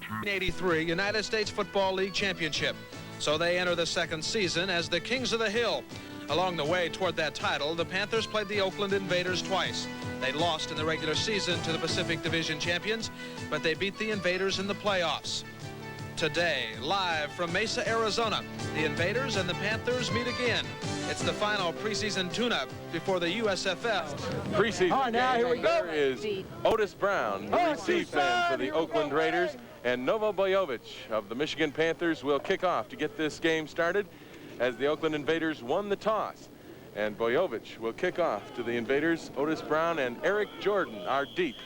1983 United States Football League Championship. So they enter the second season as the Kings of the Hill. Along the way toward that title, the Panthers played the Oakland Invaders twice. They lost in the regular season to the Pacific Division champions, but they beat the Invaders in the playoffs. Today, live from Mesa, Arizona, the Invaders and the Panthers meet again. It's the final preseason tune-up before the USFL. Preseason game. There is Otis Brown, the receive man for the Oakland Raiders, and Novo Bojovic of the Michigan Panthers will kick off to get this game started as the Oakland Invaders won the toss. And Bojovic will kick off to the Invaders. Otis Brown and Eric Jordan are deep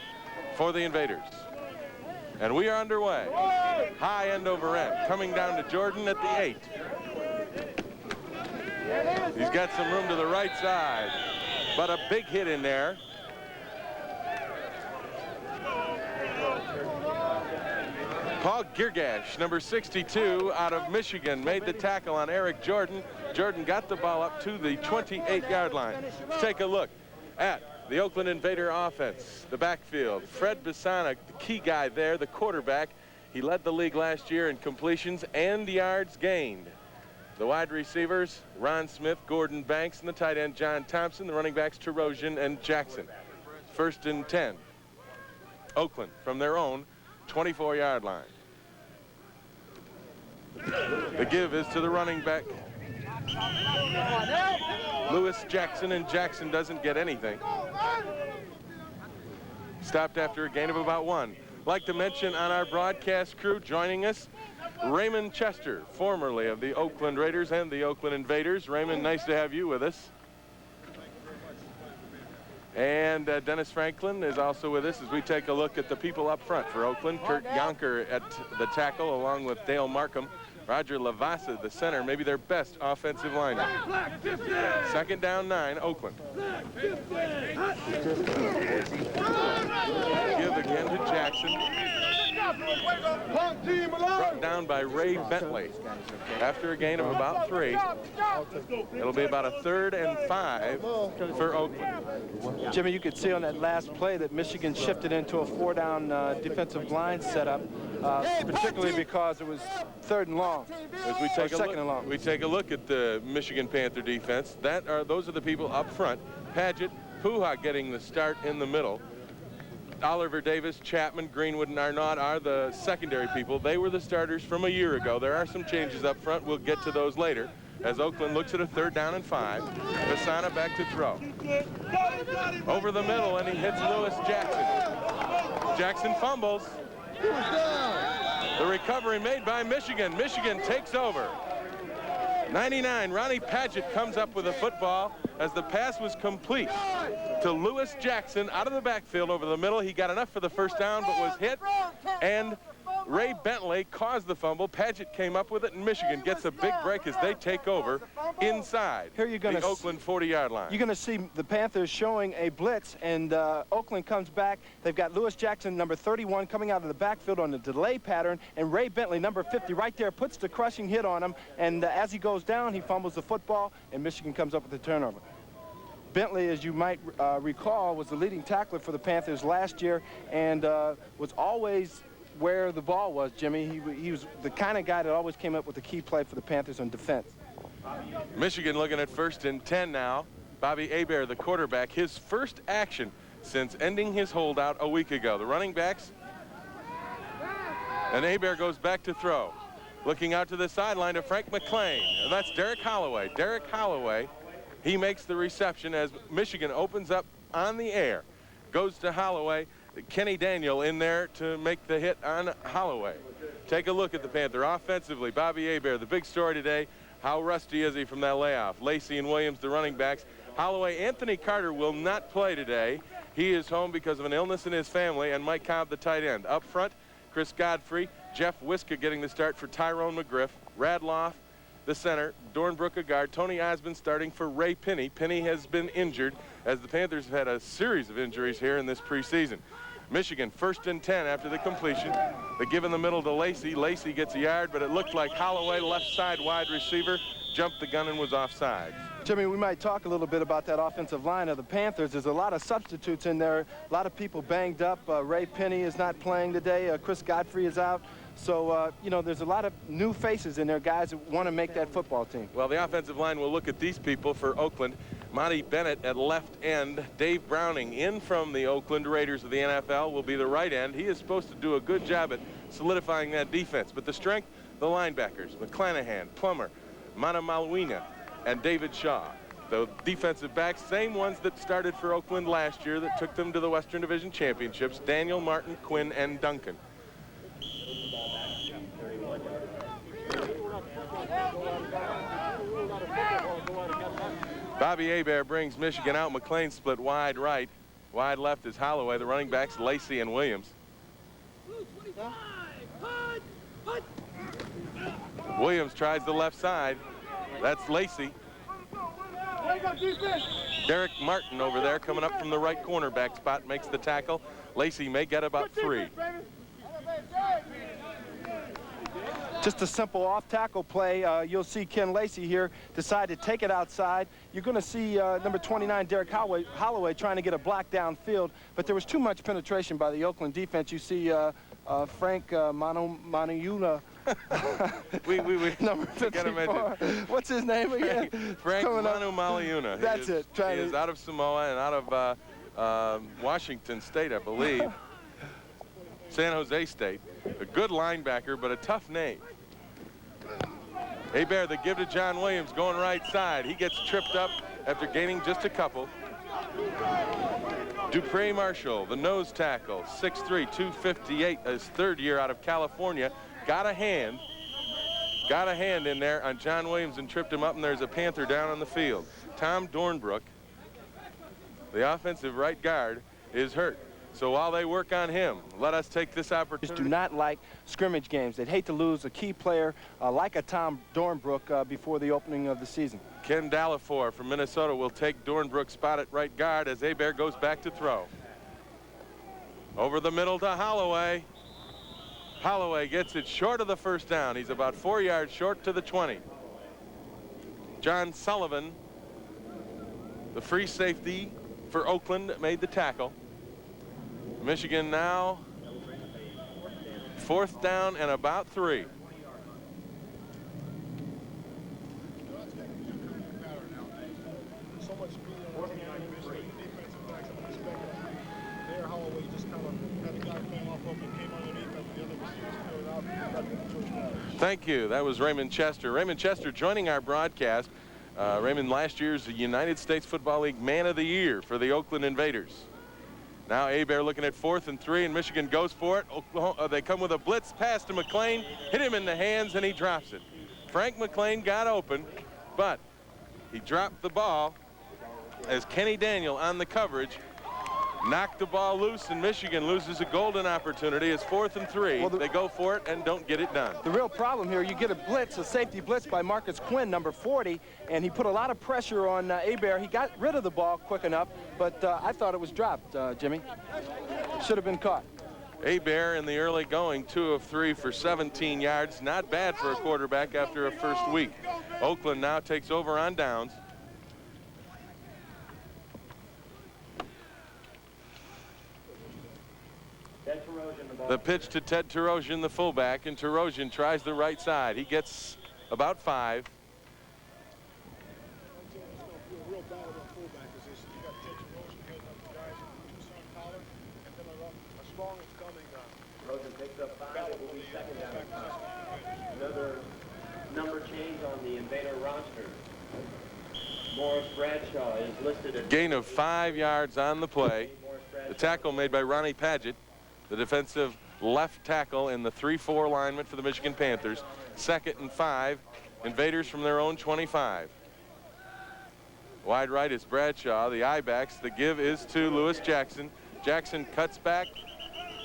for the Invaders. And we are underway. High end over end. Coming down to Jordan at the 8. He's got some room to the right side, but a big hit in there. Paul Girgash, number 62, out of Michigan, made the tackle on Eric Jordan. Jordan got the ball up to the 28-yard line. Let's take a look at the Oakland Invader offense, the backfield. Fred Bisana, the key guy there, the quarterback. He led the league last year in completions and yards gained. The wide receivers, Ron Smith, Gordon Banks, and the tight end, John Thompson. The running backs, Terosian and Jackson. 1st and 10. Oakland from their own 24-yard line. The give is to the running back, Lewis Jackson, and Jackson doesn't get anything. Stopped after a gain of about 1. Like to mention on our broadcast crew joining us, Raymond Chester, formerly of the Oakland Raiders and the Oakland Invaders. Raymond, nice to have you with us. And Dennis Franklin is also with us as we take a look at the people up front for Oakland. Kurt Yonker at the tackle along with Dale Markham. Roger Lavasa, the center, maybe their best offensive lineman. 2nd down 9, Oakland. Give again to Jackson. Brought down by Ray Bentley. After a gain of about 3, it'll be about a 3rd and 5 for Oakland. Jimmy, you could see on that last play that Michigan shifted into a 4-down defensive line setup, particularly because it was 3rd and long. As we take a look at the Michigan Panther defense, those are the people up front. Paget, Puha getting the start in the middle. Oliver Davis, Chapman, Greenwood, and Arnott are the secondary people. They were the starters from a year ago. There are some changes up front. We'll get to those later as Oakland looks at a 3rd down and 5. Vasana back to throw. Over the middle, and he hits Lewis Jackson. Jackson fumbles. The recovery made by Michigan. Michigan takes over. 99, Ronnie Paget comes up with a football as the pass was complete to Lewis Jackson out of the backfield over the middle. He got enough for the 1st down, but was hit, and Ray Bentley caused the fumble. Paget came up with it, and Michigan gets a big break as they take over inside the Oakland 40-yard line. You're going to see the Panthers showing a blitz, and Oakland comes back. They've got Lewis Jackson, number 31, coming out of the backfield on the delay pattern, and Ray Bentley, number 50, right there, puts the crushing hit on him, and as he goes down, he fumbles the football, and Michigan comes up with the turnover. Bentley, as you might recall, was the leading tackler for the Panthers last year and was always where the ball was, Jimmy. He was the kind of guy that always came up with the key play for the Panthers on defense. Michigan looking at 1st and 10 now. Bobby Hebert, the quarterback, his first action since ending his holdout a week ago. The running backs, and Hebert goes back to throw. Looking out to the sideline to Frank McClain, and that's Derek Holloway. Derek Holloway, he makes the reception as Michigan opens up on the air. Goes to Holloway. Kenny Daniel in there to make the hit on Holloway. Take a look at the Panther offensively. Bobby Hebert, the big story today. How rusty is he from that layoff? Lacey and Williams, the running backs. Holloway, Anthony Carter will not play today. He is home because of an illness in his family, and Mike Cobb, the tight end. Up front, Chris Godfrey, Jeff Wiska getting the start for Tyrone McGriff, Radloff, the center, Dornbrook a guard, Tony Osmond starting for Ray Penny. Penny has been injured as the Panthers have had a series of injuries here in this preseason. Michigan 1st and 10 after the completion. They give in the middle to Lacey. Lacey gets a yard, but it looked like Holloway, left side wide receiver, jumped the gun and was offside. Jimmy, we might talk a little bit about that offensive line of the Panthers. There's a lot of substitutes in there, a lot of people banged up. Ray Penny is not playing today. Chris Godfrey is out. So, you know, there's a lot of new faces in there, guys that want to make that football team. Well, the offensive line will look at these people for Oakland. Monty Bennett at left end. Dave Browning in from the Oakland Raiders of the NFL will be the right end. He is supposed to do a good job at solidifying that defense. But the strength, the linebackers, McClanahan, Plummer, Manamaluina, and David Shaw. The defensive backs, same ones that started for Oakland last year that took them to the Western Division Championships, Daniel, Martin, Quinn, and Duncan. Bobby Hebert brings Michigan out. McClain split wide right. Wide left is Holloway. The running backs, Lacey and Williams. Williams tries the left side. That's Lacey. Derek Martin over there coming up from the right cornerback spot makes the tackle. Lacey may get about 3. Just a simple off-tackle play. You'll see Ken Lacey here decide to take it outside. You're going to see number 29, Derek Holloway, trying to get a block downfield, but there was too much penetration by the Oakland defense. You see Frank Manuyuna. we number 54. What's his name again? Frank Manuyuna. That's it. He is out of Samoa and out of Washington State, I believe. San Jose State. A good linebacker, but a tough name. Hebert, the give to John Williams, going right side. He gets tripped up after gaining just a couple. Dupree Marshall, the nose tackle, 6'3", 258, his third year out of California. Got a hand in there on John Williams and tripped him up, and there's a Panther down on the field. Tom Dornbrook, the offensive right guard, is hurt. So while they work on him, let us take this opportunity. Just do not like scrimmage games. They'd hate to lose a key player like a Tom Dornbrook before the opening of the season. Ken Dallafour from Minnesota will take Dornbrook's spot at right guard as Hebert goes back to throw. Over the middle to Holloway. Holloway gets it short of the first down. He's about 4 yards short to the 20. John Sullivan, the free safety for Oakland, made the tackle. Michigan now 4th down and about 3. Thank you. That was Raymond Chester. Raymond Chester joining our broadcast. Raymond, last year's United States Football League Man of the Year for the Oakland Invaders. Now Hebert looking at 4th and 3, and Michigan goes for it. Oklahoma, they come with a blitz pass to McClain, hit him in the hands, and he drops it. Frank McClain got open, but he dropped the ball as Kenny Daniel on the coverage knocked the ball loose, and Michigan loses a golden opportunity. It's 4th and 3. Well, they go for it and don't get it done. The real problem here, you get a blitz, a safety blitz by Marcus Quinn, number 40, and he put a lot of pressure on Hebert. He got rid of the ball quick enough, but I thought it was dropped, Jimmy. Should have been caught. Hebert in the early going, 2 of 3 for 17 yards. Not bad for a quarterback after a first week. Oakland now takes over on downs. The pitch to Ted Terosian, the fullback, and Terosian tries the right side. He gets about 5. Another number change on the Invader roster. Morris Bradshaw is listed at gain of 5 yards on the play. The tackle made by Ronnie Padgett, the defensive left tackle in the 3-4 alignment for the Michigan Panthers. 2nd and 5. Invaders from their own 25. Wide right is Bradshaw, the I-backs. The give is to Lewis Jackson. Jackson cuts back,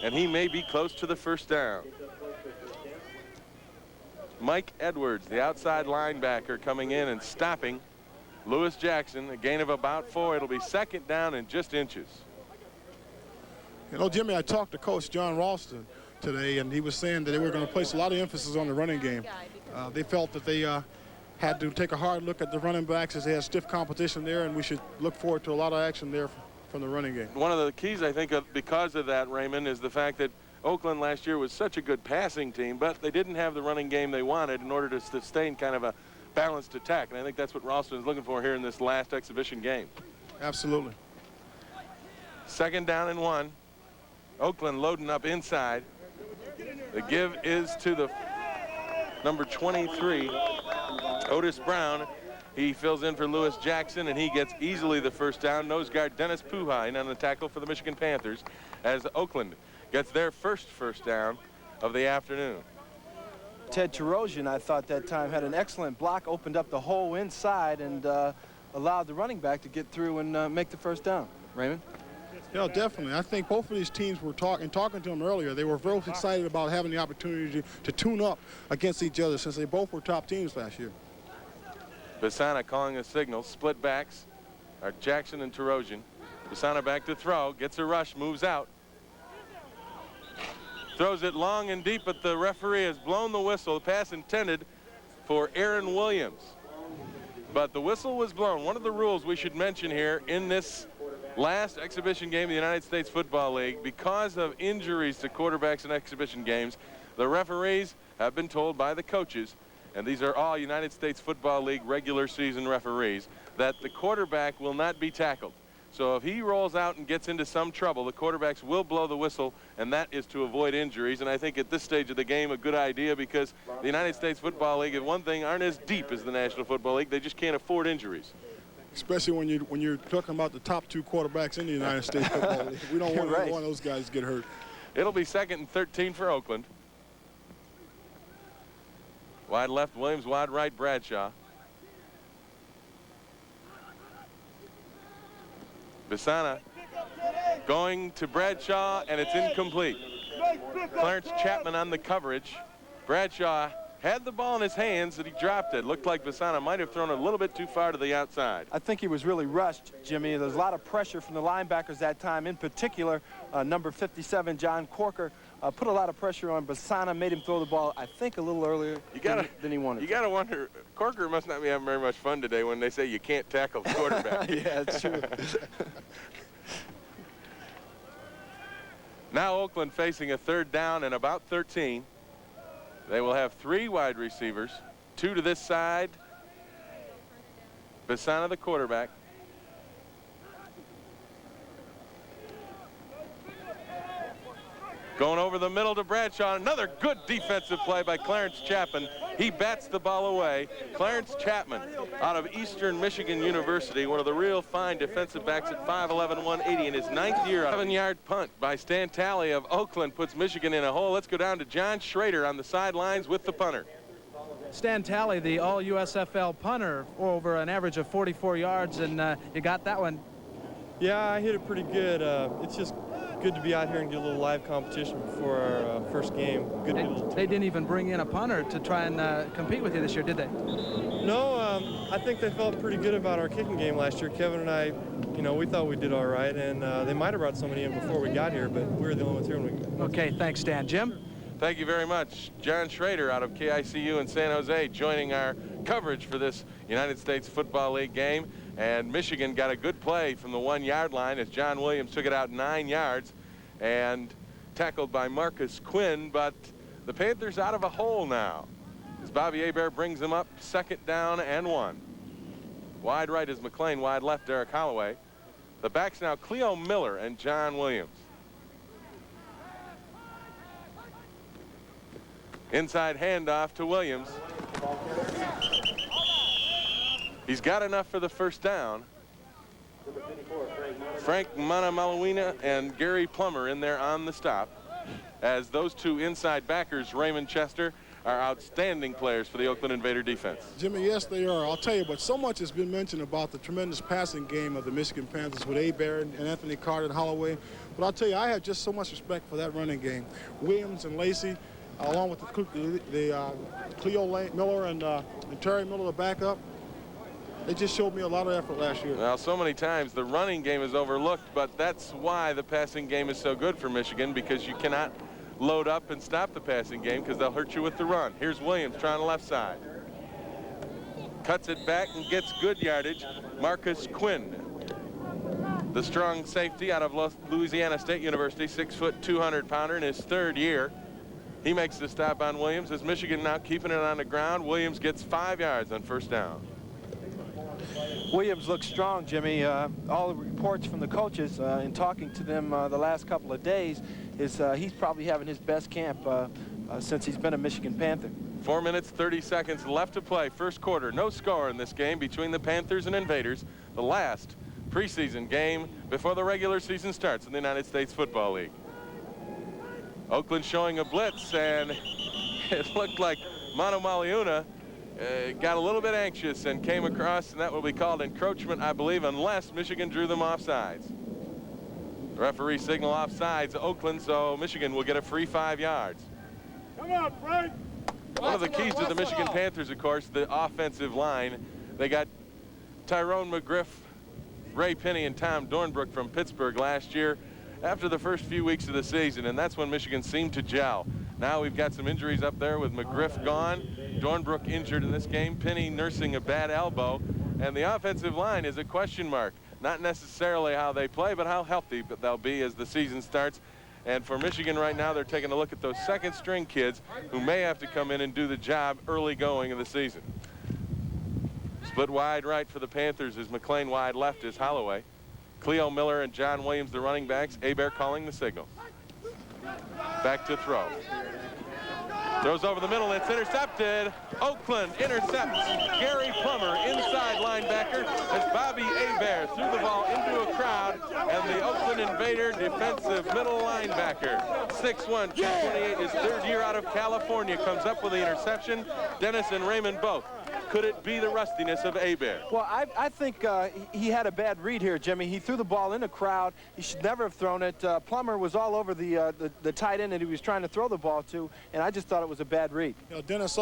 and he may be close to the first down. Mike Edwards, the outside linebacker, coming in and stopping Lewis Jackson. A gain of about 4. It'll be 2nd down and just inches. You know, Jimmy, I talked to Coach John Ralston today, and he was saying that they were going to place a lot of emphasis on the running game. They felt that they had to take a hard look at the running backs as they had stiff competition there, and we should look forward to a lot of action there from the running game. One of the keys, I think, because of that, Raymond, is the fact that Oakland last year was such a good passing team, but they didn't have the running game they wanted in order to sustain kind of a balanced attack. And I think that's what Ralston is looking for here in this last exhibition game. Absolutely. 2nd down and 1. Oakland loading up inside. The give is to the number 23, Otis Brown. He fills in for Lewis Jackson, and he gets easily the first down. Nose guard Dennis Puhine on the tackle for the Michigan Panthers as Oakland gets their first down of the afternoon. Ted Terosian, I thought that time, had an excellent block, opened up the hole inside, and allowed the running back to get through and make the first down. Raymond? Yeah, definitely. I think both of these teams were talking to them earlier. They were very excited about having the opportunity to tune up against each other since they both were top teams last year. Bisana calling a signal. Split backs are Jackson and Terosian. Bisana back to throw. Gets a rush. Moves out. Throws it long and deep, but the referee has blown the whistle. The pass intended for Aaron Williams. But the whistle was blown. One of the rules we should mention here in this last exhibition game of the United States Football League, because of injuries to quarterbacks in exhibition games, the referees have been told by the coaches, and these are all United States Football League regular season referees, that the quarterback will not be tackled. So if he rolls out and gets into some trouble, the quarterbacks will blow the whistle, and that is to avoid injuries. And I think at this stage of the game, a good idea, because the United States Football League, if one thing, aren't as deep as the National Football League. They just can't afford injuries. Especially when you're talking about the top 2 quarterbacks in the United States Football League. We don't want one of those guys to get hurt. It'll be 2nd and 13 for Oakland. Wide left Williams, wide right Bradshaw. Bisana going to Bradshaw, and it's incomplete. Clarence Chapman on the coverage. Bradshaw had the ball in his hands, and he dropped it. Looked like Bisana might have thrown it a little bit too far to the outside. I think he was really rushed, Jimmy. There's a lot of pressure from the linebackers that time. In particular, number 57, John Corker, put a lot of pressure on Bisana, made him throw the ball, I think, a little earlier than he wanted. You got to wonder, Corker must not be having very much fun today when they say you can't tackle the quarterback. Yeah, it's true. Now Oakland facing a 3rd down and about 13. They will have 3 wide receivers, 2 to this side. Bisana, the quarterback. Going over the middle to Bradshaw. Another good defensive play by Clarence Chapman. He bats the ball away. Clarence Chapman out of Eastern Michigan University, one of the real fine defensive backs at 5'11", 180 in his 9th year. 7-yard punt by Stan Talley of Oakland puts Michigan in a hole. Let's go down to John Schrader on the sidelines with the punter. Stan Talley, the all-USFL punter, over an average of 44 yards, and you got that one. Yeah, I hit it pretty good. It's just good to be out here and get a little live competition before our first game. They didn't even bring in a punter to try and compete with you this year, did they? No, I think they felt pretty good about our kicking game last year. Kevin and I, we thought we did all right, and they might have brought somebody in before we got here, but we were the only ones here when we... Okay, thanks, Stan. Jim? Thank you very much. John Schrader out of KICU in San Jose joining our coverage for this United States Football League game. And Michigan got a good play from the 1-yard line as John Williams took it out 9 yards and tackled by Marcus Quinn. But the Panthers out of a hole now as Bobby Hebert brings them up 2nd down and 1. Wide right is McLean, wide left Derek Holloway. The backs now Cleo Miller and John Williams. Inside handoff to Williams. He's got enough for the first down. Frank Manamalawana and Gary Plummer in there on the stop, as those 2 inside backers, Raymond Chester, are outstanding players for the Oakland Invader defense. Jimmy, yes, they are. I'll tell you, but so much has been mentioned about the tremendous passing game of the Michigan Panthers with Hebert and Anthony Carter and Holloway. But I'll tell you, I have just so much respect for that running game. Williams and Lacey, along with the Cleo Miller and Terry Miller, the backup. They just showed me a lot of effort last year. Now, so many times the running game is overlooked, but that's why the passing game is so good for Michigan, because you cannot load up and stop the passing game because they'll hurt you with the run. Here's Williams trying the left side. Cuts it back and gets good yardage. Marcus Quinn. The strong safety out of Louisiana State University, 6 foot 200-pounder in his 3rd year. He makes the stop on Williams as Michigan now keeping it on the ground. Williams gets 5 yards on first down. Williams looks strong, Jimmy. All the reports from the coaches in talking to them the last couple of days is he's probably having his best camp since he's been a Michigan Panther. 4 minutes, 30 seconds left to play. First quarter, no score in this game between the Panthers and Invaders. The last preseason game before the regular season starts in the United States Football League. Oakland showing a blitz, and it looked like Manu Maliuna got a little bit anxious and came across, and that will be called encroachment, I believe, unless Michigan drew them offsides. The referee signal offsides Oakland, so Michigan will get a free 5 yards. Come on, Frank. One of the keys to the Michigan Panthers, of course, the offensive line. They got Tyrone McGriff, Ray Penny, and Tom Dornbrook from Pittsburgh last year after the first few weeks of the season, and that's when Michigan seemed to gel. Now we've got some injuries up there with McGriff gone, Dornbrook injured in this game, Penny nursing a bad elbow, and the offensive line is a question mark. Not necessarily how they play, but how healthy they'll be as the season starts. And for Michigan right now, they're taking a look at those second-string kids who may have to come in and do the job early going in the season. Split wide right for the Panthers is McLean, wide left is Holloway. Cleo Miller and John Williams, the running backs. Hebert calling the signal. Back to throw. Throws over the middle, it's intercepted. Oakland intercepts Gary Plummer, inside linebacker, as Bobby Hebert threw the ball into a crowd, and the Oakland Invader defensive middle linebacker, 6'1", 228, his 3rd year out of California, comes up with the interception. Dennis and Raymond both. Could it be the rustiness of Hebert? Well, I think he had a bad read here, Jimmy. He threw the ball in a crowd. He should never have thrown it. Plummer was all over the tight end that he was trying to throw the ball to, and I just thought it was a bad read. You know, Dennis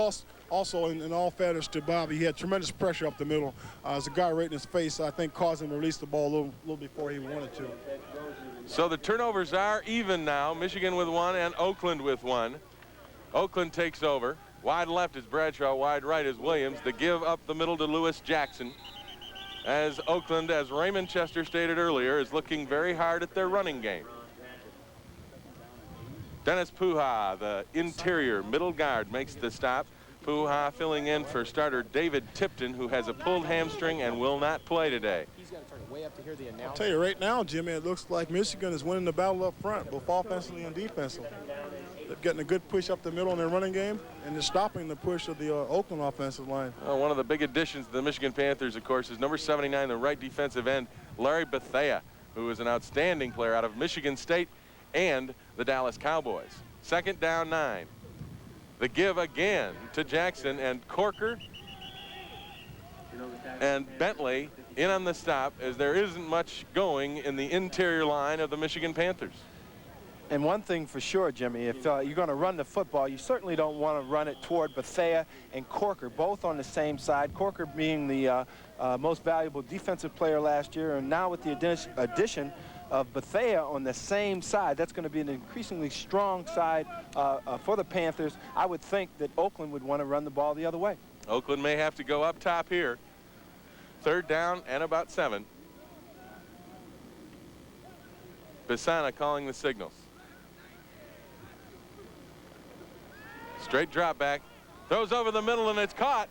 also in all fairness to Bobby, he had tremendous pressure up the middle. As a guy right in his face, I think caused him to release the ball a little before he wanted to. So the turnovers are even now. Michigan with 1 and Oakland with 1. Oakland takes over. Wide left is Bradshaw, wide right is Williams. The give up the middle to Lewis Jackson. As Oakland, as Raymond Chester stated earlier, is looking very hard at their running game. Dennis Puha, the interior middle guard, makes the stop. Puha filling in for starter David Tipton, who has a pulled hamstring and will not play today. He's got to turn it way up to hear the announcement. I'll tell you right now, Jimmy, it looks like Michigan is winning the battle up front, both offensively and defensively. They're getting a good push up the middle in their running game, and they're stopping the push of the Oakland offensive line. One of the big additions to the Michigan Panthers, of course, is number 79, the right defensive end, Larry Bethea, who is an outstanding player out of Michigan State and the Dallas Cowboys. 2nd down 9. The give again to Jackson, and Corker and Bentley in on the stop, as there isn't much going in the interior line of the Michigan Panthers. And one thing for sure, Jimmy, if you're going to run the football, you certainly don't want to run it toward Bethea and Corker, both on the same side. Corker being the most valuable defensive player last year, and now with the addition of Bethea on the same side, that's going to be an increasingly strong side for the Panthers. I would think that Oakland would want to run the ball the other way. Oakland may have to go up top here. 3rd down and about 7. Pisana calling the signals. Straight drop back. Throws over the middle, and it's caught.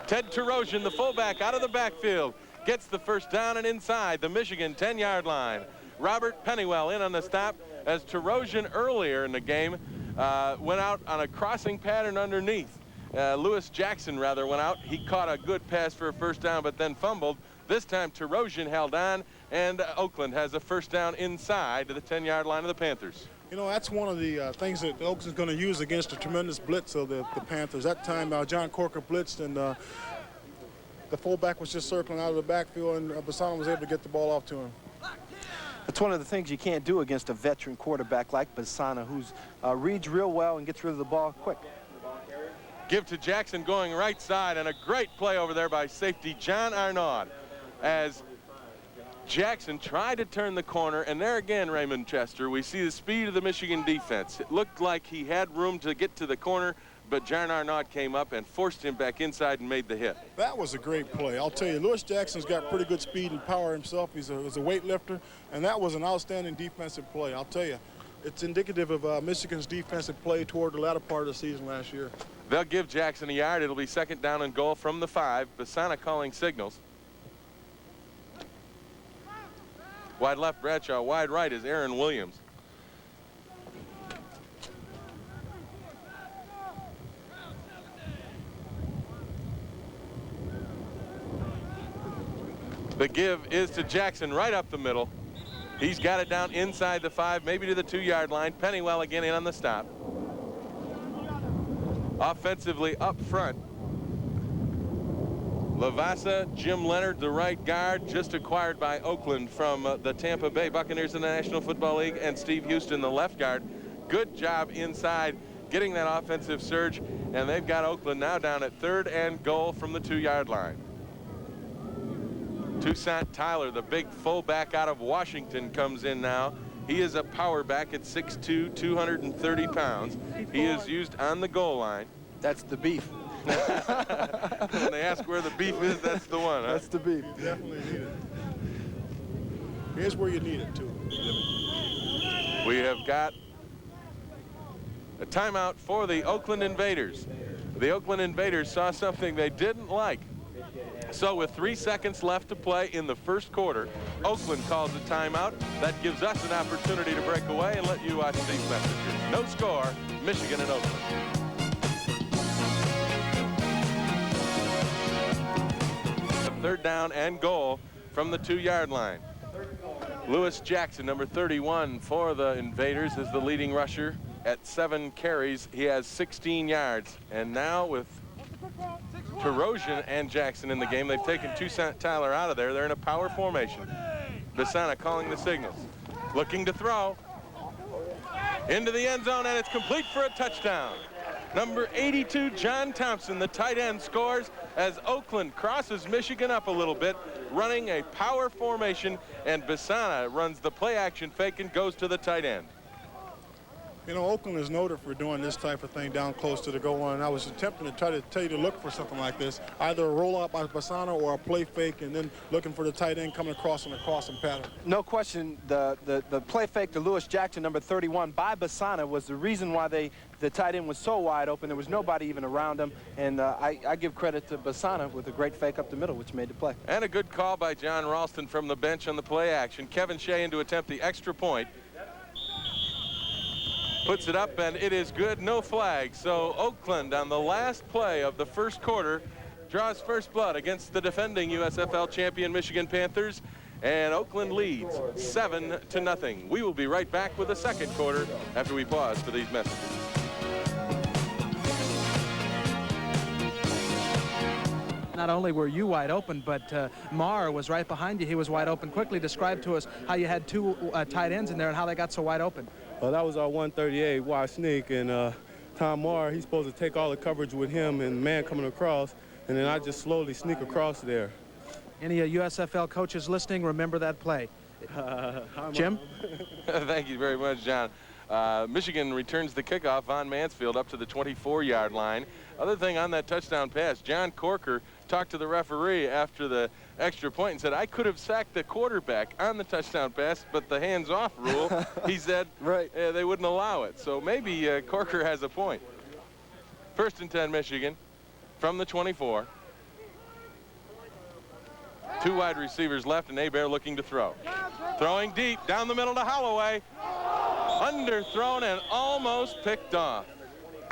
Ted Terosian, the fullback, out of the backfield. Gets the first down and inside the Michigan 10-yard line. Robert Pennywell in on the stop, as Terosian earlier in the game went out on a crossing pattern underneath. Lewis Jackson, rather, went out. He caught a good pass for a first down, but then fumbled. This time Terosian held on, and Oakland has a first down inside to the 10-yard line of the Panthers. You know, that's one of the things that Oakland's going to use against the tremendous blitz of the Panthers. That time, John Corker blitzed, and the fullback was just circling out of the backfield, and Pisana was able to get the ball off to him. That's one of the things you can't do against a veteran quarterback like Pisana, who's reads real well and gets rid of the ball quick. Give to Jackson going right side, and a great play over there by safety John Arnaud, as Jackson tried to turn the corner, and there again, Raymond Chester, we see the speed of the Michigan defense. It looked like he had room to get to the corner, but John Arnaud came up and forced him back inside and made the hit. That was a great play. I'll tell you, Lewis Jackson's got pretty good speed and power himself. He's a weightlifter, and that was an outstanding defensive play. I'll tell you, it's indicative of Michigan's defensive play toward the latter part of the season last year. They'll give Jackson a yard. It'll be 2nd down and goal from the 5. Basana calling signals. Wide left, Bradshaw. Wide right is Aaron Williams. The give is to Jackson right up the middle. He's got it down inside the 5, maybe to the 2-yard line. Pennywell again in on the stop. Offensively up front, Lavasa, Jim Leonard, the right guard, just acquired by Oakland from the Tampa Bay Buccaneers in the National Football League, and Steve Houston, the left guard. Good job inside getting that offensive surge, and they've got Oakland now down at 3rd and goal from the 2-yard line. Toussaint Tyler, the big fullback out of Washington, comes in now. He is a power back at 6'2", 230 pounds. He is used on the goal line. That's the beef. When they ask where the beef is, that's the one, huh? That's the beef. You definitely need it. Here's where you need it, too. We have got a timeout for the Oakland Invaders. The Oakland Invaders saw something they didn't like. So with 3 seconds left to play in the first quarter, Oakland calls a timeout. That gives us an opportunity to break away and let you watch these messages. No score, Michigan and Oakland. A 3rd down and goal from the 2-yard line. Lewis Jackson, number 31 for the Invaders, is the leading rusher at 7 carries. He has 16 yards. And now with Terosian and Jackson in the game, they've taken Toussaint Tyler out of there. They're in a power formation. Basana calling the signals. Looking to throw. Into the end zone, and it's complete for a touchdown. Number 82, John Thompson, the tight end, scores as Oakland crosses Michigan up a little bit, running a power formation, and Basana runs the play action fake and goes to the tight end. You know, Oakland is noted for doing this type of thing down close to the goal line. I was attempting to try to tell you to look for something like this, either a rollout by Basana or a play fake, and then looking for the tight end coming across in a crossing pattern. No question, the play fake to Lewis Jackson, number 31, by Basana was the reason why the tight end was so wide open. There was nobody even around him, and I give credit to Basana with a great fake up the middle, which made the play. And a good call by John Ralston from the bench on the play action. Kevin Shea in to attempt the extra point. Puts it up, and it is good, no flag. So Oakland, on the last play of the first quarter, draws first blood against the defending USFL champion Michigan Panthers, and Oakland leads 7-0. We will be right back with the second quarter after we pause for these messages. Not only were you wide open, but Marr was right behind you. He was wide open. Quickly describe to us how you had 2 tight ends in there and how they got so wide open. Well, that was our 138 wide sneak, and Tom Marr, he's supposed to take all the coverage with him and man coming across, and then I just slowly sneak across there. Any USFL coaches listening, remember that play. Jim? Thank you very much, John. Michigan returns the kickoff. Von Mansfield up to the 24-yard line. Other thing on that touchdown pass, John Corker talked to the referee after the extra point and said, I could have sacked the quarterback on the touchdown pass, but the hands-off rule, he said, right. They wouldn't allow it. So maybe Corker has a point. 1st and 10, Michigan, from the 24. 2 wide receivers left, and Hebert looking to throw. Throwing deep, down the middle to Holloway. Underthrown and almost picked off.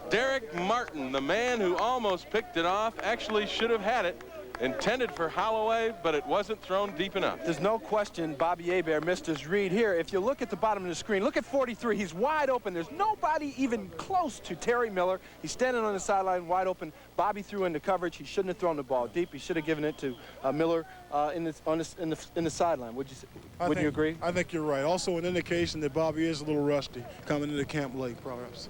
Derek Martin, the man who almost picked it off, actually should have had it. Intended for Holloway, but it wasn't thrown deep enough. There's no question Bobby Hebert missed his read here. If you look at the bottom of the screen, look at 43. He's wide open. There's nobody even close to Terry Miller. He's standing on the sideline wide open. Bobby threw into coverage. He shouldn't have thrown the ball deep. He should have given it to Miller in the sideline. Wouldn't you agree? I think you're right. Also an indication that Bobby is a little rusty coming into camp late, perhaps.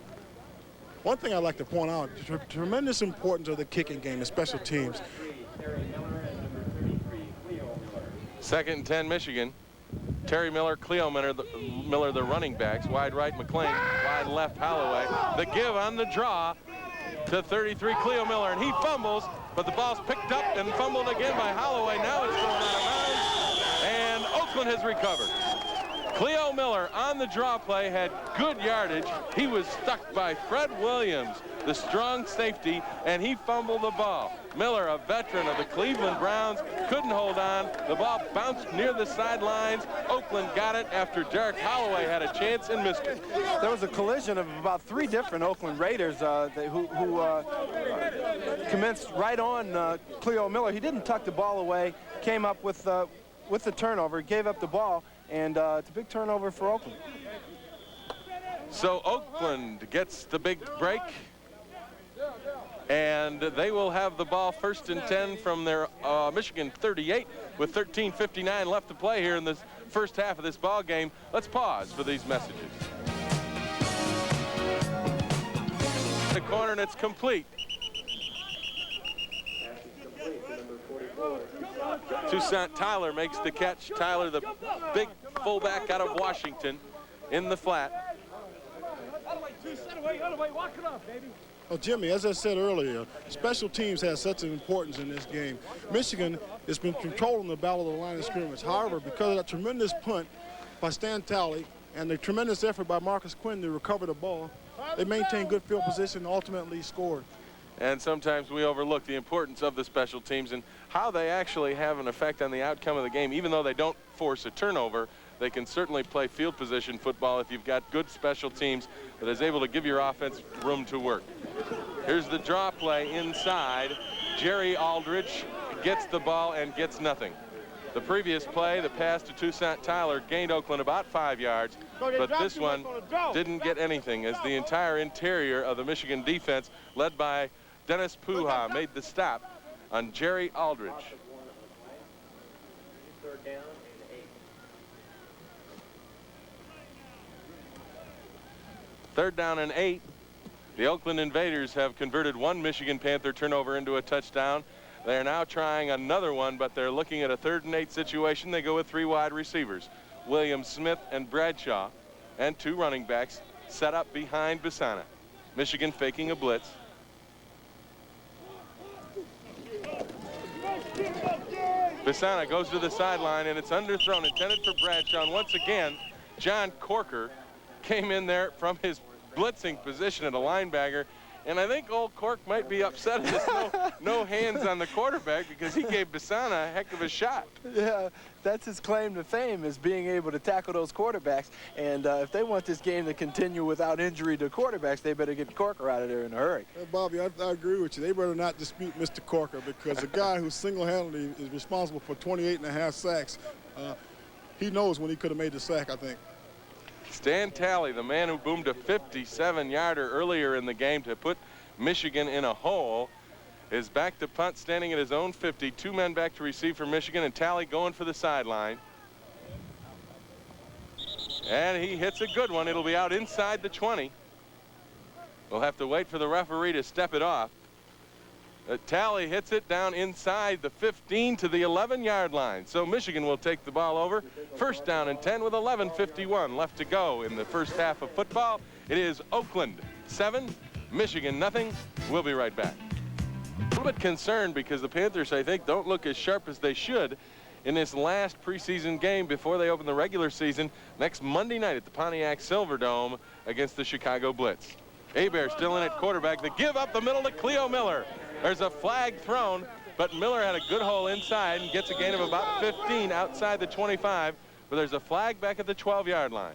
One thing I'd like to point out, tremendous importance of the kicking game, the special teams. 2nd and 10, Michigan. Terry Miller, Cleo Miller, the running backs. Wide right, McLean. Wide left, Holloway. The give on the draw. to 33, Cleo Miller, and he fumbles, but the ball's picked up and fumbled again by Holloway. Now it's thrown out of bounds, and Oakland has recovered. Cleo Miller on the draw play had good yardage. He was stuck by Fred Williams, the strong safety, and he fumbled the ball. Miller, a veteran of the Cleveland Browns, couldn't hold on. The ball bounced near the sidelines. Oakland got it after Derek Holloway had a chance and missed it. There was a collision of about 3 different Oakland Raiders who commenced right on Cleo Miller. He didn't tuck the ball away, came up with the turnover, gave up the ball, and it's a big turnover for Oakland. So Oakland gets the big break, and they will have the ball 1st and 10 from their Michigan 38 with 13:59 left to play here in the first half of this ball game. Let's pause for these messages. The corner, and it's complete. Toussaint Tyler makes the catch. Tyler, the big fullback out of Washington, in the flat. Well, Jimmy, as I said earlier, special teams has such an importance in this game. Michigan has been controlling the battle of the line of scrimmage. However, because of that tremendous punt by Stan Talley and the tremendous effort by Marcus Quinn to recover the ball, they maintained good field position and ultimately scored. And sometimes we overlook the importance of the special teams and how they actually have an effect on the outcome of the game. Even though they don't force a turnover, they can certainly play field position football if you've got good special teams that is able to give your offense room to work. Here's the draw play inside. Jerry Aldridge gets the ball and gets nothing. The previous play, the pass to Toussaint Tyler, gained Oakland about 5 yards, but this one didn't get anything as the entire interior of the Michigan defense, led by Dennis Puha, made the stop on Jerry Aldridge. 3rd down and 8. 3rd down and 8. The Oakland Invaders have converted one Michigan Panther turnover into a touchdown. They're now trying another one, but they're looking at a 3rd and 8 situation. They go with 3 wide receivers, William Smith and Bradshaw, and 2 running backs set up behind Bisana. Michigan faking a blitz. Bisana goes to the sideline, and it's underthrown, intended for Bradshaw. And once again, John Corker came in there from his blitzing position at a linebacker, and I think old Cork might be upset at no hands on the quarterback because he gave Bisana a heck of a shot. Yeah, that's his claim to fame, is being able to tackle those quarterbacks. And if they want this game to continue without injury to quarterbacks, they better get Corker out of there in a hurry. Bobby, I agree with you. They better not dispute Mr. Corker, because the guy who single-handedly is responsible for 28.5 sacks, he knows when he could have made the sack, I think. Stan Talley, the man who boomed a 57-yarder earlier in the game to put Michigan in a hole, is back to punt, standing at his own 50. 2 men back to receive for Michigan, and Talley going for the sideline. And he hits a good one. It'll be out inside the 20. We'll have to wait for the referee to step it off. Talley hits it down inside the 15 to the 11-yard line. So Michigan will take the ball over. 1st down and 10 with 11:51 left to go in the first half of football. It is Oakland 7, Michigan nothing. We'll be right back. A little bit concerned because the Panthers, I think, don't look as sharp as they should in this last preseason game before they open the regular season next Monday night at the Pontiac Silverdome against the Chicago Blitz. Hebert still in at quarterback. The give up the middle to Cleo Miller. There's a flag thrown, but Miller had a good hole inside and gets a gain of about 15 outside the 25, but there's a flag back at the 12-yard line.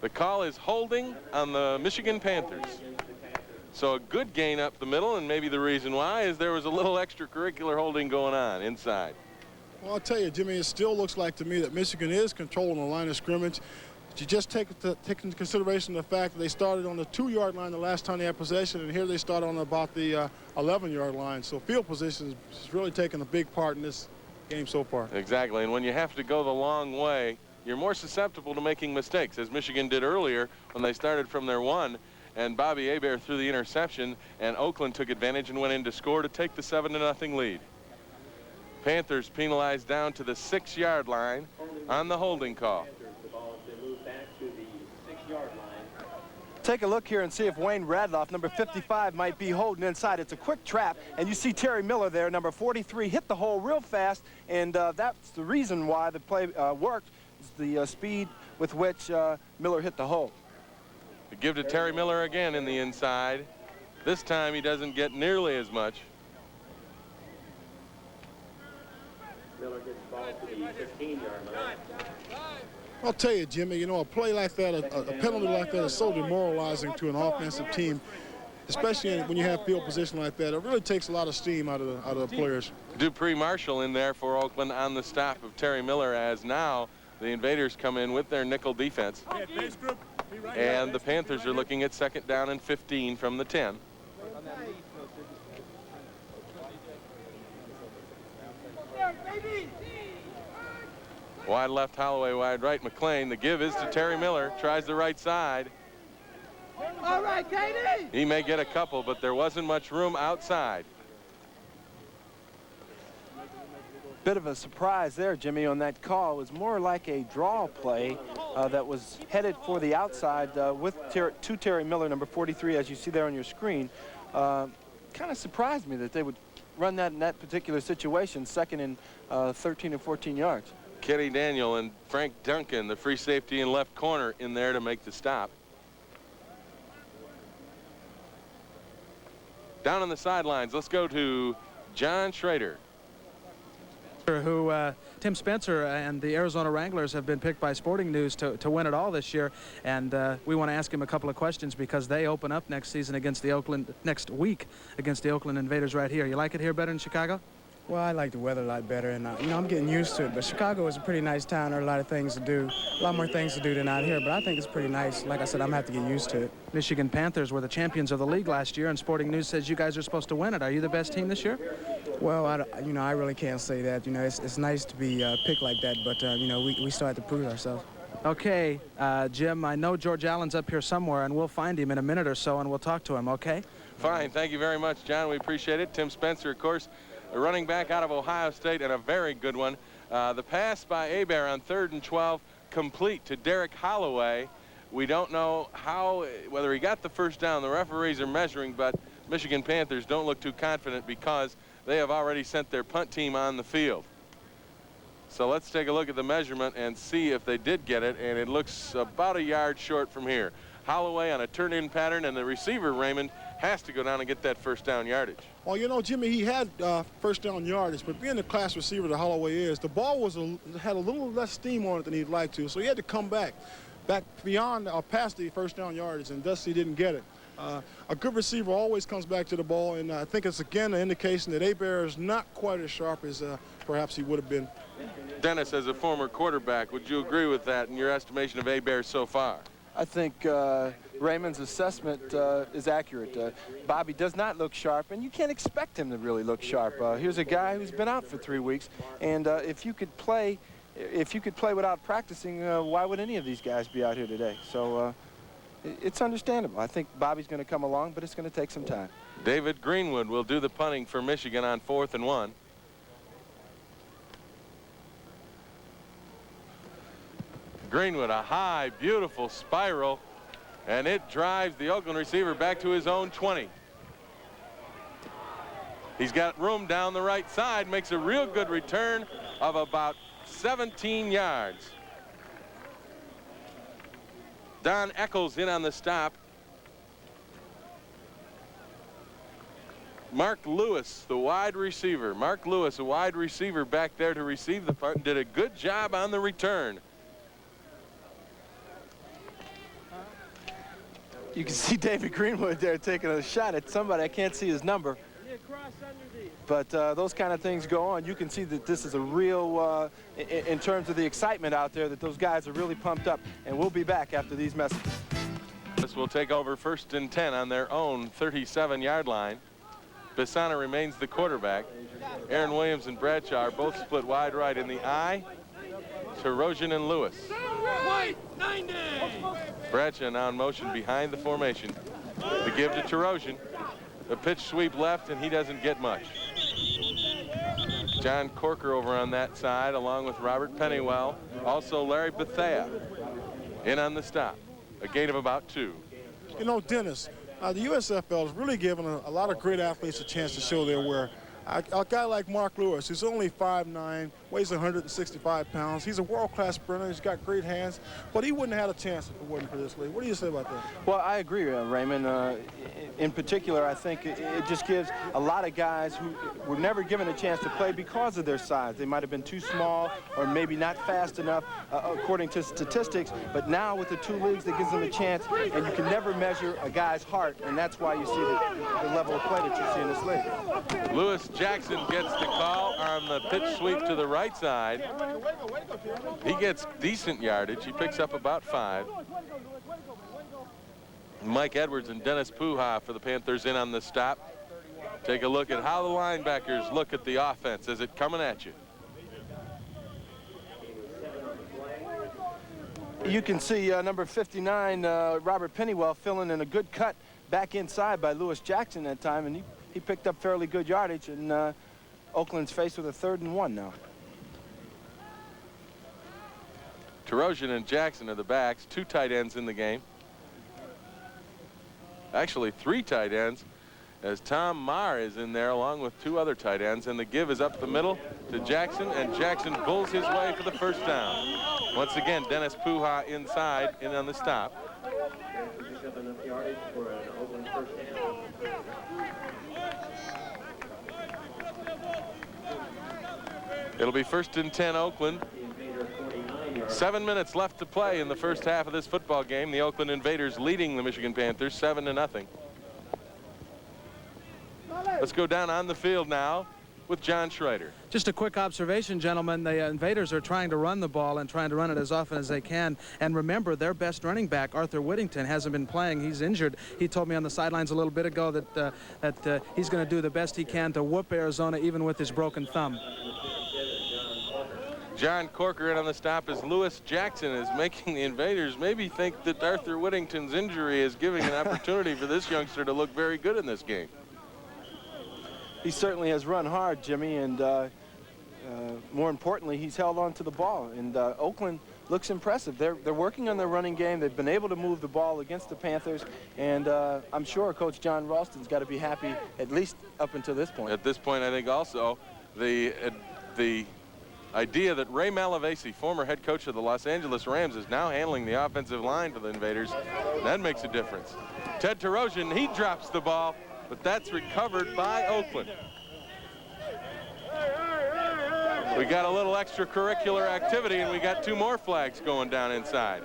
The call is holding on the Michigan Panthers. So a good gain up the middle, and maybe the reason why is there was a little extracurricular holding going on inside. Well, I'll tell you, Jimmy, it still looks like to me that Michigan is controlling the line of scrimmage. You just take into consideration the fact that they started on the 2-yard line the last time they had possession, and here they start on about the 11-yard line. So field position is really taking a big part in this game so far. Exactly, and when you have to go the long way, you're more susceptible to making mistakes, as Michigan did earlier when they started from their 1, and Bobby Hebert threw the interception, and Oakland took advantage and went in to score to take the 7-0 lead. Panthers penalized down to the 6-yard line on the holding call. take a look here and see if Wayne Radloff, number 55, might be holding inside. It's a quick trap, and you see Terry Miller there, number 43, hit the hole real fast, and that's the reason why the play worked, is the speed with which Miller hit the hole. The give to Terry Miller again in the inside. This time he doesn't get nearly as much. Miller gets the ball to the 15-yard line. I'll tell you, Jimmy, you know, a play like that, a penalty like that is so demoralizing to an offensive team, especially when you have field position like that. It really takes a lot of steam out of the players. Dupree Marshall in there for Oakland on the stop of Terry Miller, as now the Invaders come in with their nickel defense. And the Panthers are looking at 2nd down and 15 from the 10. Wide left, Holloway, wide right, McLean. The give is to Terry Miller. Tries the right side. All right, Katie. He may get a couple, but there wasn't much room outside. Bit of a surprise there, Jimmy, on that call. It was more like a draw play that was headed for the outside with to Terry Miller, number 43, as you see there on your screen. Kind of surprised me that they would run that in that particular situation, 2nd and 13 and 14 yards. Kenny Daniel and Frank Duncan, the free safety in left corner, in there to make the stop. Down on the sidelines, let's go to John Schrader. Who Tim Spencer and the Arizona Wranglers have been picked by Sporting News to win it all this year, and we want to ask him a couple of questions because they open up next season against the next week against the Oakland Invaders right here. You like it here better than Chicago? Well, I like the weather a lot better, and you know, I'm getting used to it. But Chicago is a pretty nice town. There are a lot of things to do, a lot more things to do than out here. But I think it's pretty nice. Like I said, I'm gonna have to get used to it. Michigan Panthers were the champions of the league last year, and Sporting News says you guys are supposed to win it. Are you the best team this year? Well, I really can't say that. You know, it's nice to be picked like that, but you know, we still have to prove ourselves. Okay, Jim, I know George Allen's up here somewhere, and we'll find him in a minute or so, and we'll talk to him, okay? Fine, thank you very much, John. We appreciate it. Tim Spencer, of course, a running back out of Ohio State, and a very good one. The pass by Hebert on 3rd and 12, complete to Derek Holloway. We don't know whether he got the first down. The referees are measuring, but Michigan Panthers don't look too confident because they have already sent their punt team on the field. So let's take a look at the measurement and see if they did get it, and it looks about a yard short from here. Holloway on a turn-in pattern, and the receiver, Raymond, has to go down and get that first down yardage. Well, you know, Jimmy, he had first down yardage, but being the class receiver that Holloway is, the ball had a little less steam on it than he'd like to, so he had to come back beyond past the first down yardage, and thus he didn't get it. A good receiver always comes back to the ball, and I think it's again an indication that Hebert is not quite as sharp as perhaps he would have been. Dennis, as a former quarterback, would you agree with that in your estimation of Hebert so far? I think Raymond's assessment is accurate. Bobby does not look sharp, and you can't expect him to really look sharp. Here's a guy who's been out for 3 weeks, and if you could play without practicing, why would any of these guys be out here today? So it's understandable. I think Bobby's going to come along, but it's going to take some time. David Greenwood will do the punting for Michigan on 4th and 1. Greenwood, a high, beautiful spiral, and it drives the Oakland receiver back to his own 20. He's got room down the right side, makes a real good return of about 17 yards. Don Eccles in on the stop. Mark Lewis, the wide receiver. Mark Lewis, a wide receiver back there to receive the punt, did a good job on the return. You can see David Greenwood there taking a shot at somebody. I can't see his number. But those kind of things go on. You can see that this is a real, in terms of the excitement out there, that those guys are really pumped up. And we'll be back after these messages. This will take over 1st and 10 on their own 37-yard line. Bissana remains the quarterback. Aaron Williams and Bradshaw are both split wide right in the I. Terosian and Lewis. Bradshaw now in motion behind the formation. The give to Terosian. The pitch sweep left, and he doesn't get much. John Corker over on that side, along with Robert Pennywell. Also Larry Bethea in on the stop. A gain of about 2. You know, Dennis, the USFL is really giving a lot of great athletes a chance to show their wear. A guy like Mark Lewis, who's only 5'9", weighs 165 pounds. He's a world-class sprinter. He's got great hands, but he wouldn't have had a chance if it wasn't for this league. What do you say about that? Well, I agree, Raymond. In particular, I think it just gives a lot of guys who were never given a chance to play because of their size. They might have been too small or maybe not fast enough, according to statistics. But now with the two leagues, that gives them a chance, and you can never measure a guy's heart, and that's why you see the level of play that you see in this league. Lewis Jackson gets the call on the pitch sweep to the right side. He gets decent yardage. He picks up about 5. Mike Edwards and Dennis Puha for the Panthers in on the stop. Take a look at how the linebackers look at the offense. Is it coming at you? You can see number 59, Robert Pennywell, filling in a good cut back inside by Lewis Jackson that time, and he picked up fairly good yardage, and Oakland's faced with a 3rd and 1 now. Terosian and Jackson are the backs. 2 tight ends in the game. Actually, 3 tight ends, as Tom Marr is in there along with 2 other tight ends, and the give is up the middle to Jackson, and Jackson pulls his way for the first down. Once again, Dennis Puha inside in on the stop. It'll be 1st and 10 Oakland. 7 minutes left to play in the first half of this football game. The Oakland Invaders leading the Michigan Panthers 7-0. Let's go down on the field now with John Schrader. Just a quick observation, gentlemen. The Invaders are trying to run the ball and trying to run it as often as they can. And remember, their best running back, Arthur Whittington, hasn't been playing. He's injured. He told me on the sidelines a little bit ago that he's going to do the best he can to whoop Arizona even with his broken thumb. John Corker in on the stop as Lewis Jackson is making the Invaders maybe think that Arthur Whittington's injury is giving an opportunity for this youngster to look very good in this game. He certainly has run hard, Jimmy, and more importantly, he's held on to the ball. And Oakland looks impressive. They're working on their running game. They've been able to move the ball against the Panthers, and I'm sure Coach John Ralston's got to be happy at least up until this point. At this point, I think also the idea that Ray Malavasi, former head coach of the Los Angeles Rams, is now handling the offensive line for the Invaders. That makes a difference. Ted Terosian, he drops the ball, but that's recovered by Oakland. We got a little extracurricular activity, and we got 2 more flags going down inside.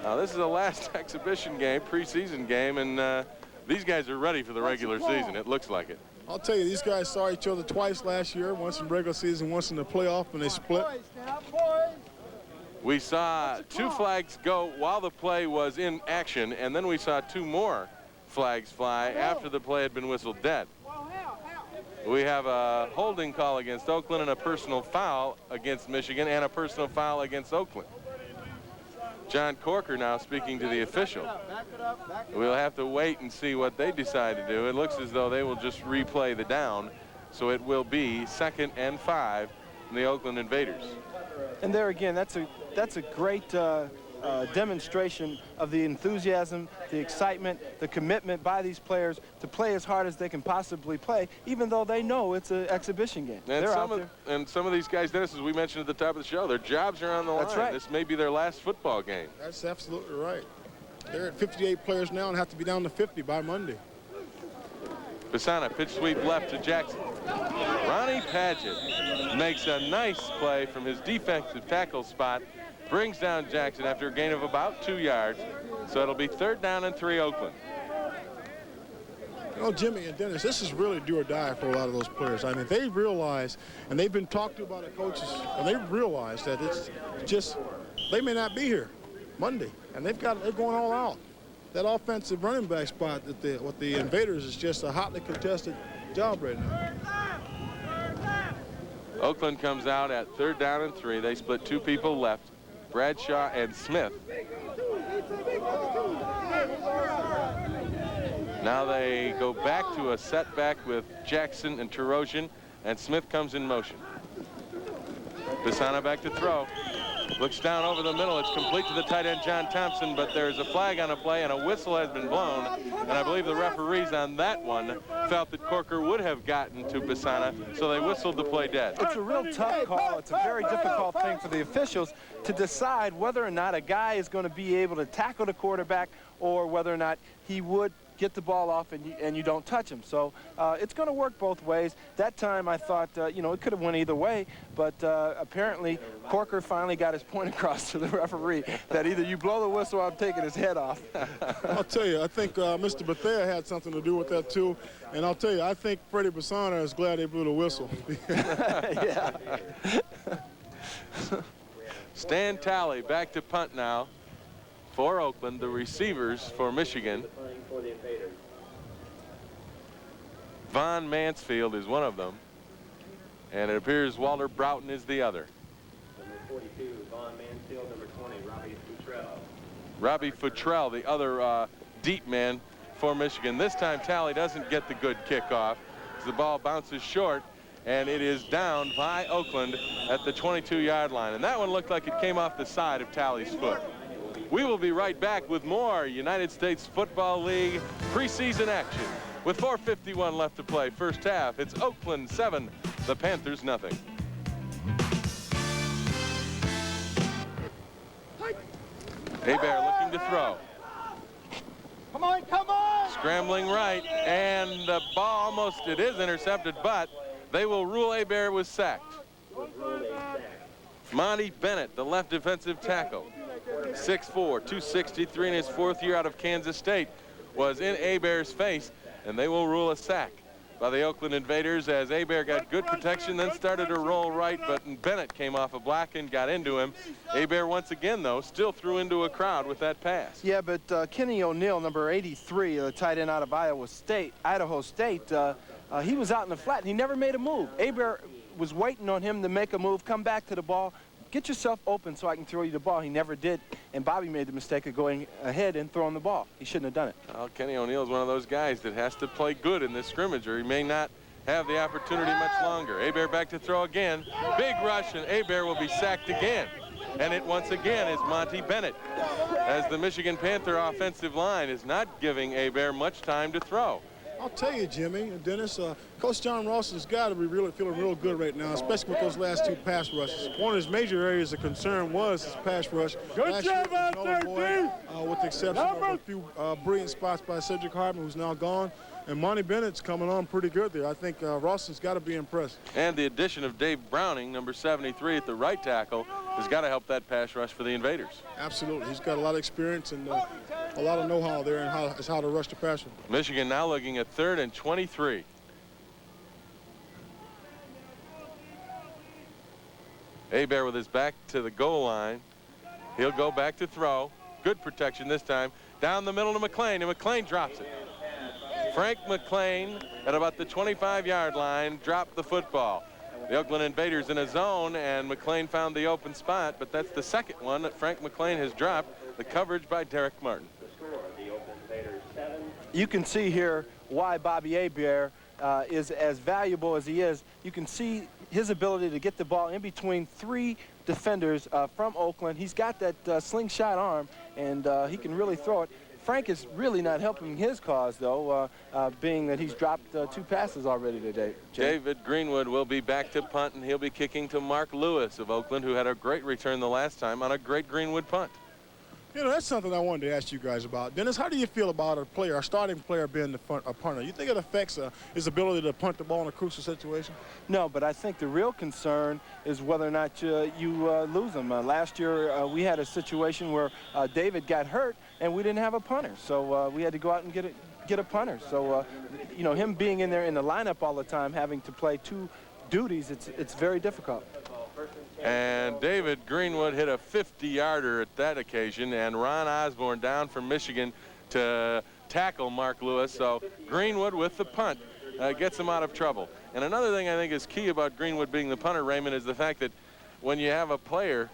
Now, this is the last exhibition game, preseason game, and these guys are ready for the regular season. It looks like it. I'll tell you, these guys saw each other twice last year, once in regular season, once in the playoff, and they split. We saw 2 flags go while the play was in action, and then we saw 2 more flags fly after the play had been whistled dead. We have a holding call against Oakland and a personal foul against Michigan and a personal foul against Oakland. John Corker now speaking to the official. We'll have to wait and see what they decide to do. It looks as though they will just replay the down, so it will be 2nd and 5 in the Oakland Invaders. And there again, that's a great demonstration of the enthusiasm, the excitement, the commitment by these players to play as hard as they can possibly play, even though they know it's an exhibition game. And some of these guys, Dennis, as we mentioned at the top of the show, their jobs are on the line. That's right. This may be their last football game. That's absolutely right. They're at 58 players now and have to be down to 50 by Monday. Pisana, pitch sweep left to Jackson. Ronnie Padgett makes a nice play from his defensive tackle spot, brings down Jackson after a gain of about 2 yards. So it'll be 3rd down and 3 Oakland. You know, Jimmy and Dennis, this is really do or die for a lot of those players. I mean, they realize, and they've been talked to by the coaches, and they realize that it's just, they may not be here Monday, and they're going all out. That offensive running back spot with the Invaders is just a hotly contested job right now. Oakland comes out at 3rd down and 3. They split 2 people left, Bradshaw and Smith. Now they go back to a setback with Jackson and Terosian, and Smith comes in motion. Pisana back to throw. Looks down over the middle. It's complete to the tight end, John Thompson, but there's a flag on a play and a whistle has been blown. And I believe the referees on that one felt that Corker would have gotten to Pisana, so they whistled the play dead. It's a real tough call. It's a very difficult thing for the officials to decide whether or not a guy is going to be able to tackle the quarterback or whether or not he would get the ball off and you don't touch him. So it's going to work both ways. That time I thought, you know, it could have went either way, but apparently Corker finally got his point across to the referee that either you blow the whistle or I'm taking his head off. I'll tell you, I think Mr. Bethea had something to do with that too. And I'll tell you, I think Freddie Pisana is glad they blew the whistle. Yeah. Stan Talley back to punt now for Oakland, the receivers for Michigan. Von Mansfield is one of them, and it appears Walter Broughton is the other. Number 42, Von Mansfield. Number 20, Robbie Futrell. Robbie Futrell, the other deep man for Michigan. This time Talley doesn't get the good kickoff as the ball bounces short, and it is down by Oakland at the 22-yard line. And that one looked like it came off the side of Talley's foot. We will be right back with more United States Football League preseason action. With 4:51 left to play first half, it's Oakland 7, the Panthers nothing. Hebert looking to throw. Come on, come on! Scrambling right, and the ball almost, it is intercepted, but they will rule Hebert was sacked. Monty Bennett, the left defensive tackle, 6'4", 263 in his fourth year out of Kansas State, was in Hebert's face, and they will rule a sack by the Oakland Invaders as Hebert got good protection, then started to roll right, but Bennett came off a block and got into him. Hebert once again, though, still threw into a crowd with that pass. Yeah, but Kenny O'Neill, number 83, the tight end out of Idaho State, he was out in the flat, and he never made a move. Hebert was waiting on him to make a move, come back to the ball, get yourself open so I can throw you the ball. He never did, and Bobby made the mistake of going ahead and throwing the ball. He shouldn't have done it. Well, Kenny O'Neill is one of those guys that has to play good in this scrimmage, or he may not have the opportunity much longer. Hebert back to throw again. Big rush, and Hebert will be sacked again. And it once again is Monty Bennett, as the Michigan Panther offensive line is not giving Hebert much time to throw. I'll tell you, Jimmy and Dennis, Coach John Ralston's got to be really feeling real good right now, especially with those last two pass rushes. One of his major areas of concern was his pass rush. Good job out there, D. With the exception of a few brilliant spots by Cedric Hartman, who's now gone. And Monty Bennett's coming on pretty good there. I think Ralston's got to be impressed. And the addition of Dave Browning, number 73 at the right tackle, has got to help that pass rush for the Invaders. Absolutely. He's got a lot of experience and a lot of know-how there and how to rush the passer. Michigan now looking at 3rd and 23. Hebert with his back to the goal line. He'll go back to throw. Good protection this time. Down the middle to McLean, and McLean drops it. Frank McLean at about the 25-yard line dropped the football. The Oakland Invaders in a zone, and McLean found the open spot, but that's the second one that Frank McLean has dropped. The coverage by Derek Martin. You can see here why Bobby Hebert is as valuable as he is. You can see his ability to get the ball in between three defenders from Oakland. He's got that slingshot arm, and he can really throw it. Frank is really not helping his cause, though, being that he's dropped 2 passes already today. David Greenwood will be back to punt, and he'll be kicking to Mark Lewis of Oakland, who had a great return the last time on a great Greenwood punt. You know, that's something I wanted to ask you guys about. Dennis, how do you feel about a starting player being a punter? You think it affects his ability to punt the ball in a crucial situation? No, but I think the real concern is whether or not you lose him. Last year, we had a situation where David got hurt, and we didn't have a punter. So we had to go out and get a punter. So, you know, him being in there in the lineup all the time, having to play 2 duties, it's very difficult. And David Greenwood hit a 50-yarder at that occasion, and Ron Osborne down from Michigan to tackle Mark Lewis. So Greenwood with the punt gets him out of trouble. And another thing I think is key about Greenwood being the punter, Raymond, is the fact that when you have a player,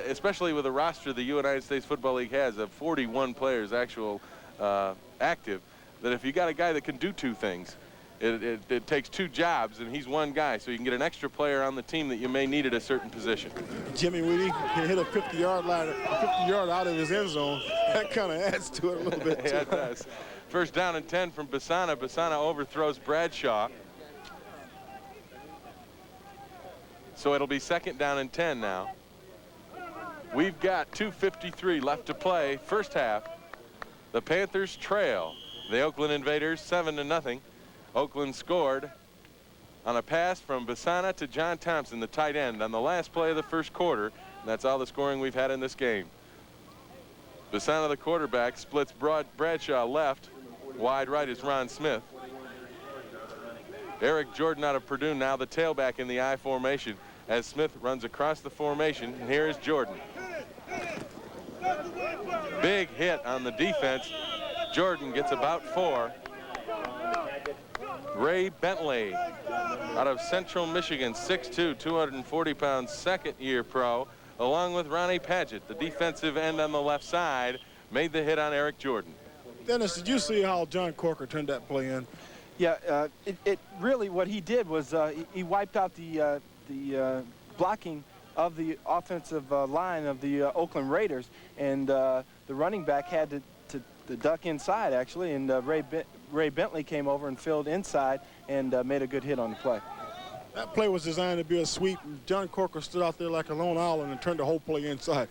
especially with a roster the United States Football League has of 41 players active, that if you got a guy that can do 2 things, it takes two jobs, and he's one guy, so you can get an extra player on the team that you may need at a certain position. Jimmy, when he can hit a 50-yard line, 50-yard out of his end zone, that kind of adds to it a little bit. Yeah, it does. First down and 10 from Basana. Basana overthrows Bradshaw. So it'll be second down and 10 now. We've got 2:53 left to play, first half. The Panthers trail the Oakland Invaders 7-0. Oakland scored on a pass from Basana to John Thompson, the tight end, on the last play of the first quarter. And that's all the scoring we've had in this game. Basana, the quarterback, splits Bradshaw left. Wide right is Ron Smith. Eric Jordan out of Purdue, now the tailback in the I formation, as Smith runs across the formation. And here is Jordan. Big hit on the defense. Jordan gets about 4. Ray Bentley out of Central Michigan, 6'2", 240-pound, second-year pro, along with Ronnie Padgett, the defensive end on the left side, made the hit on Eric Jordan. Dennis, did you see how John Corker turned that play in? Yeah, it really, what he did was he wiped out the blocking of the offensive line of the Oakland Raiders, and the running back had to duck inside, actually, and Ray Bentley came over and filled inside and made a good hit on the play. That play was designed to be a sweep, and John Corker stood out there like a lone island and turned the whole play inside.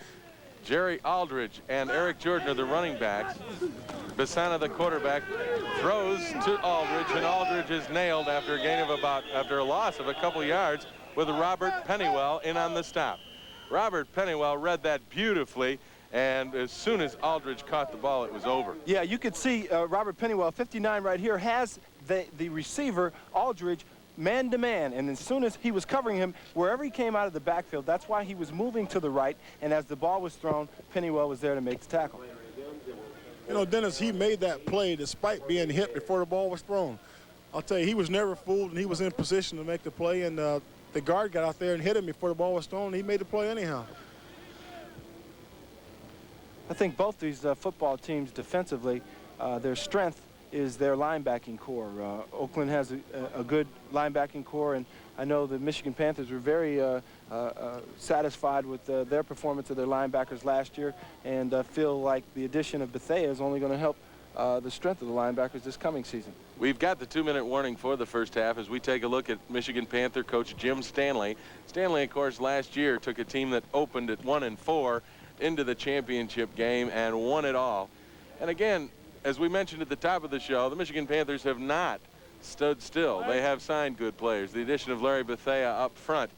Jerry Aldridge and Eric Jordan are the running backs. Basana, the quarterback, throws to Aldridge, and Aldridge is nailed after a loss of a couple yards, with Robert Pennywell in on the stop. Robert Pennywell read that beautifully, and as soon as Aldridge caught the ball, it was over. Yeah, you could see Robert Pennywell, 59 right here, has the receiver, Aldridge, man-to-man, and as soon as he was covering him, wherever he came out of the backfield, that's why he was moving to the right, and as the ball was thrown, Pennywell was there to make the tackle. You know, Dennis, he made that play despite being hit before the ball was thrown. I'll tell you, he was never fooled, and he was in position to make the play, and the guard got out there and hit him before the ball was thrown, and he made the play anyhow. I think both these football teams defensively, their strength is their linebacking core. Oakland has a good linebacking core, and I know the Michigan Panthers were very satisfied with their performance of their linebackers last year, and feel like the addition of Bethea is only going to help the strength of the linebackers this coming season. We've got the 2-minute warning for the first half as we take a look at Michigan Panther coach Jim Stanley. Stanley, of course, last year took a team that opened at 1-4 into the championship game and won it all. And again, as we mentioned at the top of the show, the Michigan Panthers have not stood still. They have signed good players. The addition of Larry Bethea up front.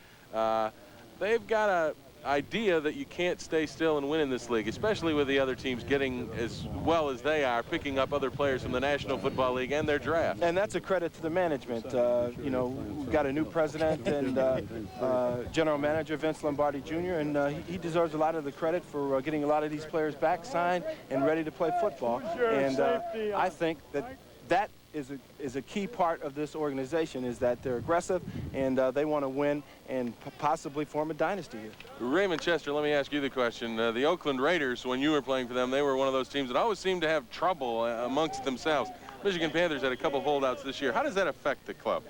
They've got an idea that you can't stay still and win in this league, especially with the other teams getting as well as they are, picking up other players from the National Football League and their draft. And that's a credit to the management. You know, we've got a new president and general manager, Vince Lombardi Jr., and he deserves a lot of the credit for getting a lot of these players back signed and ready to play football. And I think that is a key part of this organization, is that they're aggressive and they want to win and possibly form a dynasty here. Raymond Chester, let me ask you the question. The Oakland Raiders, when you were playing for them, they were one of those teams that always seemed to have trouble amongst themselves. Michigan Panthers had a couple holdouts this year. How does that affect the club?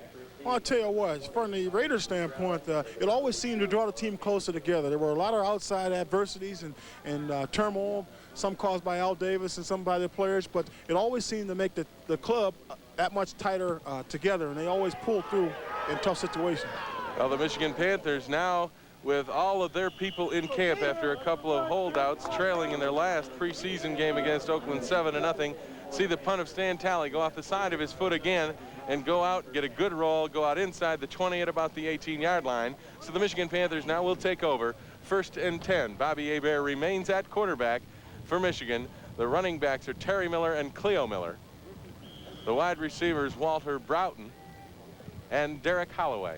Well, I'll tell you what, from the Raiders standpoint, it always seemed to draw the team closer together. There were a lot of outside adversities and turmoil, some caused by Al Davis and some by the players, but it always seemed to make the club that much tighter together, and they always pulled through in tough situations. Well, the Michigan Panthers now, with all of their people in camp after a couple of holdouts, trailing in their last preseason game against Oakland 7-0, see the punt of Stan Talley go off the side of his foot again and go out, get a good roll, go out inside the 20 at about the 18-yard line. So the Michigan Panthers now will take over. 1st and 10. Bobby Hebert remains at quarterback for Michigan. The running backs are Terry Miller and Cleo Miller. The wide receivers, Walter Broughton and Derek Holloway.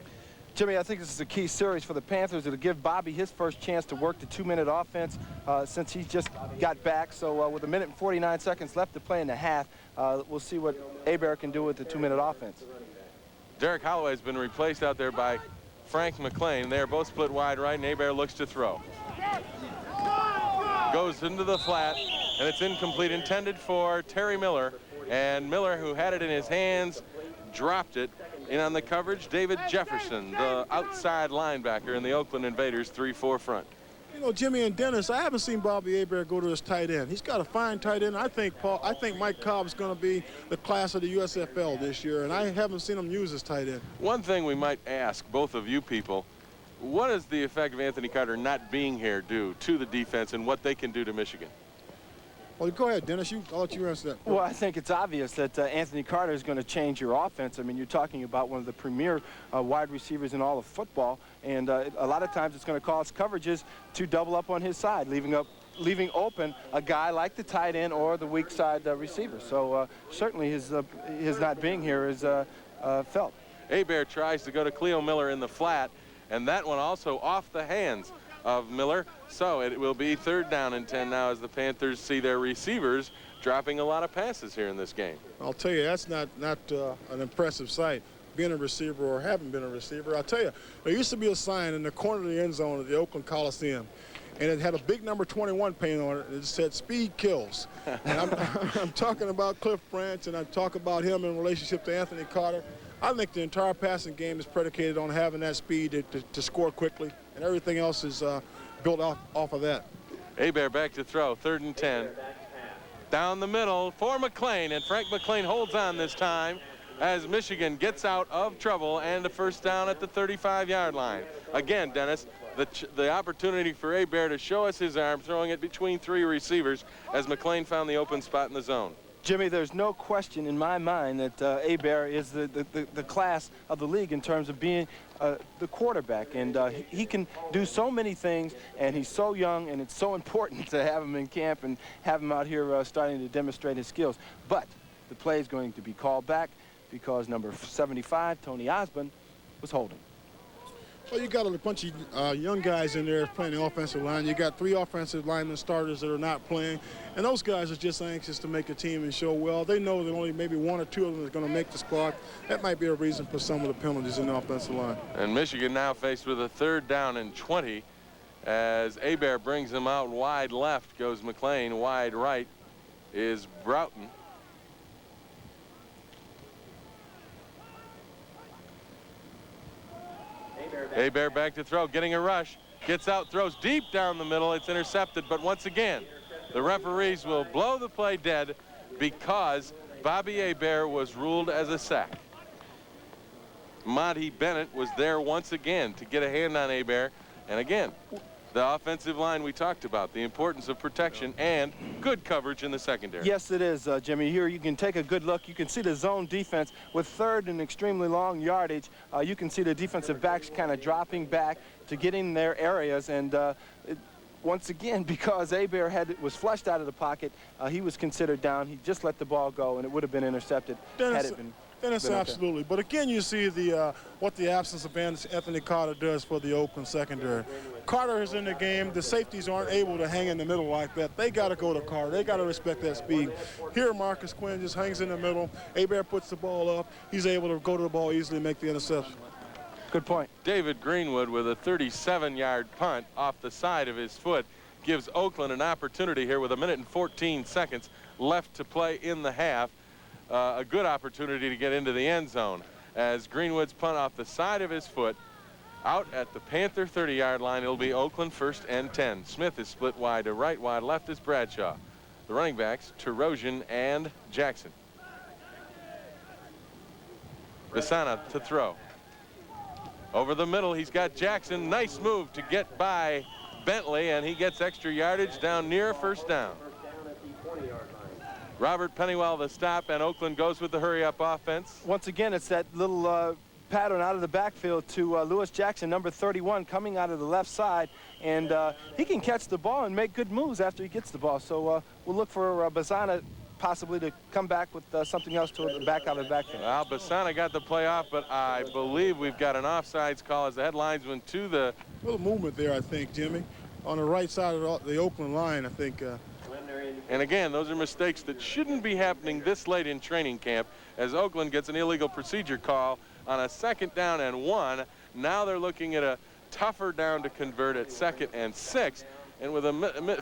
Jimmy, I think this is a key series for the Panthers. It'll give Bobby his first chance to work the 2-minute offense since he just got back. So with 1 minute and 49 seconds left to play in the half, we'll see what Hebert can do with the 2-minute offense. Derek Holloway has been replaced out there by Frank McLean. They are both split wide right, and Hebert looks to throw. Goes into the flat, and it's incomplete, intended for Terry Miller. And Miller, who had it in his hands, dropped it. In on the coverage, David Jefferson, the outside linebacker in the Oakland Invaders 3-4 front. You know, Jimmy and Dennis, I haven't seen Bobby Hebert go to his tight end. He's got a fine tight end. I think Mike Cobb's going to be the class of the USFL this year, and I haven't seen him use his tight end. One thing we might ask both of you people, what is the effect of Anthony Carter not being here do to the defense and what they can do to Michigan? Well, go ahead, Dennis. I'll let you answer that. Well, I think it's obvious that Anthony Carter is going to change your offense. I mean, you're talking about one of the premier wide receivers in all of football, and a lot of times it's going to cause coverages to double up on his side, leaving open a guy like the tight end or the weak side receiver. So certainly his not being here is felt. Hebert tries to go to Cleo Miller in the flat, and that one also off the hands of Miller. So it will be 3rd down and 10 now as the Panthers see their receivers dropping a lot of passes here in this game. I'll tell you, that's not an impressive sight, being a receiver or having been a receiver. I'll tell you, there used to be a sign in the corner of the end zone of the Oakland Coliseum, and it had a big number 21 painted on it. It said, "Speed kills." And I'm talking about Cliff Branch, and I talk about him in relationship to Anthony Carter. I think the entire passing game is predicated on having that speed to score quickly, and everything else is built off of that. Hebert back to throw, 3rd and 10. Down the middle for McClain, and Frank McClain holds on this time as Michigan gets out of trouble and a 1st down at the 35-yard line. Again, Dennis, the opportunity for Hebert to show us his arm, throwing it between 3 receivers as McClain found the open spot in the zone. Jimmy, there's no question in my mind that Hebert is the class of the league in terms of being the quarterback. And he can do so many things, and he's so young, and it's so important to have him in camp and have him out here starting to demonstrate his skills. But the play is going to be called back because number 75, Tony Osborne, was holding. Well, you got a bunch of young guys in there playing the offensive line. You got 3 offensive linemen starters that are not playing, and those guys are just anxious to make a team and show well. They know that only maybe 1 or 2 of them is going to make the squad. That might be a reason for some of the penalties in the offensive line. And Michigan now faced with a 3rd down and 20 as Hebert brings them out wide left, goes McClain, wide right is Broughton. Hebert back to throw, getting a rush, gets out, throws deep down the middle. It's intercepted, but once again, the referees will blow the play dead because Bobby Hebert was ruled as a sack. Monty Bennett was there once again to get a hand on Hebert, and again, the offensive line we talked about, the importance of protection and good coverage in the secondary. Yes, it is, Jimmy. Here you can take a good look. You can see the zone defense with 3rd and extremely long yardage. You can see the defensive backs kind of dropping back to get in their areas. And once again, because Hebert was flushed out of the pocket, he was considered down. He just let the ball go, and it would have been intercepted had it been. Dennis, absolutely. But again, you see what the absence of Anthony Carter does for the Oakland secondary. Carter is in the game. The safeties aren't able to hang in the middle like that. They got to go to Carter. They got to respect that speed. Here, Marcus Quinn just hangs in the middle. Hebert puts the ball up. He's able to go to the ball easily and make the interception. Good point. David Greenwood with a 37-yard punt off the side of his foot gives Oakland an opportunity here with 1 minute and 14 seconds left to play in the half. A good opportunity to get into the end zone as Greenwood's punt off the side of his foot out at the Panther 30-yard line. It'll be Oakland 1st and 10. Smith is split wide to right, wide left is Bradshaw. The running backs, Terosian and Jackson. Visana to throw. Over the middle, he's got Jackson. Nice move to get by Bentley, and he gets extra yardage down near 1st down. Robert Pennywell the stop, and Oakland goes with the hurry-up offense. Once again, it's that little pattern out of the backfield to Lewis Jackson, number 31, coming out of the left side. And he can catch the ball and make good moves after he gets the ball. So we'll look for Bazana possibly to come back with something else to back out of the backfield. Well, Bazana got the play off, but I believe we've got an offsides call as the head linesman to the... A little movement there, I think, Jimmy. On the right side of the Oakland line, I think... And again, those are mistakes that shouldn't be happening this late in training camp as Oakland gets an illegal procedure call on a 2nd down and 1. Now they're looking at a tougher down to convert at 2nd and 6. And with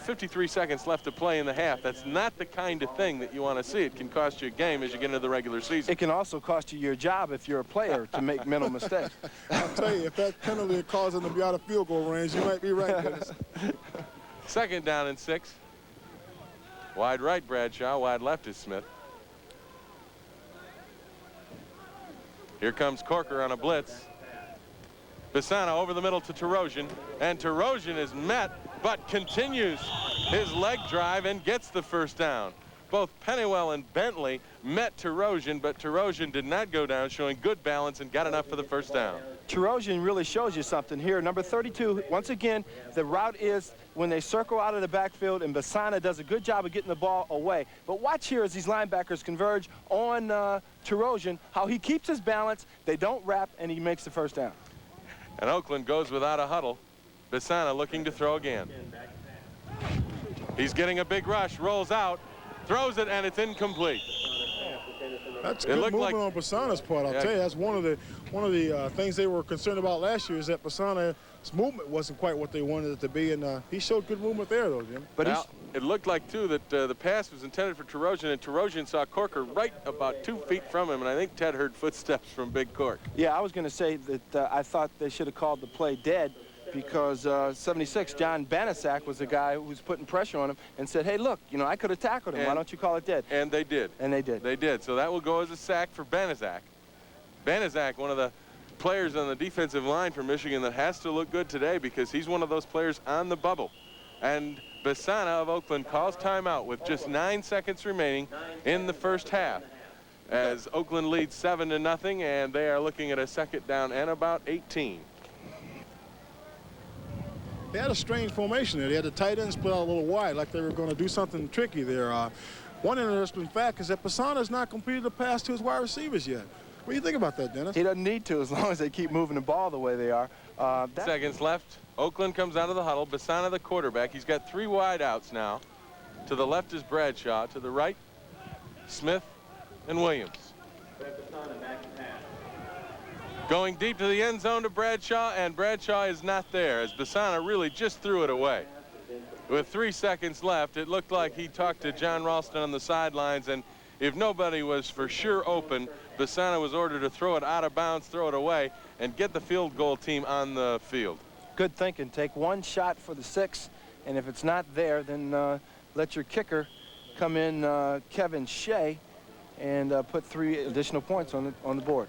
53 seconds left to play in the half, that's not the kind of thing that you want to see. It can cost you a game as you get into the regular season. It can also cost you your job if you're a player to make mental mistakes. I'll tell you, if that penalty caused them to be out of field goal range, you might be right, Dennis. Second down and 6. Wide right, Bradshaw. Wide left is Smith. Here comes Corker on a blitz. Bisana over the middle to Terosian, and Terosian is met, but continues his leg drive and gets the first down. Both Pennywell and Bentley met Terosian, but Terosian did not go down, showing good balance and got enough for the first down. Terosian really shows you something here. Number 32, once again, the route is when they circle out of the backfield, and Bisana does a good job of getting the ball away. But watch here as these linebackers converge on Terosian, how he keeps his balance, they don't wrap, and he makes the first down. And Oakland goes without a huddle. Bisana looking to throw again. He's getting a big rush, rolls out, throws it, and it's incomplete. That's good movement on Bisana's part. I'll tell you, that's one of the things they were concerned about last year, is that Bisana's movement wasn't quite what they wanted it to be, and he showed good movement there, though, Jim. But it looked like, too, that the pass was intended for Terosian, and Terosian saw Corker right about 2 feet from him, and I think Ted heard footsteps from Big Cork. Yeah, I was going to say that I thought they should have called the play dead, because 76, John Banasak was the guy who was putting pressure on him and said, hey, look, you know, I could have tackled him. Why don't you call it dead? And they did. And they did. They did. So that will go as a sack for Banasak. Banasak, one of the players on the defensive line for Michigan that has to look good today, because he's one of those players on the bubble. And Bisana of Oakland calls timeout with just 9 seconds remaining in the first half, as Oakland leads 7-0, and they are looking at a second down and about 18. They had a strange formation there. They had the tight end split out a little wide, like they were going to do something tricky there. One interesting fact is that Bisana has not completed a pass to his wide receivers yet. What do you think about that, Dennis? He doesn't need to, as long as they keep moving the ball the way they are. Seconds left. Oakland comes out of the huddle. Bisana, the quarterback. He's got 3 wide outs now. To the left is Bradshaw. To the right, Smith and Williams. Going deep to the end zone to Bradshaw, and Bradshaw is not there, as Bisana really just threw it away. With 3 seconds left, it looked like he talked to John Ralston on the sidelines, and if nobody was for sure open, Bisana was ordered to throw it out of bounds, throw it away, and get the field goal team on the field. Good thinking. Take 1 shot for the 6, and if it's not there, then let your kicker come in, Kevin Shea, and put 3 additional points on the board.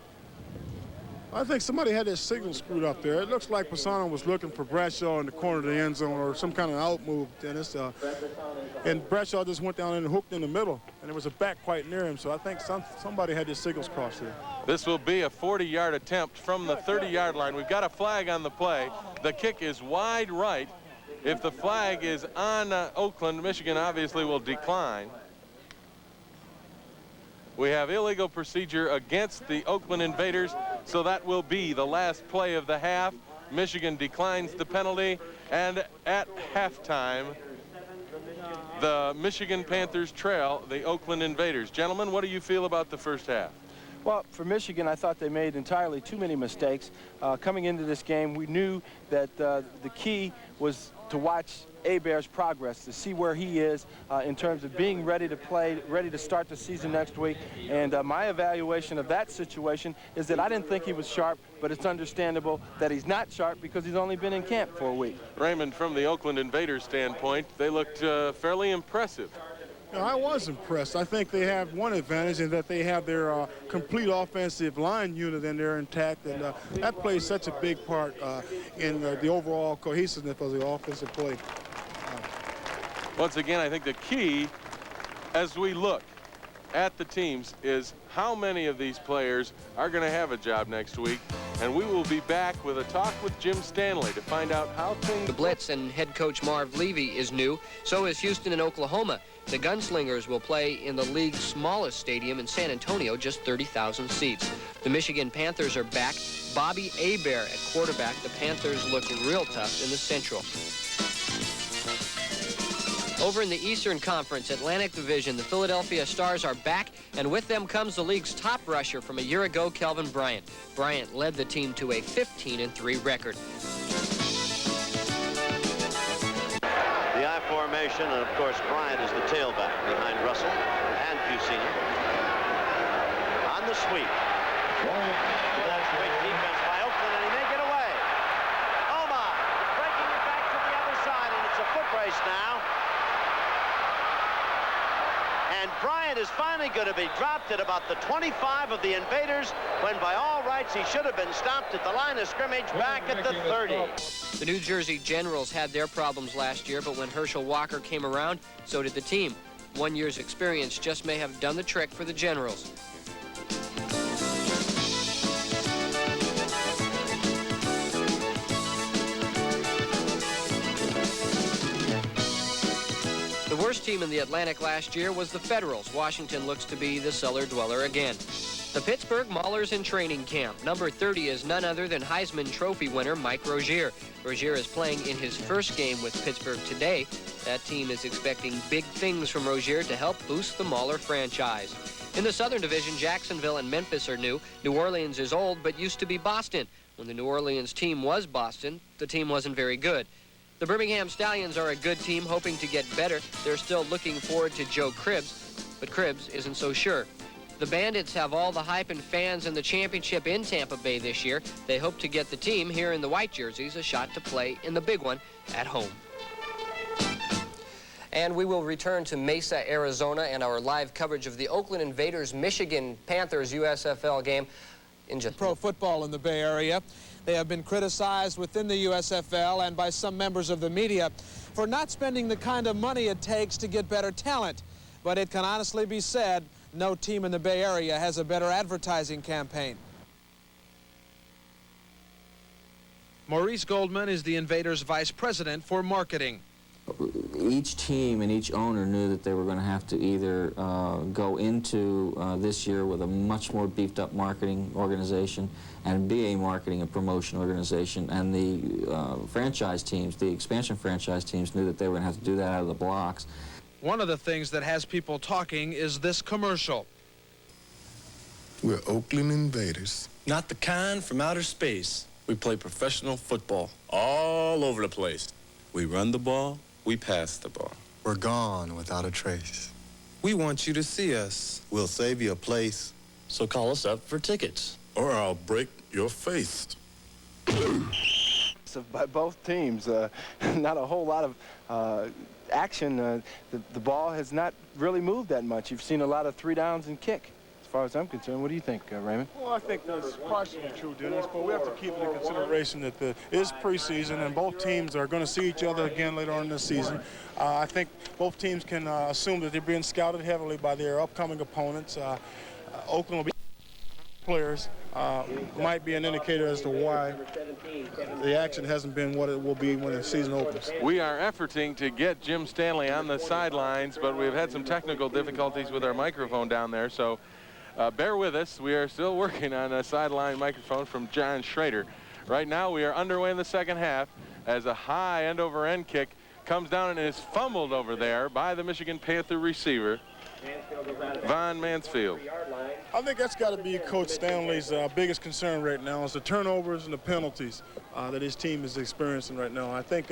I think somebody had their signal screwed up there. It looks like Bisana was looking for Bradshaw in the corner of the end zone or some kind of out move, Dennis. And Bradshaw just went down and hooked in the middle, and there was a back quite near him. So I think somebody had their signals crossed there. This will be a 40-yard attempt from the 30-yard line. We've got a flag on the play. The kick is wide right. If the flag is on Oakland, Michigan obviously will decline. We have illegal procedure against the Oakland Invaders, so that will be the last play of the half. Michigan declines the penalty, and at halftime, the Michigan Panthers trail the Oakland Invaders. Gentlemen, what do you feel about the first half? Well, for Michigan, I thought they made entirely too many mistakes. Coming into this game, we knew that the key was to watch Hebert's progress, to see where he is in terms of being ready to play, ready to start the season next week. And my evaluation of that situation is that I didn't think he was sharp, but it's understandable that he's not sharp because he's only been in camp for a week. Raymond, from the Oakland Invaders standpoint, they looked fairly impressive. You know, I was impressed. I think they have one advantage in that they have their complete offensive line unit in there intact, and that plays such a big part in the overall cohesiveness of the offensive play. Once again, I think the key, as we look at the teams, is how many of these players are going to have a job next week. And we will be back with a talk with Jim Stanley to find out how things... The Blitz and head coach Marv Levy is new. So is Houston and Oklahoma. The Gunslingers will play in the league's smallest stadium in San Antonio, just 30,000 seats. The Michigan Panthers are back. Bobby Hebert at quarterback. The Panthers look real tough in the Central. Over in the Eastern Conference Atlantic Division, the Philadelphia Stars are back, and with them comes the league's top rusher from a year ago, Kelvin Bryant. Bryant led the team to a 15-3 record. formation, and of course Bryant is the tailback behind Russell and Fusina. On the sweep. Great defense by Oakland, and he may get away. Oh my! He's breaking it back to the other side, and it's a foot race now. And Bryant is finally going to be dropped at about the 25 of the Invaders, when by all rights he should have been stopped at the line of scrimmage back at the 30. The New Jersey Generals had their problems last year, but when Herschel Walker came around, so did the team. 1 year's experience just may have done the trick for the Generals. The worst team in the Atlantic last year was the Federals. Washington looks to be the cellar dweller again. The Pittsburgh Maulers in training camp. Number 30 is none other than Heisman Trophy winner Mike Rozier. Rozier is playing in his first game with Pittsburgh today. That team is expecting big things from Rozier to help boost the Mauler franchise. In the Southern Division, Jacksonville and Memphis are new. New Orleans is old but used to be Boston. When the New Orleans team was Boston, the team wasn't very good. The Birmingham Stallions are a good team, hoping to get better. They're still looking forward to Joe Cribbs, but Cribbs isn't so sure. The Bandits have all the hype and fans in the championship in Tampa Bay this year. They hope to get the team here in the white jerseys a shot to play in the big one at home. And we will return to Mesa, Arizona, and our live coverage of the Oakland Invaders Michigan Panthers USFL game in just pro football in the Bay Area. They have been criticized within the USFL and by some members of the media for not spending the kind of money it takes to get better talent. But it can honestly be said, no team in the Bay Area has a better advertising campaign. Maurice Goldman is the Invaders' vice president for marketing. Each team and each owner knew that they were going to have to either go into this year with a much more beefed up marketing organization and be a marketing and promotion organization. And the franchise teams, the expansion franchise teams, knew that they were going to have to do that out of the blocks. One of the things that has people talking is this commercial. We're Oakland Invaders. Not the kind from outer space. We play professional football all over the place. We run the ball. We pass the ball. We're gone without a trace. We want you to see us. We'll save you a place. So call us up for tickets. Or I'll break your face. By both teams, not a whole lot of action. The ball has not really moved that much. You've seen a lot of 3 downs and kick. As far as I'm concerned, what do you think, Raymond? Well, I think that's partially true, Dennis, but we have to keep into consideration that it is preseason and both teams are going to see each other again later on in the season. I think both teams can assume that they're being scouted heavily by their upcoming opponents. Oakland will be players. Might be an indicator as to why the action hasn't been what it will be when the season opens. We are efforting to get Jim Stanley on the sidelines, but we've had some technical difficulties with our microphone down there, so bear with us. We are still working on a sideline microphone from John Schrader. Right now we are underway in the second half as a high end-over-end kick comes down and is fumbled over there by the Michigan Panther receiver, Von Mansfield. I think that's got to be Coach Stanley's biggest concern right now is the turnovers and the penalties that his team is experiencing right now. I think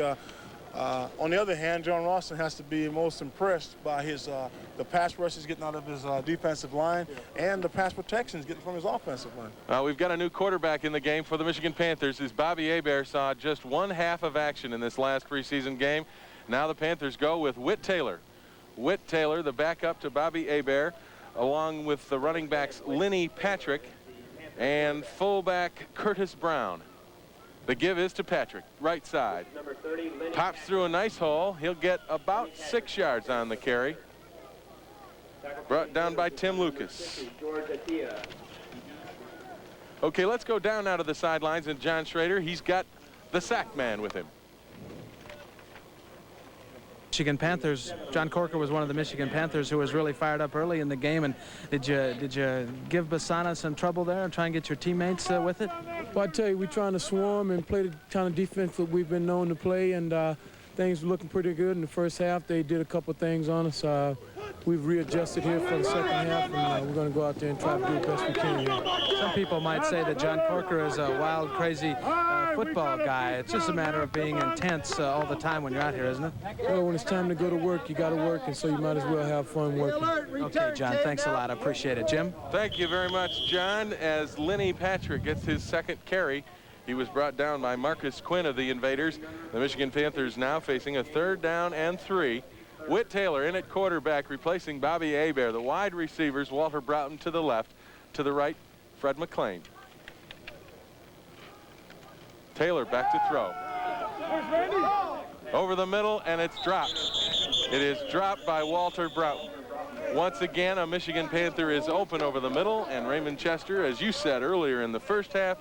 on the other hand, John Ralston has to be most impressed by his the pass rushes getting out of his defensive line and the pass protections getting from his offensive line. We've got a new quarterback in the game for the Michigan Panthers. As Bobby Hebert saw just 1/2 of action in this last preseason game. Now the Panthers go with Whit Taylor. Whit Taylor, the backup to Bobby Hebert, along with the running backs Lenny Patrick and fullback Curtis Brown. The give is to Patrick, right side. Pops through a nice hole. He'll get about 6 yards on the carry. Brought down by Tim Lucas. Okay, let's go down now to the sidelines, and John Schrader, he's got the sack man with him. Michigan Panthers. John Corker was one of the Michigan Panthers who was really fired up early in the game. And did you give Basana some trouble there and try and get your teammates with it? Well, I tell you, we're trying to swarm and play the kind of defense that we've been known to play, and things were looking pretty good in the first half. They did a couple things on us. we've readjusted here for the second half, and we're going to go out there and try to do the best we can here. Some people might say that John Corker is a wild, crazy football guy. It's just a matter of being intense all the time when you're out here, isn't it? Well, when it's time to go to work, you got to work, and so you might as well have fun working. Okay, John, thanks a lot. I appreciate it. Jim? Thank you very much, John. As Lenny Patrick gets his second carry, he was brought down by Marcus Quinn of the Invaders. The Michigan Panthers now facing a 3rd down and 3. Whit Taylor in at quarterback, replacing Bobby Hebert. The wide receivers, Walter Broughton to the left, to the right, Fred McLean. Taylor back to throw. Over the middle, and it's dropped. It is dropped by Walter Broughton. Once again, a Michigan Panther is open over the middle, and Raymond Chester, as you said earlier in the first half,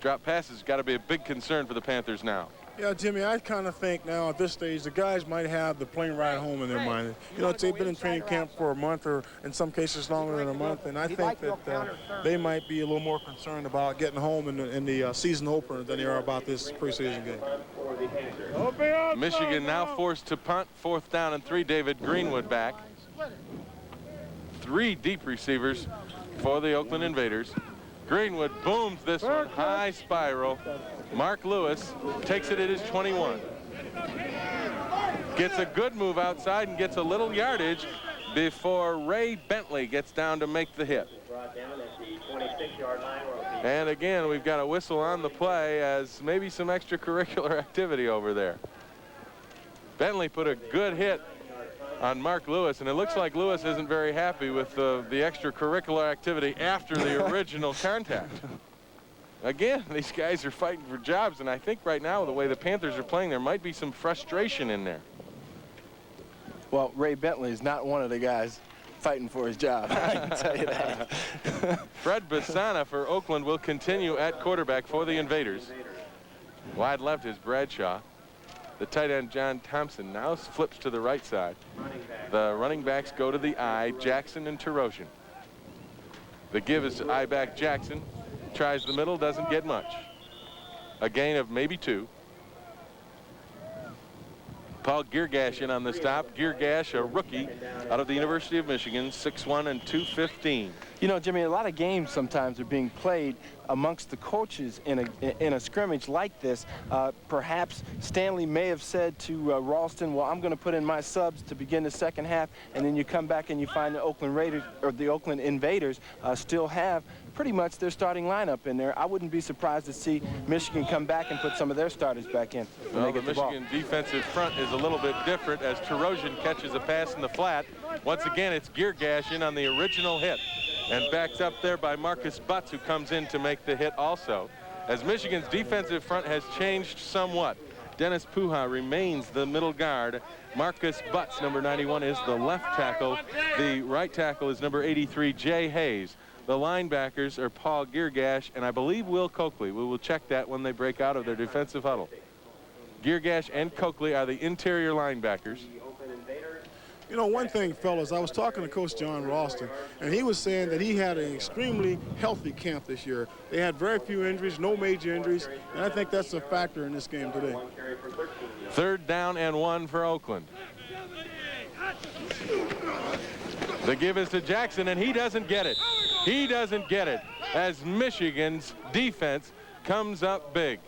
drop passes got to be a big concern for the Panthers now. Yeah, Jimmy, I kind of think now at this stage the guys might have the plane ride home in their mind. You know, they've been in training camp for a month or in some cases longer than a month, and I think that they might be a little more concerned about getting home in the season opener than they are about this preseason game. Michigan now forced to punt, 4th down and 3. David Greenwood back. 3 deep receivers for the Oakland Invaders. Greenwood booms this one, high spiral. Mark Lewis takes it at his 21. Gets a good move outside and gets a little yardage before Ray Bentley gets down to make the hit. And again, we've got a whistle on the play as maybe some extracurricular activity over there. Bentley put a good hit on Mark Lewis, and it looks like Lewis isn't very happy with the extracurricular activity after the original contact. Again, these guys are fighting for jobs, and I think right now, the way the Panthers are playing, there might be some frustration in there. Well, Ray Bentley is not one of the guys fighting for his job, I can tell you that. Fred Bassana for Oakland will continue at quarterback for the Invaders. Wide left is Bradshaw. The tight end, John Thompson, now flips to the right side. The running backs go to the I, Jackson and Terosian. The give is to I-back Jackson. Tries the middle, doesn't get much. A gain of maybe 2. Paul Geargash in on the stop. Geargash, a rookie out of the University of Michigan, 6'1" and 215. You know, Jimmy, a lot of games sometimes are being played amongst the coaches in a scrimmage like this. Perhaps Stanley may have said to Ralston, well, I'm going to put in my subs to begin the second half, and then you come back and you find the Oakland Raiders or the Oakland Invaders still have pretty much their starting lineup in there. I wouldn't be surprised to see Michigan come back and put some of their starters back in when they get the ball. The Michigan defensive front is a little bit different as Terosian catches a pass in the flat. Once again, it's Geargash in on the original hit and backed up there by Marcus Butts, who comes in to make the hit also. As Michigan's defensive front has changed somewhat. Dennis Puha remains the middle guard. Marcus Butts, number 91, is the left tackle. The right tackle is number 83, Jay Hayes. The linebackers are Paul Geargash and I believe Will Coakley. We will check that when they break out of their defensive huddle. Geargash and Coakley are the interior linebackers. You know, one thing, fellas, I was talking to Coach John Ralston, and he was saying that he had an extremely healthy camp this year. They had very few injuries, no major injuries, and I think that's a factor in this game today. 3rd down and 1 for Oakland. The give is to Jackson, and he doesn't get it. He doesn't get it as Michigan's defense comes up big.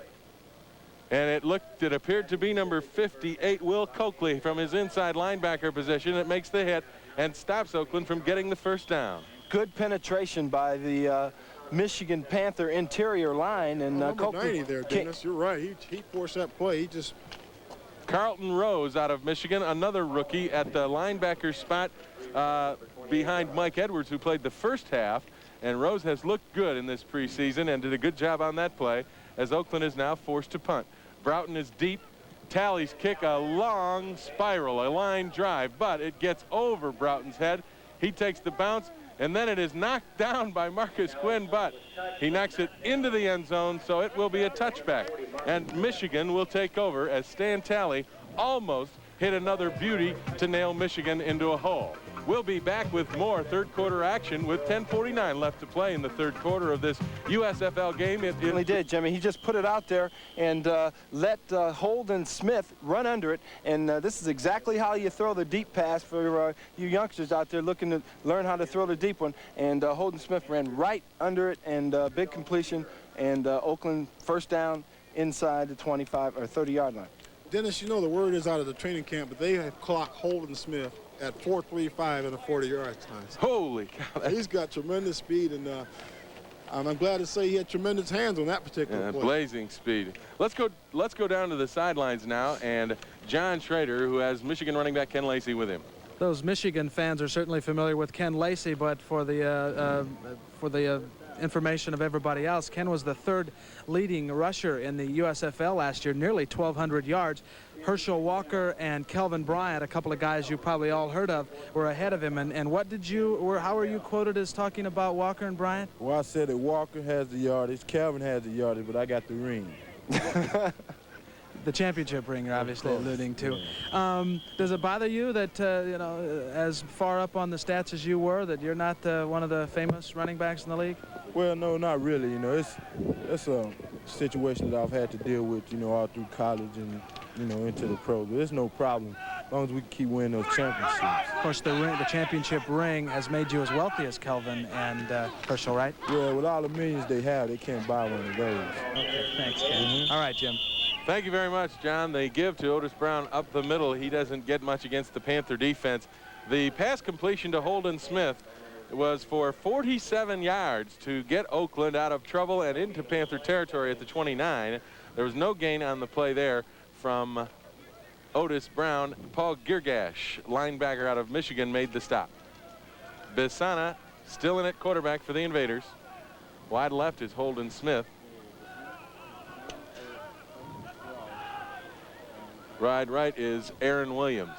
And it appeared to be number 58, Will Coakley, from his inside linebacker position. It makes the hit and stops Oakland from getting the 1st down. Good penetration by the Michigan Panther interior line, and Coakley 90 there, Dennis. You're right. He forced that play. He just. Carlton Rose out of Michigan, another rookie at the linebacker spot behind Mike Edwards, who played the first half. And Rose has looked good in this preseason and did a good job on that play as Oakland is now forced to punt. Broughton is deep. Talley's kick, a long spiral, a line drive, but it gets over Broughton's head. He takes the bounce, and then it is knocked down by Marcus Quinn, but he knocks it into the end zone, so it will be a touchback. And Michigan will take over as Stan Talley almost hit another beauty to nail Michigan into a hole. We'll be back with more third quarter action with 10:49 left to play in the third quarter of this USFL game. It really did, Jimmy. He just put it out there and let Holden Smith run under it. And this is exactly how you throw the deep pass for you youngsters out there looking to learn how to throw the deep one. And Holden Smith ran right under it, and big completion. And Oakland first down inside the 25 or 30-yard line. Dennis, you know the word is out of the training camp, but they have clocked Holden Smith at 4.35 in a 40-yard time. Holy cow. He's got tremendous speed, and I'm glad to say he had tremendous hands on that particular play. Blazing speed. Let's go down to the sidelines now, and John Schrader, who has Michigan running back Ken Lacey with him. Those Michigan fans are certainly familiar with Ken Lacey, but for the information of everybody else, Ken was the third leading rusher in the USFL last year, nearly 1,200 yards. Herschel Walker and Kelvin Bryant, a couple of guys you probably all heard of, were ahead of him. And what did you, or how are you quoted as talking about Walker and Bryant? Well, I said that Walker has the yardage, Kelvin has the yardage, but I got the ring. The championship ring you're obviously alluding to. Does it bother you that, you know, as far up on the stats as you were, that you're not one of the famous running backs in the league? Well, no, not really. You know, it's a situation that I've had to deal with, you know, all through college and, you know, into the pros. But it's no problem as long as we keep winning those championships. Of course, the championship ring has made you as wealthy as Kelvin and Herschel, right? Yeah, with all the millions they have, they can't buy one of those. Okay, thanks, Ken. All right, Jim. Thank you very much, John. They give to Otis Brown up the middle. He doesn't get much against the Panther defense. The pass completion to Holden Smith was for 47 yards to get Oakland out of trouble and into Panther territory at the 29. There was no gain on the play there from Otis Brown. Paul Girgash, linebacker out of Michigan, made the stop. Bisana still in at quarterback for the Invaders. Wide left is Holden Smith. Wide right is Aaron Williams.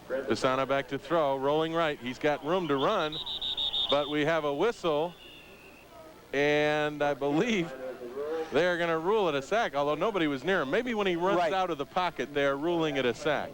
Bisana back to throw, rolling right. He's got room to run, but we have a whistle, and I believe they're going to rule it a sack, although nobody was near him. Maybe when he runs out of the pocket, they're ruling it a sack.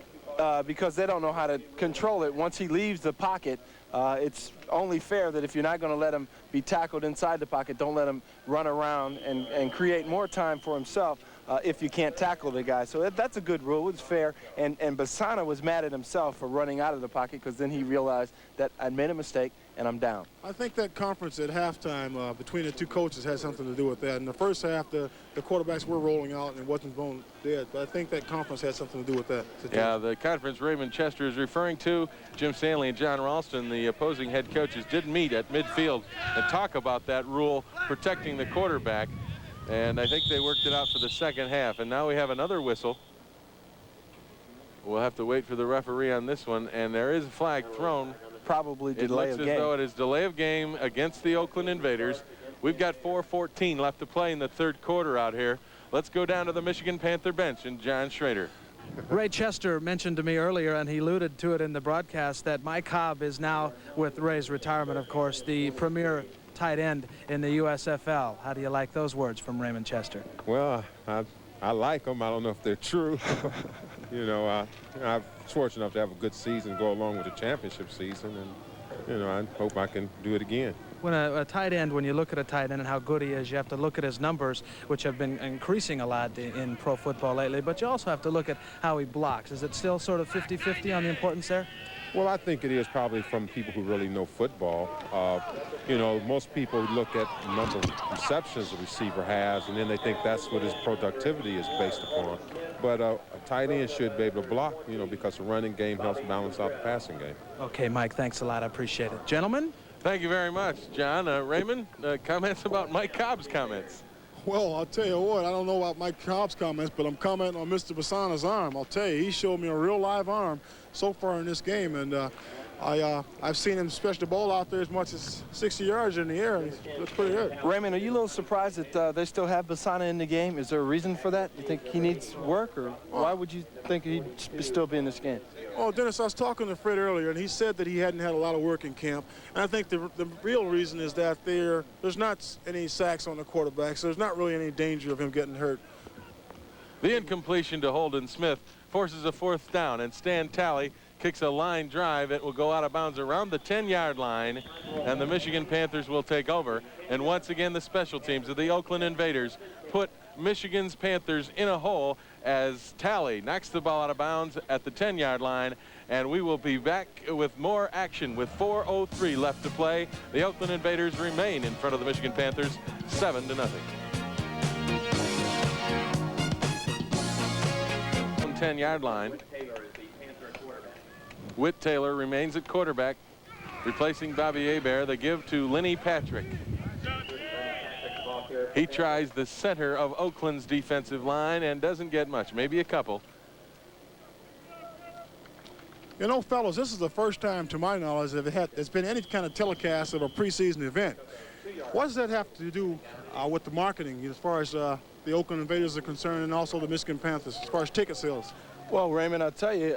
Because they don't know how to control it. Once he leaves the pocket, it's only fair that if you're not going to let him be tackled inside the pocket, don't let him run around and create more time for himself if you can't tackle the guy. So that's a good rule. It's fair. And Bisana was mad at himself for running out of the pocket because then he realized that I made a mistake and I'm down. I think that conference at halftime between the two coaches had something to do with that. In the first half, the quarterbacks were rolling out and it wasn't going dead. But I think that conference had something to do with that. Yeah, the conference Raymond Chester is referring to. Jim Stanley and John Ralston, the opposing head coaches, did meet at midfield and talk about that rule protecting the quarterback. And I think they worked it out for the second half. And now we have another whistle. We'll have to wait for the referee on this one. And there is a flag thrown. Probably delay of game. It looks as though it is delay of game against the Oakland Invaders. We've got 4:14 left to play in the third quarter out here. Let's go down to the Michigan Panther bench and John Schrader. Ray Chester mentioned to me earlier, and he alluded to it in the broadcast, that Mike Cobb is now, with Ray's retirement, of course, the premier tight end in the USFL. How do you like those words from Raymond Chester? Well, I like them. I don't know if they're true. You know, I'm fortunate enough to have a good season go along with the championship season, and, you know, I hope I can do it again. When a tight end, when you look at a tight end and how good he is, you have to look at his numbers, which have been increasing a lot in pro football lately, but you also have to look at how he blocks. Is it still sort of 50-50 on the importance there? Well, I think it is probably from people who really know football. You know, most people look at the number of receptions a receiver has, and then they think that's what his productivity is based upon. But a tight end should be able to block, you know, because the running game helps balance out the passing game. Okay, Mike, thanks a lot. I appreciate it. Gentlemen? Thank you very much, John. Raymond, comments about Mike Cobb's comments? Well, I'll tell you what, I don't know about Mike Cobb's comments, but I'm commenting on Mr. Bisana's arm. I'll tell you, he showed me a real live arm so far in this game, and I've seen him stretch the ball out there as much as 60 yards in the air. That's pretty good. Raymond, are you a little surprised that they still have Bisana in the game? Is there a reason for that? You think he needs work, or why would you think he'd still be in this game? Oh, Dennis, I was talking to Fred earlier, and he said that he hadn't had a lot of work in camp. And I think the real reason is that there's not any sacks on the quarterback, so there's not really any danger of him getting hurt. The incompletion to Holden Smith forces a fourth down, and Stan Talley kicks a line drive. It will go out of bounds around the 10-yard line, and the Michigan Panthers will take over. And once again, the special teams of the Oakland Invaders put Michigan's Panthers in a hole as Talley knocks the ball out of bounds at the 10-yard line. And we will be back with more action with 4:03 left to play. The Oakland Invaders remain in front of the Michigan Panthers 7-0. 10-yard line. Whit Taylor remains at quarterback, replacing Bobby Hebert. The give to Lenny Patrick. He tries the center of Oakland's defensive line and doesn't get much, maybe a couple. You know, fellas, this is the first time, to my knowledge, that there's been any kind of telecast of a preseason event. What does that have to do with the marketing as far as the Oakland Invaders are concerned, and also the Michigan Panthers as far as ticket sales? Well, Raymond, I'll tell you,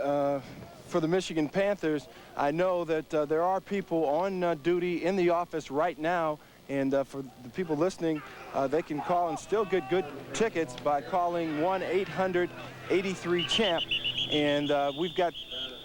for the Michigan Panthers, I know that there are people on duty in the office right now, and for the people listening, they can call and still get good tickets by calling 1-800-83-CHAMP. And we've got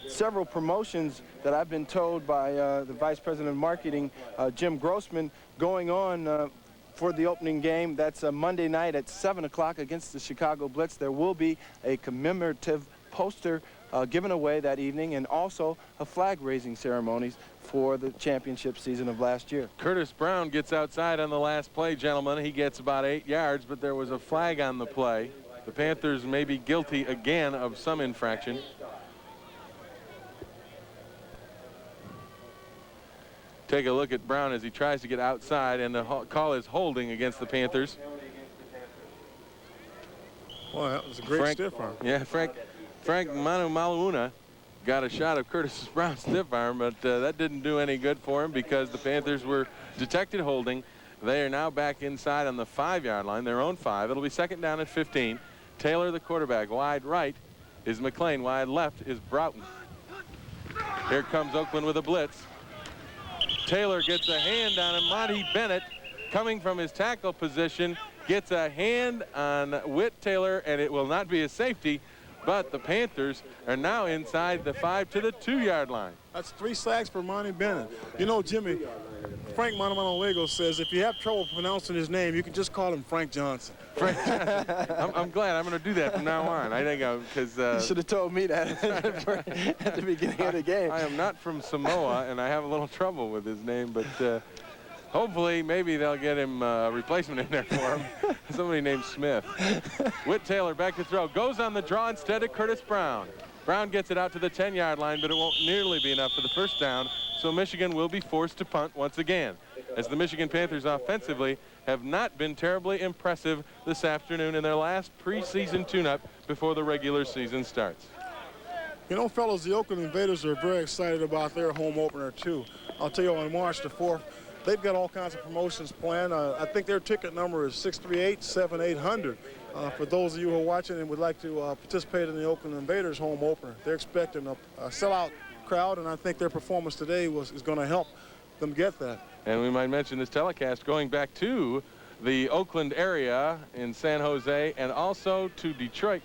several promotions that I've been told by the Vice President of Marketing, Jim Grossman, going on for the opening game. That's Monday night at 7 o'clock against the Chicago Blitz. There will be a commemorative poster given away that evening, and also a flag-raising ceremonies for the championship season of last year. Curtis Brown gets outside on the last play, gentlemen. He gets about 8 yards, but there was a flag on the play. The Panthers may be guilty again of some infraction. Take a look at Brown as he tries to get outside, and the call is holding against the Panthers. Well, that was a great stiff arm. Yeah, Frank Manumaluna got a shot of Curtis Brown's stiff arm, but that didn't do any good for him because the Panthers were detected holding. They are now back inside on the 5-yard line, their own 5. It'll be second down at 15. Taylor, the quarterback. Wide right is McLean. Wide left is Broughton. Here comes Oakland with a blitz. Taylor gets a hand on him. Monty Bennett, coming from his tackle position, gets a hand on Whit Taylor, and it will not be a safety, but the Panthers are now inside the 5 to the 2-yard line. That's 3 sacks for Monty Bennett. You know, Jimmy, Frank Manumalego says if you have trouble pronouncing his name, you can just call him Frank Johnson. Frank Johnson. I'm glad. I'm going to do that from now on. I think because you should have told me that at the beginning of the game. I am not from Samoa, and I have a little trouble with his name, but hopefully maybe they'll get him a replacement in there for him. Somebody named Smith. Whit Taylor back to throw. Goes on the draw instead of Curtis Brown. Brown gets it out to the 10-yard line, but it won't nearly be enough for the first down, so Michigan will be forced to punt once again, as the Michigan Panthers offensively have not been terribly impressive this afternoon in their last preseason tune-up before the regular season starts. You know, fellas, the Oakland Invaders are very excited about their home opener, too. I'll tell you, on March the 4th, they've got all kinds of promotions planned. I think their ticket number is 638-7800. For those of you who are watching and would like to participate in the Oakland Invaders home opener, they're expecting a sellout crowd, and I think their performance today is going to help them get that. And we might mention this telecast going back to the Oakland area in San Jose and also to Detroit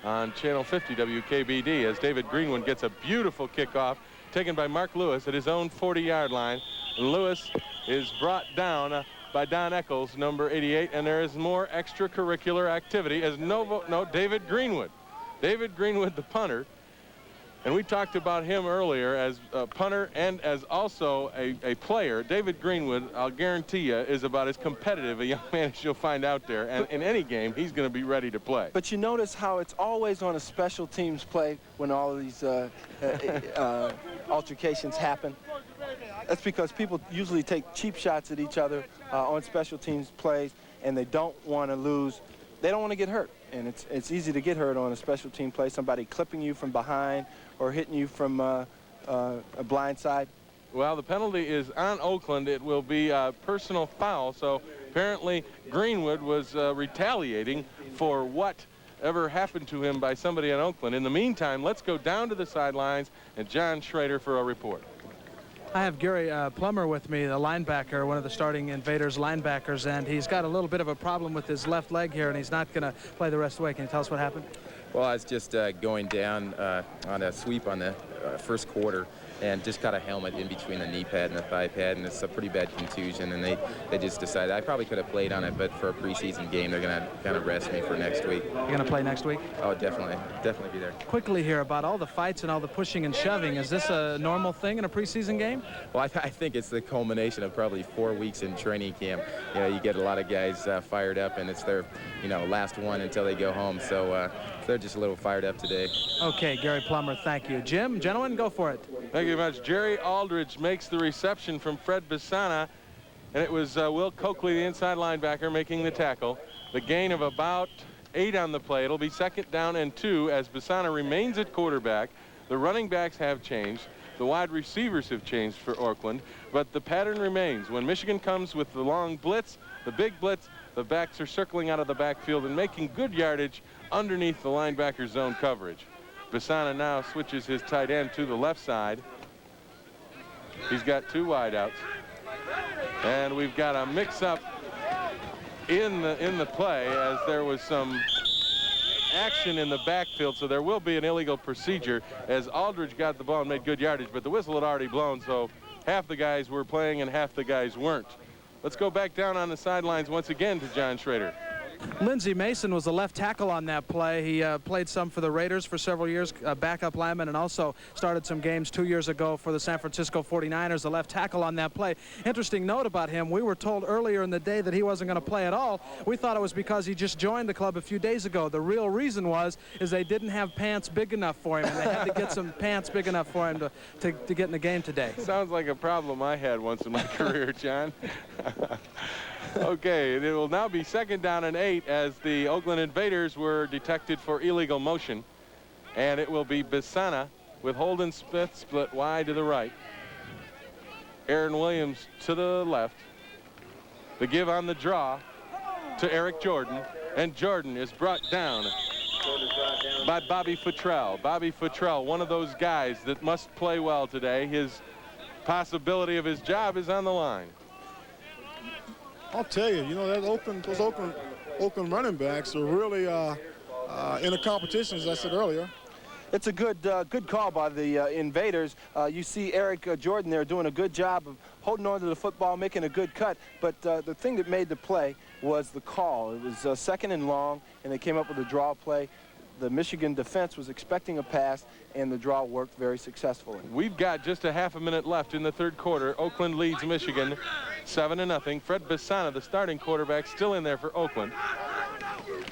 on Channel 50 WKBD, as David Greenwood gets a beautiful kickoff taken by Mark Lewis at his own 40-yard line. Lewis is brought down by Don Eccles, number 88, and there is more extracurricular activity as David Greenwood. David Greenwood, the punter, and we talked about him earlier as a punter and as also a player. David Greenwood, I'll guarantee you, is about as competitive a young man as you'll find out there, and in any game, he's going to be ready to play. But you notice how it's always on a special teams play when all of these altercations happen. That's because people usually take cheap shots at each other on special teams plays, and they don't want to lose. They don't want to get hurt, and it's easy to get hurt on a special team play. Somebody clipping you from behind or hitting you from a blind side. Well, the penalty is on Oakland. It will be a personal foul, so apparently Greenwood was retaliating for whatever happened to him by somebody in Oakland. In the meantime, let's go down to the sidelines and John Schrader for a report. I have Gary Plummer with me, the linebacker, one of the starting Invaders linebackers, and he's got a little bit of a problem with his left leg here, and he's not going to play the rest of the way. Can you tell us what happened? Well, I was just going down on a sweep on the first quarter and just got a helmet in between the knee pad and the thigh pad, and it's a pretty bad contusion, and they just decided I probably could have played on it, but for a preseason game, they're going to kind of rest me for next week. You're going to play next week? Oh, definitely be there. Quickly here about all the fights and all the pushing and shoving. Is this a normal thing in a preseason game? Well, I think it's the culmination of probably 4 weeks in training camp. You know, you get a lot of guys fired up, and it's their, last one until they go home, so they're just a little fired up today. Okay, Gary Plummer, thank you. Jim, gentlemen, go for it. Thank you very much. Jerry Aldridge makes the reception from Fred Bisana, and it was Will Coakley, the inside linebacker, making the tackle. The gain of about 8 on the play. It'll be 2nd down and 2 as Bisana remains at quarterback. The running backs have changed. The wide receivers have changed for Oakland, but the pattern remains. When Michigan comes with the long blitz, the big blitz, the backs are circling out of the backfield and making good yardage underneath the linebacker zone coverage. Bisana now switches his tight end to the left side. He's got 2 wideouts, and we've got a mix-up in the play as there was some action in the backfield, so there will be an illegal procedure as Aldridge got the ball and made good yardage, but the whistle had already blown, so half the guys were playing and half the guys weren't. Let's go back down on the sidelines once again to John Schrader. Lindsey Mason was the left tackle on that play. He played some for the Raiders for several years, backup lineman, and also started some games 2 years ago for the San Francisco 49ers, the left tackle on that play. Interesting note about him, we were told earlier in the day that he wasn't going to play at all. We thought it was because he just joined the club a few days ago. The real reason is they didn't have pants big enough for him, and they had to get some pants big enough for him to get in the game today. Sounds like a problem I had once in my career, John. Okay, it will now be 2nd down and 8 as the Oakland Invaders were detected for illegal motion. And it will be Bisana with Holden Smith split wide to the right. Aaron Williams to the left. The give on the draw to Eric Jordan. And Jordan is brought down by Bobby Futrell. Bobby Futrell, one of those guys that must play well today. His possibility of his job is on the line. I'll tell you, that those Oakland running backs are really in the competition, as I said earlier. It's a good call by the Invaders. You see Eric Jordan there doing a good job of holding on to the football, making a good cut. But the thing that made the play was the call. It was 2nd and long, and they came up with a draw play. The Michigan defense was expecting a pass, and the draw worked very successfully. We've got just a half a minute left in the 3rd quarter. Oakland leads Michigan 7-0. Fred Bisana, the starting quarterback, still in there for Oakland.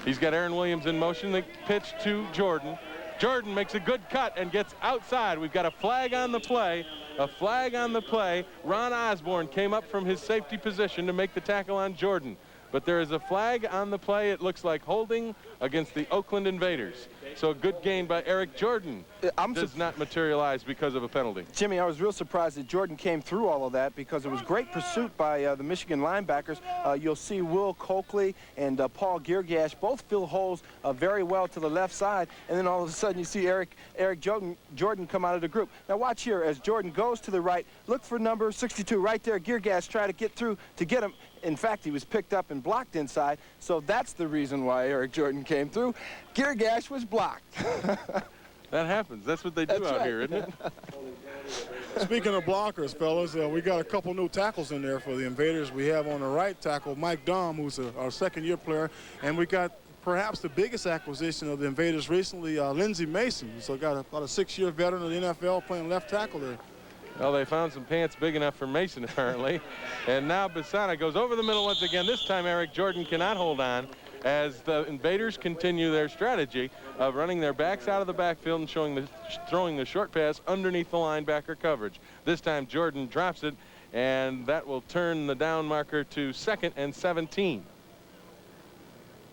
He's got Aaron Williams in motion. The pitch to Jordan. Jordan makes a good cut and gets outside. We've got a flag on the play. A flag on the play. Ron Osborne came up from his safety position to make the tackle on Jordan. But there is a flag on the play. It looks like holding against the Oakland Invaders. So a good gain by Eric Jordan does not materialize because of a penalty. Jimmy, I was real surprised that Jordan came through all of that because it was great pursuit by the Michigan linebackers. You'll see Will Coakley and Paul Geargash both fill holes very well to the left side, and then all of a sudden you see Eric Jordan come out of the group. Now watch here as Jordan goes to the right. Look for number 62 right there. Geargash try to get through to get him. In fact, he was picked up and blocked inside, so that's the reason why Eric Jordan came through. Geargash was blocked. That happens. That's what they do out here, isn't it? Speaking of blockers, fellas, we got a couple new tackles in there for the Invaders. We have on the right tackle Mike Dahm, who's our 2nd-year player, and we got perhaps the biggest acquisition of the Invaders recently, Lindsey Mason. So got about a 6-year veteran of the NFL playing left tackle there. Well, they found some pants big enough for Mason, apparently. And now Bisana goes over the middle once again. This time Eric Jordan cannot hold on as the Invaders continue their strategy of running their backs out of the backfield and throwing the short pass underneath the linebacker coverage. This time Jordan drops it, and that will turn the down marker to 2nd and 17.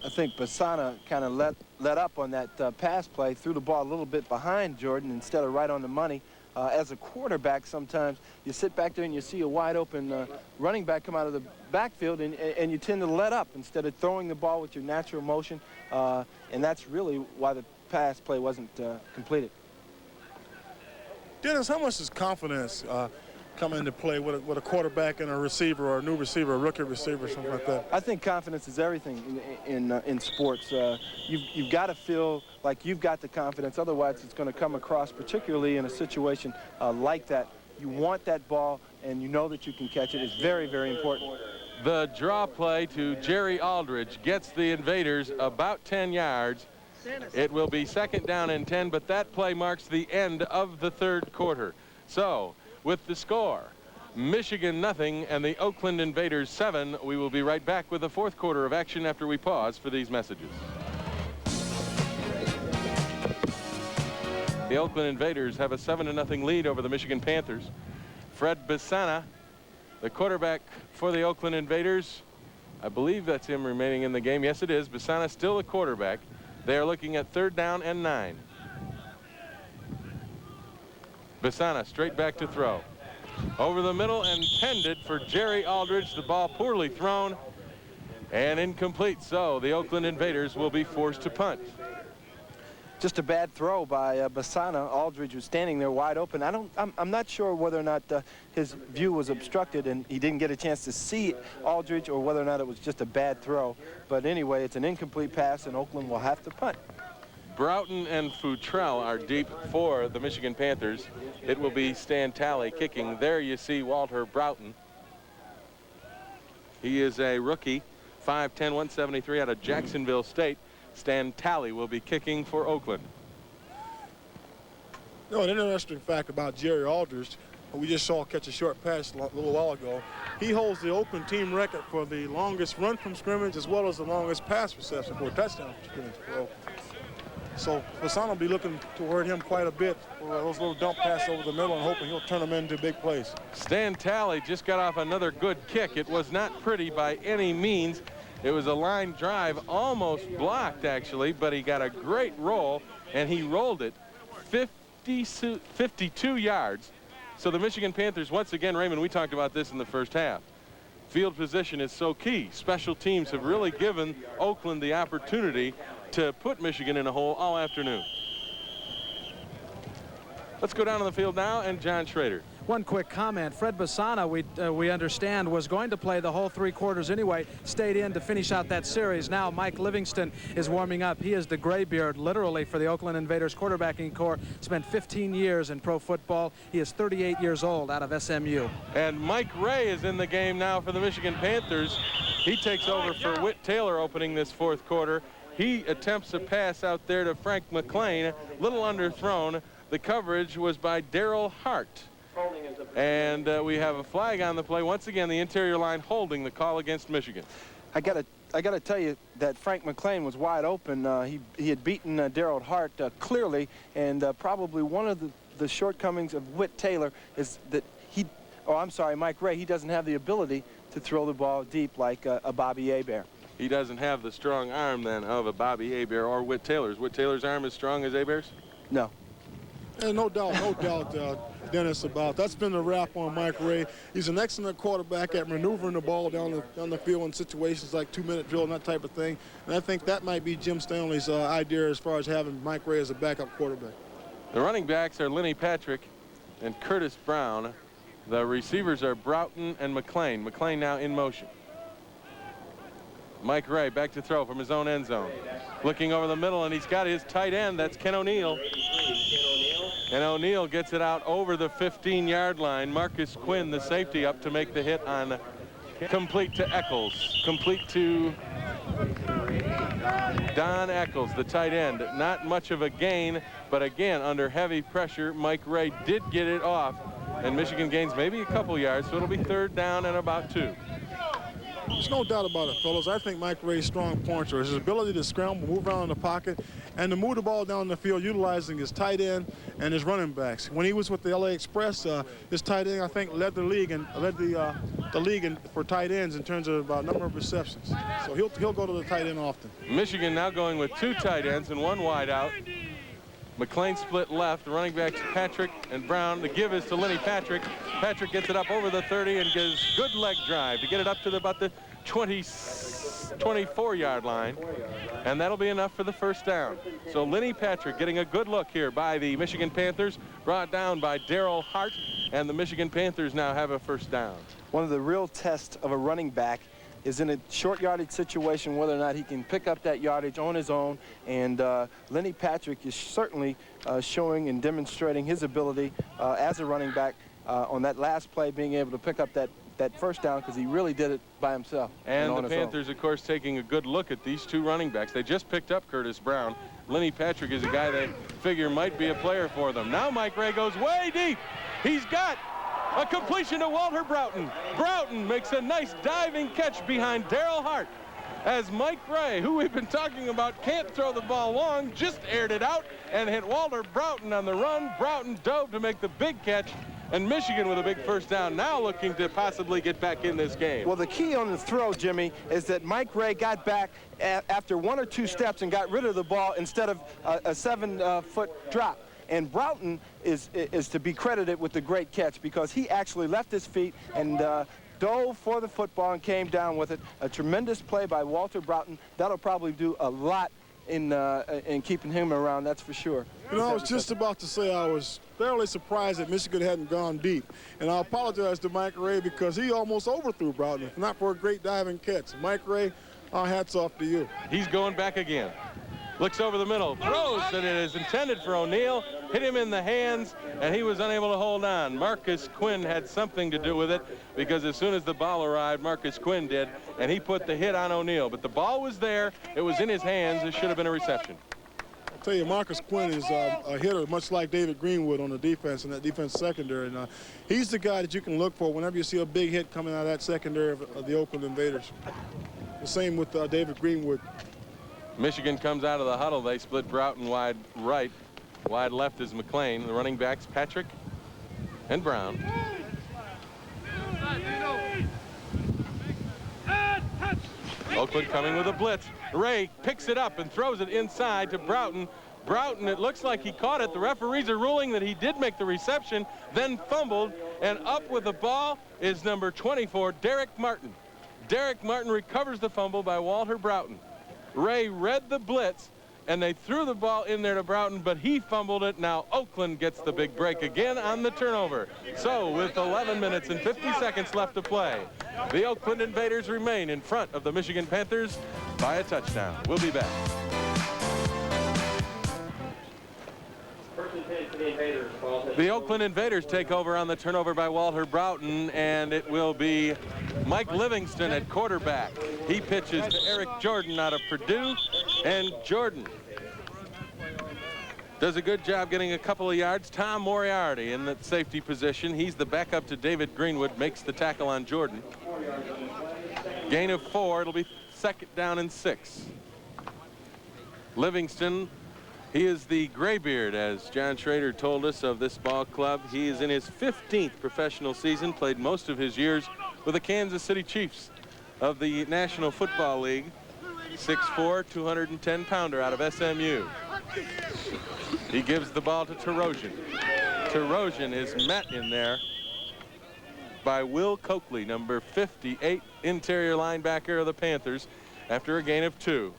I think Bisana kind of let up on that pass play, threw the ball a little bit behind Jordan instead of right on the money. As a quarterback, sometimes you sit back there and you see a wide open running back come out of the backfield, and you tend to let up instead of throwing the ball with your natural motion, and that's really why the pass play wasn't completed. Dennis, how much does confidence come into play with a quarterback and a receiver or a new receiver, a rookie receiver, something like that. I think confidence is everything in sports. You've got to feel like you've got the confidence. Otherwise, it's going to come across, particularly in a situation like that. You want that ball, and you know that you can catch it. It's very, very important. The draw play to Jerry Aldridge gets the Invaders about 10 yards. It will be 2nd down and 10, but that play marks the end of the 3rd quarter. So, with the score, Michigan 0 and the Oakland Invaders 7. We will be right back with the 4th quarter of action after we pause for these messages. The Oakland Invaders have a 7-0 lead over the Michigan Panthers. Fred Bisana, the quarterback for the Oakland Invaders. I believe that's him remaining in the game. Yes, it is. Bisana still the quarterback. They are looking at 3rd down and 9. Bisana straight back to throw. Over the middle and intended for Jerry Aldridge. The ball poorly thrown and incomplete. So the Oakland Invaders will be forced to punt. Just a bad throw by Bisana. Aldridge was standing there wide open. I'm not sure whether or not his view was obstructed and he didn't get a chance to see Aldridge, or whether or not it was just a bad throw. But anyway, it's an incomplete pass, and Oakland will have to punt. Broughton and Futrell are deep for the Michigan Panthers. It will be Stan Talley kicking. There you see Walter Broughton. He is a rookie, 5'10", 173 out of Jacksonville State. Stan Talley will be kicking for Oakland. You know, an interesting fact about Jerry Aldridge, who we just saw catch a short pass a little while ago. He holds the Oakland team record for the longest run from scrimmage as well as the longest pass reception for a touchdown from scrimmage for Oakland. So Fasano will be looking toward him quite a bit for those little dump passes over the middle and hoping he'll turn them into big plays. Stan Talley just got off another good kick. It was not pretty by any means. It was a line drive, almost blocked actually, but he got a great roll, and he rolled it 52 yards. So the Michigan Panthers, once again, Raymond, we talked about this in the first half. Field position is so key. Special teams have really given Oakland the opportunity to put Michigan in a hole all afternoon. Let's go down to the field now, and John Schrader. One quick comment. Fred Bisana, we understand, was going to play the whole 3 quarters anyway, stayed in to finish out that series. Now Mike Livingston is warming up. He is the graybeard, literally, for the Oakland Invaders quarterbacking corps. Spent 15 years in pro football. He is 38 years old, out of SMU. And Mike Ray is in the game now for the Michigan Panthers. He takes over for Whit Taylor opening this 4th quarter. He attempts a pass out there to Frank McLean, little underthrown. The coverage was by Daryl Hart. And we have a flag on the play. Once again, the interior line holding the call against Michigan. I gotta tell you that Frank McLean was wide open. He had beaten Daryl Hart clearly, and probably one of the shortcomings of Whit Taylor is that Mike Ray, he doesn't have the ability to throw the ball deep like a Bobby Hebert. He doesn't have the strong arm then of a Bobby Hebert or Whit Taylor's. Whit Taylor's arm as strong as Hebert's? No. And no doubt, Dennis, about that's been the rap on Mike Ray. He's an excellent quarterback at maneuvering the ball down the field in situations like 2-minute drill and that type of thing. And I think that might be Jim Stanley's idea as far as having Mike Ray as a backup quarterback. The running backs are Lenny Patrick and Curtis Brown. The receivers are Broughton and McLean. McLean now in motion. Mike Ray back to throw from his own end zone. Looking over the middle, and he's got his tight end. That's Ken O'Neill. And O'Neill gets it out over the 15-yard line. Marcus Quinn, the safety, up to make the hit on complete to Eccles. Complete to Don Eccles, the tight end. Not much of a gain, but again, under heavy pressure, Mike Ray did get it off. And Michigan gains maybe a couple yards, so it'll be 3rd down and about 2. There's no doubt about it, fellas. I think Mike Ray's strong points are his ability to scramble, move around in the pocket, and to move the ball down the field utilizing his tight end and his running backs. When he was with the LA Express, his tight end, I think, led the league for tight ends in terms of number of receptions. So he'll go to the tight end often. Michigan now going with 2 tight ends and 1 wide out. McLean split left. The running backs Patrick and Brown. The give is to Lenny Patrick. Patrick gets it up over the 30 and gives good leg drive to get it up to about the 24-yard line. And that'll be enough for the 1st down. So Lenny Patrick getting a good look here by the Michigan Panthers. Brought down by Daryl Hart. and the Michigan Panthers now have a first down. One of the real tests of a running back is in a short yardage situation, whether or not he can pick up that yardage on his own. And Lenny Patrick is certainly showing and demonstrating his ability as a running back on that last play, being able to pick up that first down, because he really did it by himself. And the Panthers, of course, taking a good look at these two running backs. They just picked up Curtis Brown. Lenny Patrick is a guy they figure might be a player for them. Now Mike Ray goes way deep. He's got a completion to Walter Broughton. Broughton makes a nice diving catch behind Darrell Hart, as Mike Ray, who we've been talking about can't throw the ball long, just aired it out and hit Walter Broughton on the run. Broughton dove to make the big catch, and Michigan with a big first down, now looking to possibly get back in this game. Well, the key on the throw, Jimmy, is that Mike Ray got back after 1 or 2 steps and got rid of the ball instead of a 7-foot drop. And Broughton is to be credited with the great catch, because he actually left his feet and dove for the football and came down with it. A tremendous play by Walter Broughton. That'll probably do a lot in keeping him around, that's for sure. You know, I was just about to say I was fairly surprised that Michigan hadn't gone deep. And I apologize to Mike Ray, because he almost overthrew Broughton, if not for a great diving catch. Mike Ray, our hats off to you. He's going back again. Looks over the middle, throws, and it is intended for O'Neal. Hit him in the hands, and he was unable to hold on. Marcus Quinn had something to do with it, because as soon as the ball arrived, Marcus Quinn did, and he put the hit on O'Neal. But the ball was there. It was in his hands. It should have been a reception. I'll tell you, Marcus Quinn is a hitter, much like David Greenwood on the defense, in that defense secondary. And he's the guy that you can look for whenever you see a big hit coming out of that secondary of the Oakland Invaders. The same with David Greenwood. Michigan comes out of the huddle. They split Broughton wide right. Wide left is McLean. The running backs, Patrick and Brown. Oakland coming with a blitz. Ray picks it up and throws it inside to Broughton. Broughton, it looks like he caught it. The referees are ruling that he did make the reception, then fumbled, and up with the ball is number 24, Derek Martin. Derek Martin recovers the fumble by Walter Broughton. Ray read the blitz, and they threw the ball in there to Broughton, but he fumbled it. Now Oakland gets the big break again on the turnover. So with 11 minutes and 50 seconds left to play, the Oakland Invaders remain in front of the Michigan Panthers by a touchdown. We'll be back. The Oakland Invaders take over on the turnover by Walter Broughton, and it will be Mike Livingston at quarterback. He pitches to Eric Jordan out of Purdue, and Jordan does a good job getting a couple of yards. Tom Moriarty in the safety position. He's the backup to David Greenwood, makes the tackle on Jordan. Gain of 4. It'll be 2nd down and 6. Livingston, he is the graybeard, as John Schrader told us, of this ball club. He is in his 15th professional season, played most of his years with the Kansas City Chiefs of the National Football League. 6'4", 210-pounder out of SMU. He gives the ball to Terosian. Terosian is met in there by Will Coakley, number 58, interior linebacker of the Panthers, after a gain of 2.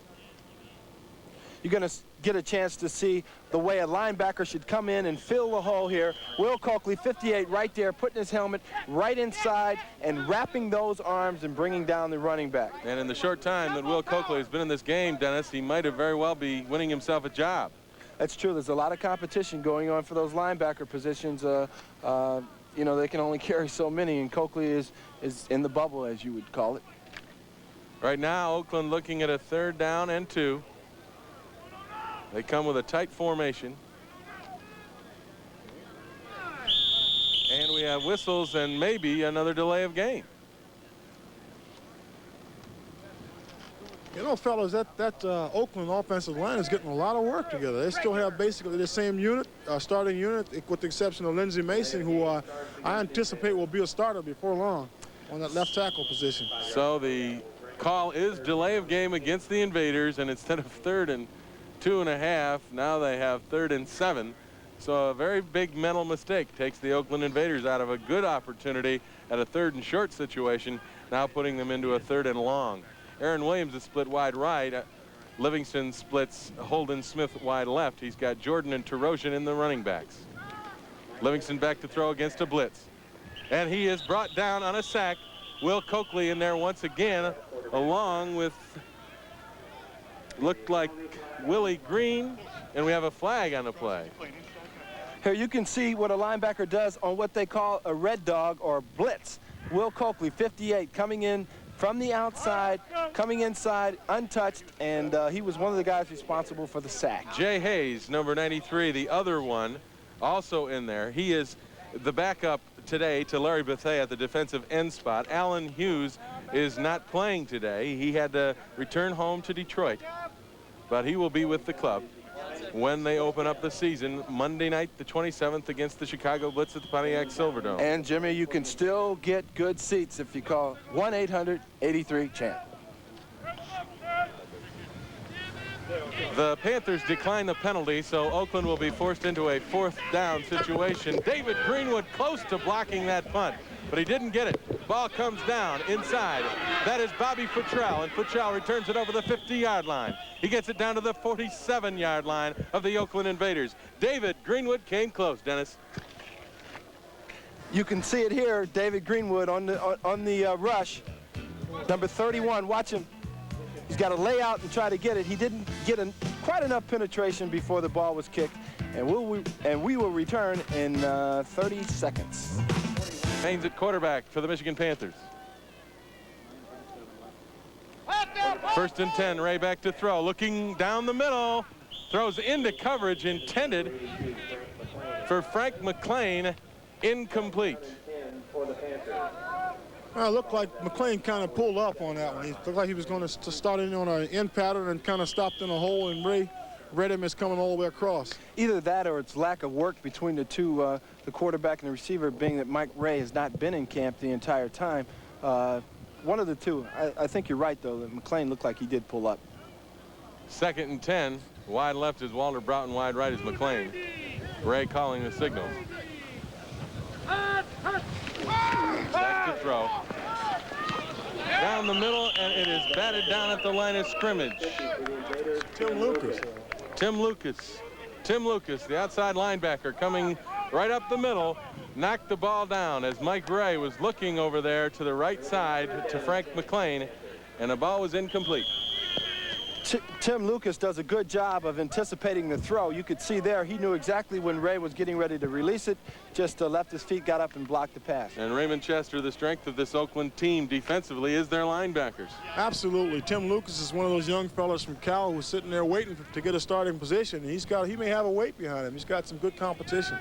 You're going to get a chance to see the way a linebacker should come in and fill the hole here. Will Coakley, 58, right there, putting his helmet right inside and wrapping those arms and bringing down the running back. And in the short time that Will Coakley has been in this game, Dennis, he might have very well be winning himself a job. That's true. There's a lot of competition going on for those linebacker positions. You know, they can only carry so many, and Coakley is in the bubble, as you would call it. Right now, Oakland looking at a 3rd down and 2. They come with a tight formation. And we have whistles and maybe another delay of game. You know, fellas, that Oakland offensive line is getting a lot of work together. They still have basically the same unit, starting unit, with the exception of Lindsey Mason, who I anticipate will be a starter before long on that left tackle position. So the call is delay of game against the Invaders, and instead of 3rd and 2.5, now they have 3rd and 7. So a very big mental mistake takes the Oakland Invaders out of a good opportunity at a 3rd and short situation, now putting them into a 3rd and long. Aaron Williams is split wide right. Livingston splits Holden Smith wide left. He's got Jordan and Terosian in the running backs. Livingston back to throw against a blitz. And he is brought down on a sack. Will Coakley in there once again, along with, looked like Willie Green, and we have a flag on the play. Here you can see what a linebacker does on what they call a red dog or blitz. Will Coakley, 58, coming in from the outside, coming inside, untouched, and he was one of the guys responsible for the sack. Jay Hayes, number 93, the other one, also in there. He is the backup today to Larry Bethea at the defensive end spot. Alan Hughes is not playing today. He had to return home to Detroit, but he will be with the club when they open up the season Monday night, the 27th, against the Chicago Blitz at the Pontiac Silverdome. And, Jimmy, you can still get good seats if you call 1-800-83-CHAMP. The Panthers decline the penalty, so Oakland will be forced into a 4th down situation. David Greenwood close to blocking that punt, but he didn't get it. Ball comes down inside. That is Bobby Futrell, and Futrell returns it over the 50-yard line. He gets it down to the 47-yard line of the Oakland Invaders. David Greenwood came close, Dennis. You can see it here, David Greenwood on the rush. Number 31, watch him. He's got to lay out and try to get it. He didn't get quite enough penetration before the ball was kicked, and we will return in 30 seconds. Haynes at quarterback for the Michigan Panthers. 1st and 10, Ray back to throw, looking down the middle, throws into coverage intended for Frank McLean, incomplete. Well, it looked like McLean kind of pulled up on that one. He looked like he was going to start in on an end pattern and kind of stopped in a hole, and Ray read him as coming all the way across. Either that or it's lack of work between the two, the quarterback and the receiver, being that Mike Ray has not been in camp the entire time. One of the two. I think you're right, though, that McLean looked like he did pull up. 2nd and 10. Wide left is Walter Broughton, wide right is McLean. Ray calling the signal. Back to throw. Down the middle, and it is batted down at the line of scrimmage. Tim Lucas. Tim Lucas, the outside linebacker, coming right up the middle, knocked the ball down as Mike Ray was looking over there to the right side to Frank McLean, and the ball was incomplete. Tim Lucas does a good job of anticipating the throw. You could see there he knew exactly when Ray was getting ready to release it, just left his feet, got up and blocked the pass. And Raymond Chester, the strength of this Oakland team defensively is their linebackers. Absolutely. Tim Lucas is one of those young fellas from Cal who's sitting there waiting to get a starting position. He may have a weight behind him. He's got some good competition.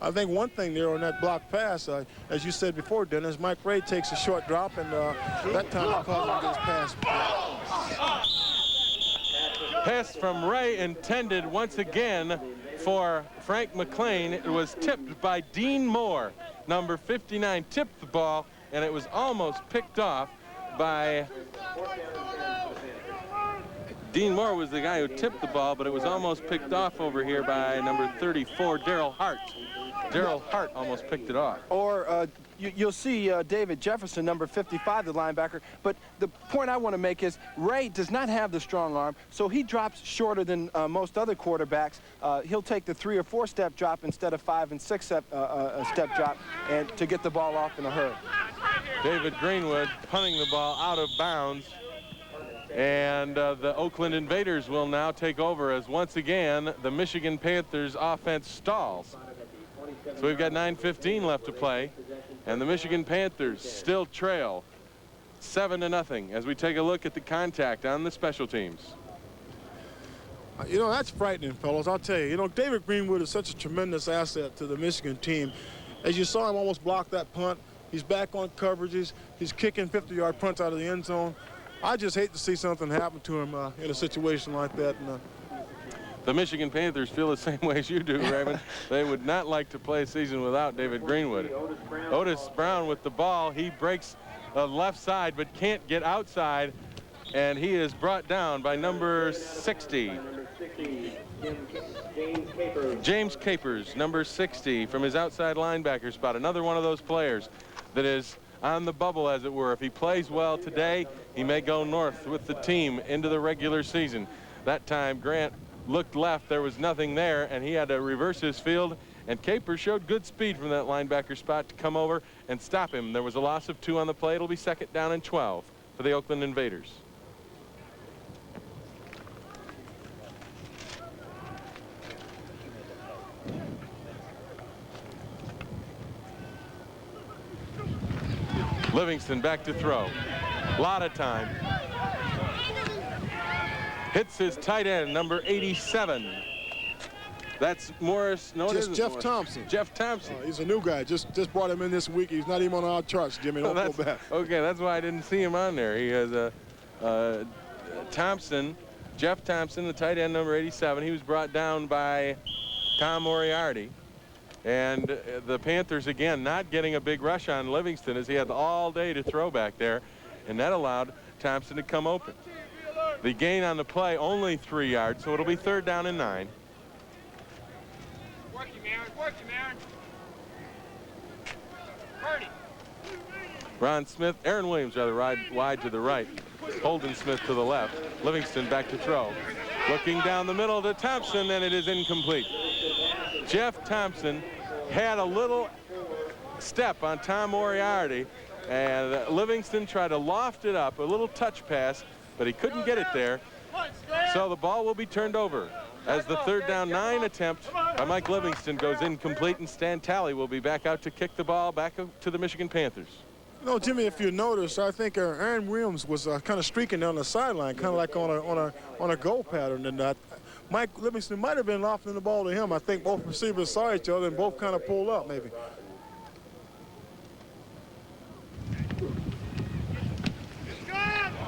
I think one thing there on that block pass, as you said before, Dennis, Mike Ray takes a short drop, and that time it caused him to get his pass. Pass from Ray intended once again for Frank McLean. It was tipped by Dean Moore. Number 59 tipped the ball, and it was almost picked off by... Dean Moore was the guy who tipped the ball, but it was almost picked off over here by number 34, Daryl Hart. Daryl Hart almost picked it off. Or you'll see David Jefferson, number 55, the linebacker. But the point I want to make is Ray does not have the strong arm, so he drops shorter than most other quarterbacks. He'll take the 3 or 4 step drop instead of 5 and 6 step drop, and to get the ball off in a hurry. David Greenwood punting the ball out of bounds. And the Oakland Invaders will now take over as once again the Michigan Panthers offense stalls. So we've got 9:15 left to play, and the Michigan Panthers still trail 7-0 as we take a look at the contact on the special teams. You know, that's frightening, fellas. I'll tell you. You know, David Greenwood is such a tremendous asset to the Michigan team. As you saw him almost block that punt, he's back on coverages. He's kicking 50-yard punts out of the end zone. I just hate to see something happen to him in a situation like that. The Michigan Panthers feel the same way as you do, Raymond. They would not like to play a season without David Greenwood. Otis Brown with the ball. He breaks the left side but can't get outside, and he is brought down by number 60. James Capers, number 60, from his outside linebacker spot. Another one of those players that is on the bubble, as it were. If he plays well today, he may go north with the team into the regular season. That time, Grant looked left. There was nothing there, and he had to reverse his field And Capers showed good speed from that linebacker spot to come over and stop him. There was a loss of 2 on the play. It'll be 2nd down and 12 for the Oakland Invaders. Livingston back to throw. A lot of time. Hits his tight end, number 87. That's Morris. No, it isn't Jeff Morris. Thompson. Jeff Thompson. He's a new guy. Just brought him in this week. He's not even on our charts, Jimmy. Don't go back. Okay, that's why I didn't see him on there. He has Thompson, Jeff Thompson, the tight end, number 87. He was brought down by Tom Moriarty. And the Panthers, again, not getting a big rush on Livingston as he had all day to throw back there. And that allowed Thompson to come open. The gain on the play, only 3 yards, so it'll be 3rd down and 9. Work him, Aaron. Work him, Aaron. Purdy. Ron Smith, Aaron Williams rather wide to the right. Holden Smith to the left. Livingston back to throw. Looking down the middle to Thompson, and it is incomplete. Jeff Thompson had a little step on Tom Moriarty, and Livingston tried to loft it up, a little touch pass, but he couldn't get it there. So the ball will be turned over as the 3rd down 9 attempt by Mike Livingston goes incomplete, and Stan Talley will be back out to kick the ball back to the Michigan Panthers. You know, Jimmy, if you notice, I think Aaron Williams was kind of streaking down the sideline, kind of like on a go pattern, and Mike Livingston might have been lofting the ball to him. I think both receivers saw each other and both kind of pulled up, maybe.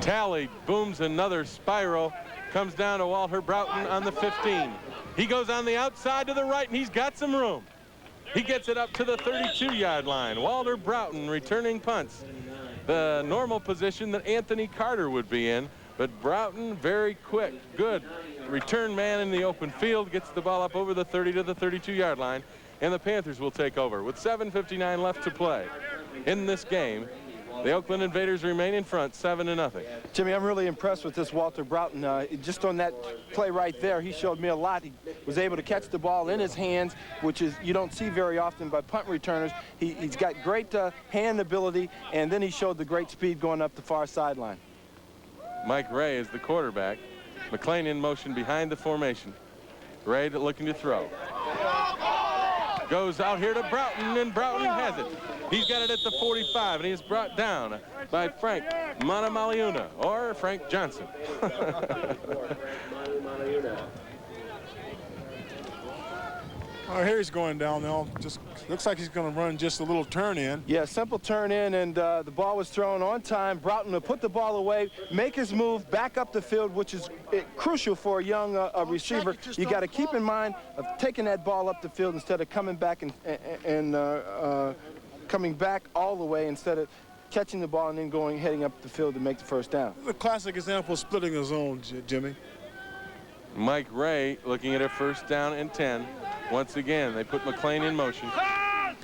Talley booms another spiral, comes down to Walter Broughton on the 15. He goes on the outside to the right, and he's got some room. He gets it up to the 32-yard line. Walter Broughton returning punts. The normal position that Anthony Carter would be in, but Broughton very quick, good return man in the open field, gets the ball up over the 30 to the 32-yard line, and the Panthers will take over with 7:59 left to play in this game. The Oakland Invaders remain in front, 7-0. Jimmy, I'm really impressed with this Walter Broughton. Just on that play right there, he showed me a lot. He was able to catch the ball in his hands, which is you don't see very often by punt returners. He's got great hand ability, and then he showed the great speed going up the far sideline. Mike Ray is the quarterback. McClain in motion behind the formation. Ray looking to throw. Goes out here to Broughton, and Broughton has it. He's got it at the 45, and he is brought down by Frank Manamaliuna, or Frank Johnson. Here he's going down now. Just looks like he's going to run just a little turn in. Yeah, simple turn in, and the ball was thrown on time. Broughton will put the ball away, make his move back up the field, which is crucial for a young receiver. You got to keep in mind of taking that ball up the field instead of coming back and coming back all the way instead of catching the ball and then heading up the field to make the 1st down. The classic example of splitting his zone, Jimmy. Mike Ray looking at a 1st down and 10. Once again, they put McClain in motion.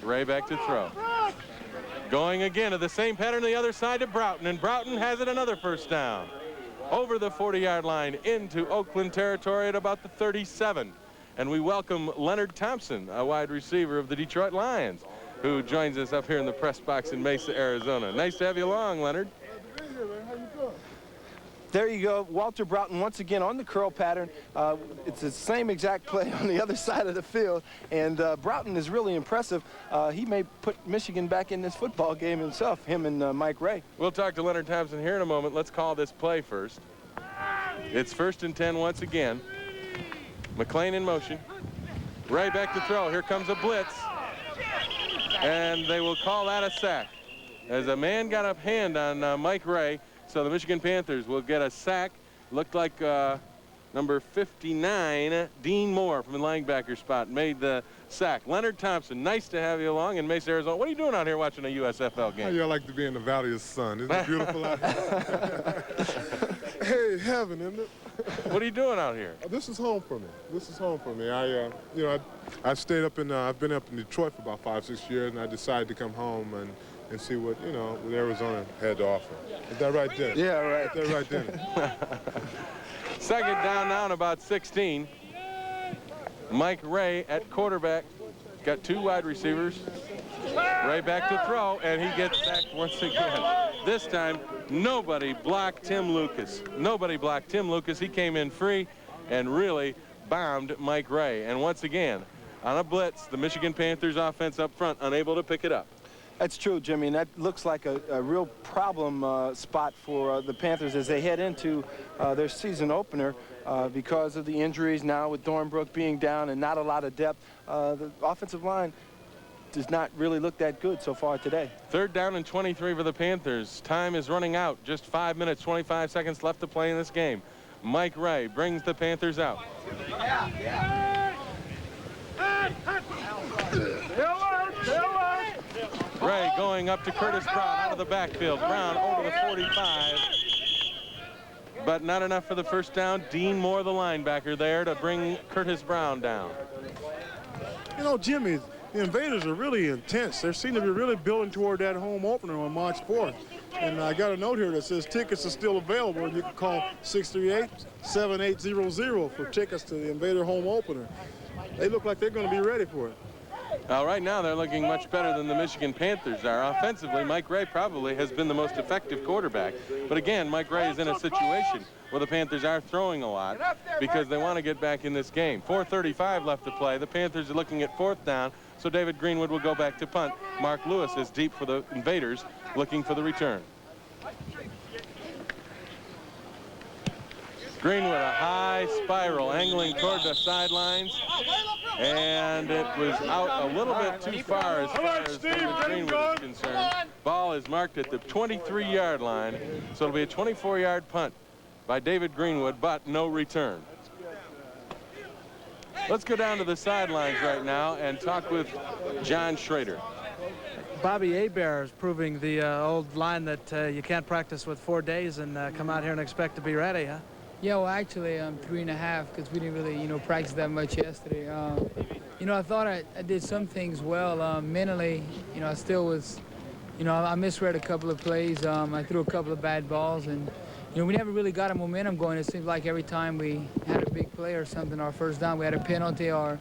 Ray back to throw. Going again to the same pattern the other side to Broughton, and Broughton has it another 1st down. Over the 40-yard line into Oakland territory at about the 37. And we welcome Leonard Thompson, a wide receiver of the Detroit Lions, who joins us up here in the press box in Mesa, Arizona. Nice to have you along, Leonard. There you go, Walter Broughton once again on the curl pattern. It's the same exact play on the other side of the field, and Broughton is really impressive. He may put Michigan back in this football game himself, him and Mike Ray. We'll talk to Leonard Thompson here in a moment. Let's call this play first. It's 1st and 10 once again. McClain in motion. Ray back to throw. Here comes a blitz, and they will call that a sack as a man got a hand on Mike Ray. So the Michigan Panthers will get a sack. Looked like number 59, Dean Moore from the linebacker spot, made the sack. Leonard Thompson, nice to have you along in Mesa, Arizona. What are you doing out here watching a USFL game? How you like to be in the Valley of the Sun? Isn't it beautiful out here? Hey, heaven, isn't it? What are you doing out here? This is home for me. This is home for me. I've stayed up in, I've been up in Detroit for about 5-6 years, and I decided to come home and see what, what Arizona had to offer. Is that right there? Yeah, right. Is that right there? 2nd down now and about 16. Mike Ray at quarterback. got two wide receivers. Ray back to throw, and he gets sacked once again. This time, nobody blocked Tim Lucas. Nobody blocked Tim Lucas. He came in free and really bombed Mike Ray. And once again, on a blitz, the Michigan Panthers offense up front unable to pick it up. That's true, Jimmy, and that looks like a real problem spot for the Panthers as they head into their season opener because of the injuries now with Dornbrook being down and not a lot of depth. The offensive line does not really look that good so far today. 3rd down and 23 for the Panthers. Time is running out. Just 5 minutes, 25 seconds left to play in this game. Mike Ray brings the Panthers out. Ray going up to Curtis Brown out of the backfield. Brown over the 45. But not enough for the first down. Dean Moore, the linebacker, there to bring Curtis Brown down. You know, Jimmy, the Invaders are really intense. They seem to be really building toward that home opener on March 4th. And I got a note here that says tickets are still available, and you can call 638-7800 for tickets to the Invader home opener. They look like they're going to be ready for it. Right now, they're looking much better than the Michigan Panthers are. Offensively, Mike Ray probably has been the most effective quarterback. But again, Mike Ray is in a situation where the Panthers are throwing a lot because they want to get back in this game. 4:35 left to play. The Panthers are looking at 4th down, so David Greenwood will go back to punt. Mark Lewis is deep for the Invaders, looking for the return. Greenwood, a high spiral, angling toward the sidelines. And it was out a little bit too far as David Greenwood is concerned. Ball is marked at the 23-yard line, so it'll be a 24-yard punt by David Greenwood, but no return. Let's go down to the sidelines right now and talk with John Schrader. Bobby Hebert is proving the old line that you can't practice with 4 days and come out here and expect to be ready, huh? Yeah, well, actually, 3.5 because we didn't really, practice that much yesterday. I thought I did some things well. Mentally, I still was, I misread a couple of plays. I threw a couple of bad balls, and, we never really got a momentum going. It seemed like every time we had a big play or something, our first down, we had a penalty or,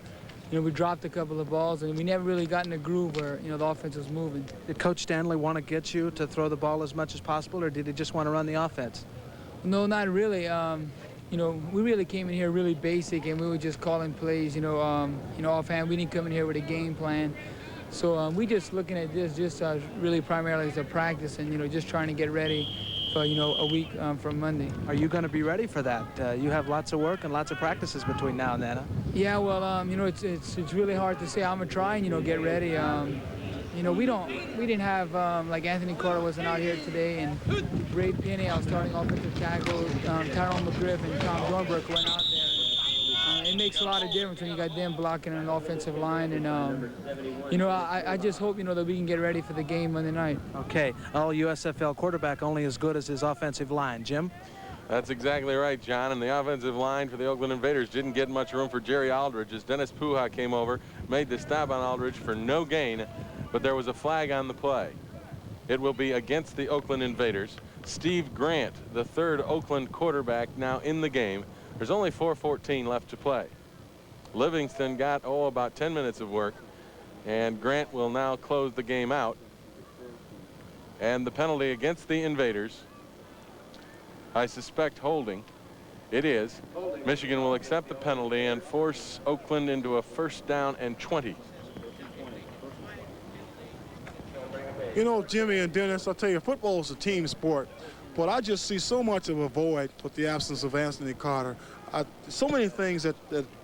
we dropped a couple of balls, and we never really got in a groove where, the offense was moving. Did Coach Stanley want to get you to throw the ball as much as possible, or did he just want to run the offense? No, not really. We really came in here really basic, and we were just calling plays, offhand. We didn't come in here with a game plan. So we just looking at this just really primarily as a practice and, just trying to get ready for, a week from Monday. Are you going to be ready for that? You have lots of work and lots of practices between now and then, huh? Yeah, well, it's really hard to say. I'm going to try and, get ready. We didn't have, like Anthony Carter wasn't out here today, and Ray Penny, our starting offensive tackle, Tyrone McGriff and Tom Dornbrook went out there. It makes a lot of difference when you got them blocking an offensive line, and, I just hope, that we can get ready for the game Monday night. Okay, all USFL quarterback only as good as his offensive line. Jim? That's exactly right, John. And the offensive line for the Oakland Invaders didn't get much room for Jerry Aldridge as Dennis Puha came over, made the stop on Aldridge for no gain. But there was a flag on the play. It will be against the Oakland Invaders. Steve Grant, the 3rd Oakland quarterback, now in the game. There's only 4:14 left to play. Livingston got, about 10 minutes of work, and Grant will now close the game out. And the penalty against the Invaders, I suspect holding. It is. Michigan will accept the penalty and force Oakland into a 1st down and 20. Jimmy and Dennis, I'll tell you, football is a team sport, but I just see so much of a void with the absence of Anthony Carter. So many things that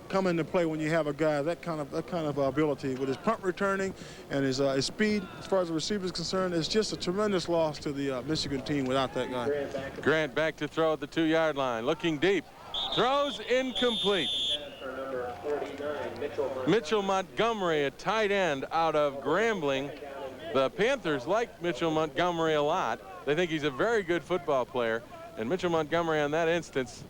come into play when you have a guy that kind of ability with his punt returning and his speed as far as the receiver is concerned. It's just a tremendous loss to the Michigan team without that guy. Grant back to throw at the 2-yard line, looking deep, throws incomplete. Mitchell Montgomery, a tight end out of Grambling. The Panthers like Mitchell Montgomery a lot. They think he's a very good football player. And Mitchell Montgomery on that instance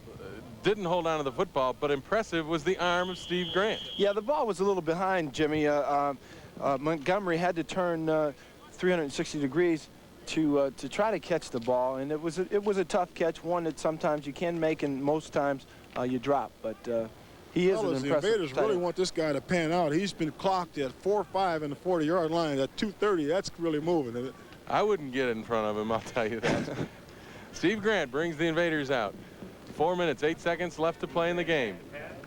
didn't hold on to the football, but impressive was the arm of Steve Grant. Yeah, the ball was a little behind, Jimmy. Montgomery had to turn 360 degrees to try to catch the ball, and it was a tough catch, one that sometimes you can make and most times you drop. But He is an The impressive Invaders tight really end. want this guy to pan out. He's been clocked at 4.5 in the 40-yard line. At 2:30, that's really moving. I wouldn't get in front of him, I'll tell you that. Steve Grant brings the Invaders out. 4 minutes, 8 seconds left to play in the game.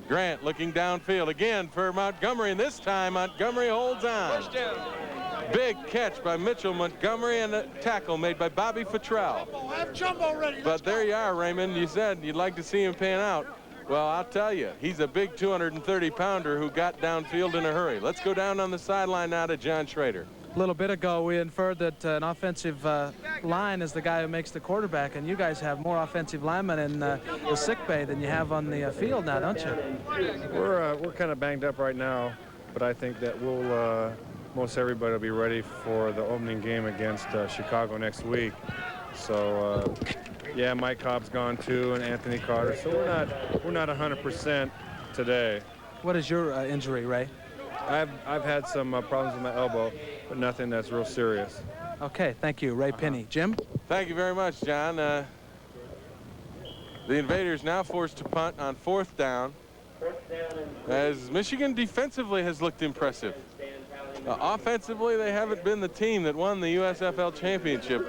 Grant looking downfield again for Montgomery, and this time Montgomery holds on. Big catch by Mitchell Montgomery and a tackle made by Bobby Futrell. But there you are, Raymond. You said you'd like to see him pan out. Well, I'll tell you, he's a big 230-pounder who got downfield in a hurry. Let's go down on the sideline now to John Schrader. A little bit ago, we inferred that an offensive line is the guy who makes the quarterback, and you guys have more offensive linemen in the sick bay than you have on the field now, don't you? We're kind of banged up right now, but I think that we'll most everybody will be ready for the opening game against Chicago next week. So yeah, Mike Cobb's gone too, and Anthony Carter. So we're not 100% today. What is your injury, Ray? I've had some problems with my elbow, but nothing that's real serious. Okay, thank you, Ray Penny. Jim? Thank you very much, John. The Invaders now forced to punt on 4th down, as Michigan defensively has looked impressive. Offensively, they haven't been the team that won the USFL championship,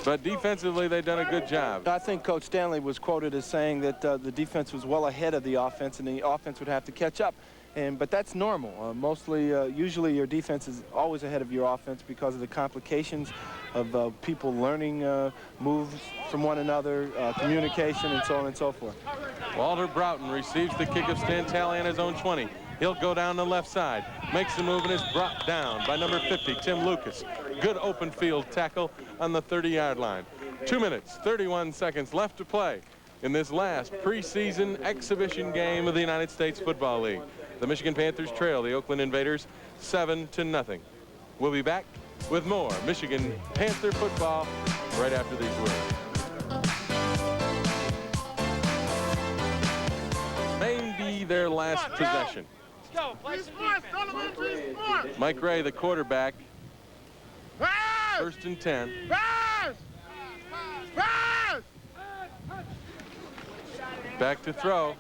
but defensively, they've done a good job. I think Coach Stanley was quoted as saying that the defense was well ahead of the offense, and the offense would have to catch up. But that's normal. Usually your defense is always ahead of your offense because of the complications of people learning moves from one another, communication, and so on and so forth. Walter Broughton receives the kick of Stan Talley on his own 20. He'll go down the left side, makes the move, and is brought down by number 50, Tim Lucas. Good open field tackle on the 30-yard line. 2 minutes, 31 seconds left to play in this last preseason exhibition game of the United States Football League. The Michigan Panthers trail the Oakland Invaders 7-0. We'll be back with more Michigan Panther football right after these words. May be their last possession. Mike Ray, the quarterback. 1st and 10. Back to throw.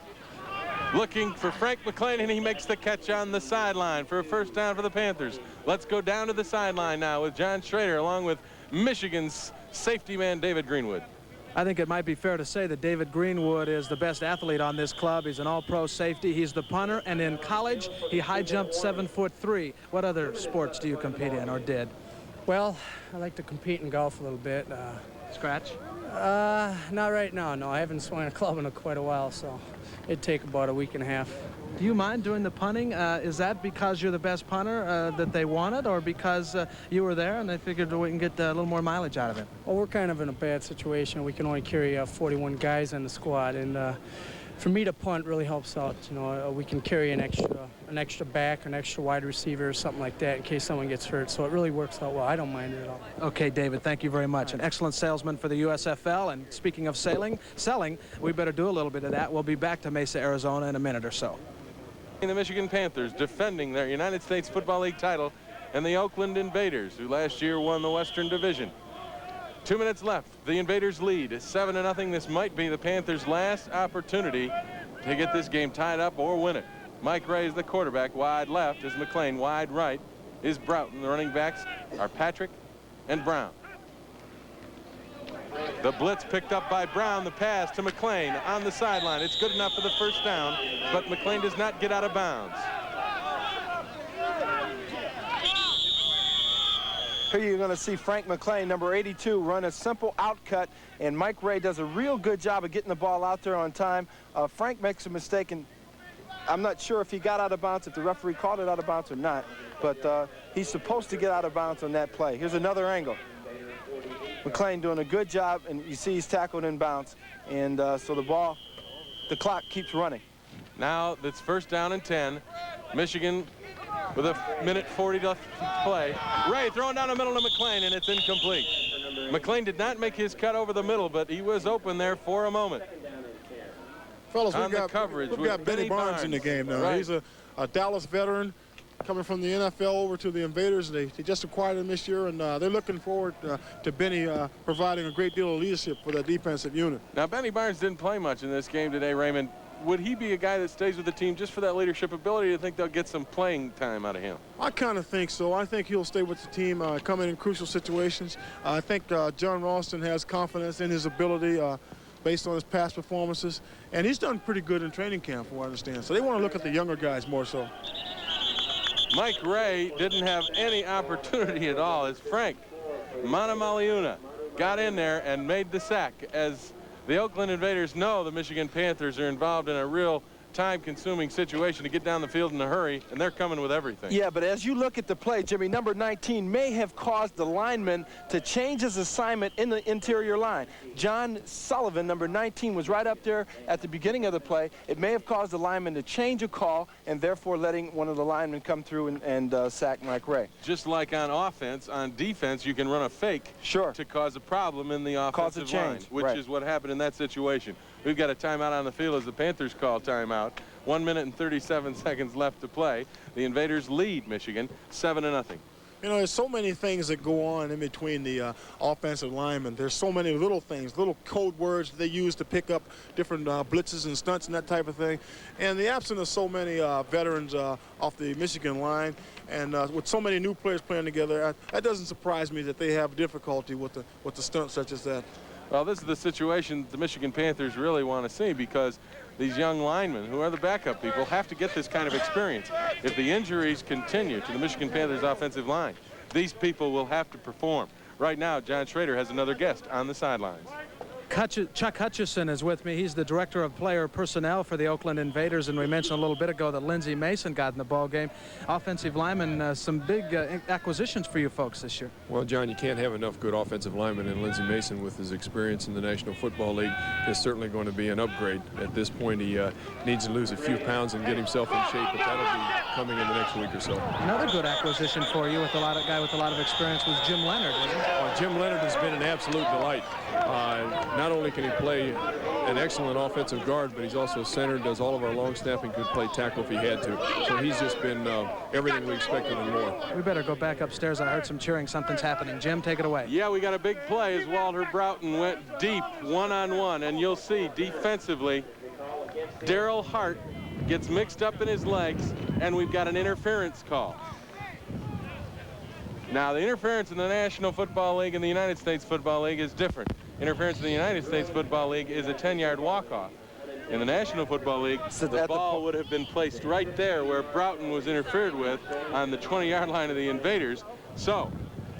Looking for Frank McClain, and he makes the catch on the sideline for a 1st down for the Panthers. Let's go down to the sideline now with John Schrader along with Michigan's safety man David Greenwood. I think it might be fair to say that David Greenwood is the best athlete on this club. He's an all-pro safety. He's the punter, and in college, he high jumped 7'3". What other sports do you compete in or did? Well, I like to compete in golf a little bit. Scratch? Not right now, no. I haven't swung a club in quite a while, so it'd take about a week and a half. Do you mind doing the punting? Is that because you're the best punter that they wanted, or because you were there and they figured we can get a little more mileage out of it? Well, we're kind of in a bad situation. We can only carry 41 guys on the squad, and for me to punt really helps out. You know, we can carry an extra back, an extra wide receiver, or something like that in case someone gets hurt. So it really works out well. I don't mind it at all. Okay, David, thank you very much. An excellent salesman for the USFL. And speaking of selling, we better do a little bit of that. We'll be back to Mesa, Arizona in a minute or so. The Michigan Panthers defending their United States Football League title, and the Oakland Invaders, who last year won the Western Division. 2 minutes left. The Invaders lead 7-0. This might be the Panthers' last opportunity to get this game tied up or win it. Mike Ray is the quarterback. Wide left is McClain. Wide right is Broughton. The running backs are Patrick and Brown. The blitz picked up by Brown. The pass to McClain on the sideline. It's good enough for the 1st down, but McClain does not get out of bounds. Here you're going to see Frank McClain, number 82, run a simple outcut, and Mike Ray does a real good job of getting the ball out there on time. Frank makes a mistake, and I'm not sure if he got out of bounds, if the referee called it out of bounds or not, but he's supposed to get out of bounds on that play. Here's another angle. McClain doing a good job, and you see he's tackled in bounds, and so the clock keeps running. Now it's 1st down and 10. Michigan with a minute 40 left to play. Ray throwing down the middle to McClain, and it's incomplete. McClain did not make his cut over the middle, but he was open there for a moment. Fellas, on we've the coverage, we've got Benny Barnes in the game now. Right. He's a Dallas veteran coming from the NFL over to the Invaders. They just acquired him this year, and they're looking forward to Benny providing a great deal of leadership for that defensive unit. Now, Benny Barnes didn't play much in this game today, Raymond. would he be a guy that stays with the team just for that leadership ability? Do you think they'll get some playing time out of him? I kind of think so. I think he'll stay with the team, come in crucial situations. I think John Ralston has confidence in his ability based on his past performances, and he's done pretty good in training camp, from what I understand. So they want to look at the younger guys more so. Mike Ray didn't have any opportunity at all as Frank Manamaliuna got in there and made the sack, as the Oakland Invaders know the Michigan Panthers are involved in a real time-consuming situation to get down the field in a hurry, and they're coming with everything. Yeah, but as you look at the play, Jimmy, number 19 may have caused the lineman to change his assignment in the interior line. John Sullivan, number 19, was right up there at the beginning of the play. It may have caused the lineman to change a call and therefore letting one of the linemen come through and sack Mike Ray. Just like on offense, on defense, you can run a fake to cause a problem in the offensive line, which is what happened in that situation. We've got a timeout on the field as the Panthers call timeout. 1 minute and 37 seconds left to play. The Invaders lead Michigan 7-0. You know, there's so many things that go on in between the offensive linemen. There's so many little things, little code words they use to pick up different blitzes and stunts and that type of thing. And the absence of so many veterans off the Michigan line, and with so many new players playing together, that doesn't surprise me that they have difficulty with the stunts such as that. Well, this is the situation the Michigan Panthers really want to see, because these young linemen, who are the backup people, have to get this kind of experience. If the injuries continue to the Michigan Panthers offensive line, these people will have to perform. Right now, John Schrader has another guest on the sidelines. Chuck Hutchison is with me. He's the director of player personnel for the Oakland Invaders, and we mentioned a little bit ago that Lindsey Mason got in the ball game. Offensive lineman, some big acquisitions for you folks this year. Well, John, you can't have enough good offensive linemen, and Lindsey Mason, with his experience in the National Football League, is certainly going to be an upgrade. At this point, he needs to lose a few pounds and get himself in shape, but that'll be coming in the next week or so. Another good acquisition for you with a guy with a lot of experience was Jim Leonard, wasn't it? Well, Jim Leonard has been an absolute delight. Not only can he play an excellent offensive guard, but he's also center, does all of our long snapping, could play tackle if he had to. So he's just been everything we expected and more. We better go back upstairs. I heard some cheering. Something's happening. Jim, take it away. Yeah, we got a big play as Walter Broughton went deep one-on-one, and you'll see defensively Daryl Hart gets mixed up in his legs, and we've got an interference call. Now, the interference in the National Football League and the United States Football League is different. Interference in the United States Football League is a 10-yard walk-off. In the National Football League, the ball would have been placed right there where Broughton was interfered with on the 20-yard line of the Invaders. So